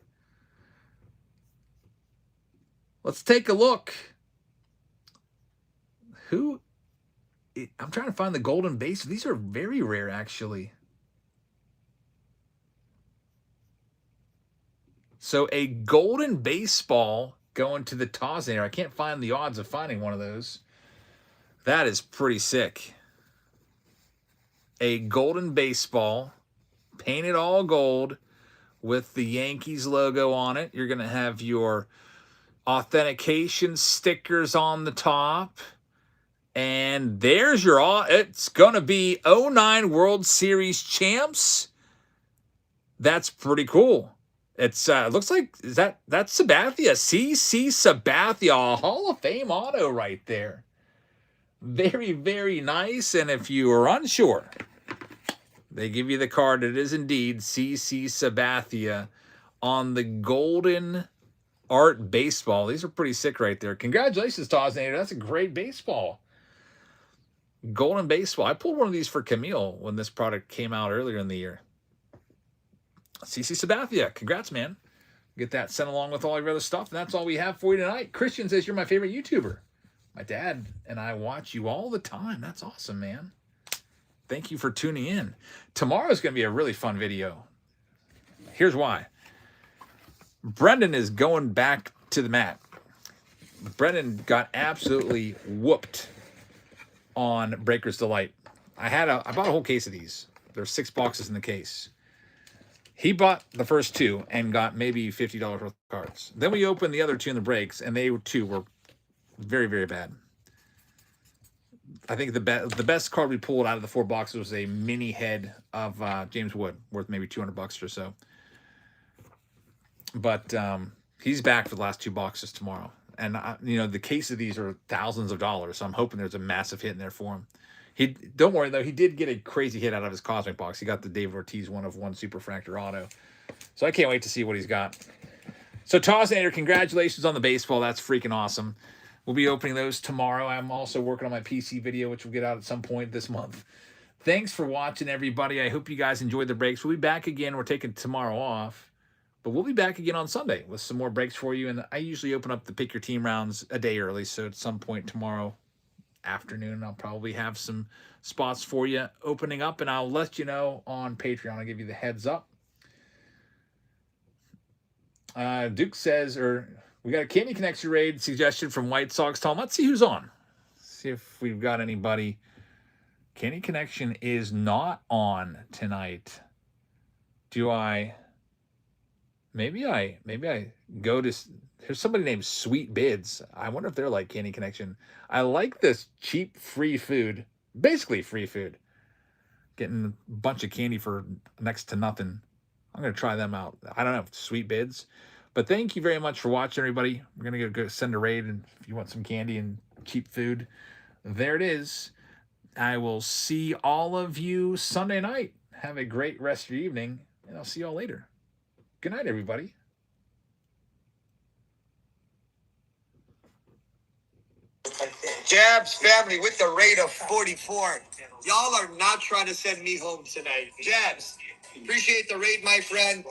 Let's take a look. I'm trying to find the golden base. These are very rare, actually. So a golden baseball going to the Tozinator. I can't find the odds of finding one of those. That is pretty sick. A golden baseball, painted all gold with the Yankees logo on it. You're going to have your authentication stickers on the top. And there's your, it's going to be 09 World Series champs. That's pretty cool. It's looks like that's Sabathia, CC Sabathia, a Hall of Fame auto right there. Very, very nice. And if you are unsure, they give you the card. It is indeed CC Sabathia on the golden art baseball. These are pretty sick right there. Congratulations, Tozinator. That's a great baseball. Golden baseball. I pulled one of these for Camille when this product came out earlier in the year. CC Sabathia, congrats, man. Get that sent along with all your other stuff. And that's all we have for you tonight. Christian says you're my favorite YouTuber. My dad and I watch you all the time. That's awesome, man. Thank you for tuning in. Tomorrow's going to be a really fun video. Here's why. Brendan is going back to the mat. Brendan got absolutely whooped on Breaker's Delight. I bought a whole case of these. There's 6 boxes in the case. He bought the first 2 and got maybe $50 worth of cards. Then we opened the other 2 in the breaks, and they too were very, very bad. I think the best card we pulled out of the 4 boxes was a mini head of James Wood, worth maybe $200 or so. But he's back for the last 2 boxes tomorrow. And, the case of these are thousands of dollars, so I'm hoping there's a massive hit in there for him. Don't worry, though. He did get a crazy hit out of his Cosmic box. He got the David Ortiz 1/1 Superfractor auto. So I can't wait to see what he's got. So, Tozinator, congratulations on the baseball. That's freaking awesome. We'll be opening those tomorrow. I'm also working on my PC video, which will get out at some point this month. Thanks for watching, everybody. I hope you guys enjoyed the breaks. We'll be back again. We're taking tomorrow off. But we'll be back again on Sunday with some more breaks for you. And I usually open up the Pick Your Team rounds a day early. So at some point tomorrow afternoon, I'll probably have some spots for you opening up. And I'll let you know on Patreon. I'll give you the heads up. Duke says, we got a Candy Connection raid suggestion from White Sox Tom. Let's see who's on. See if we've got anybody. Candy Connection is not on tonight. Maybe I go to, there's somebody named Sweet Bids. I wonder if they're like Candy Connection. I like this cheap free food, basically free food. Getting a bunch of candy for next to nothing. I'm going to try them out. I don't know, Sweet Bids. But thank you very much for watching, everybody. We're going to go send a raid, and if you want some candy and cheap food, there it is. I will see all of you Sunday night. Have a great rest of your evening, and I'll see y'all later. Good night, everybody. Jabs family with the rate of 44. Y'all are not trying to send me home tonight. Jabs, appreciate the raid, my friend.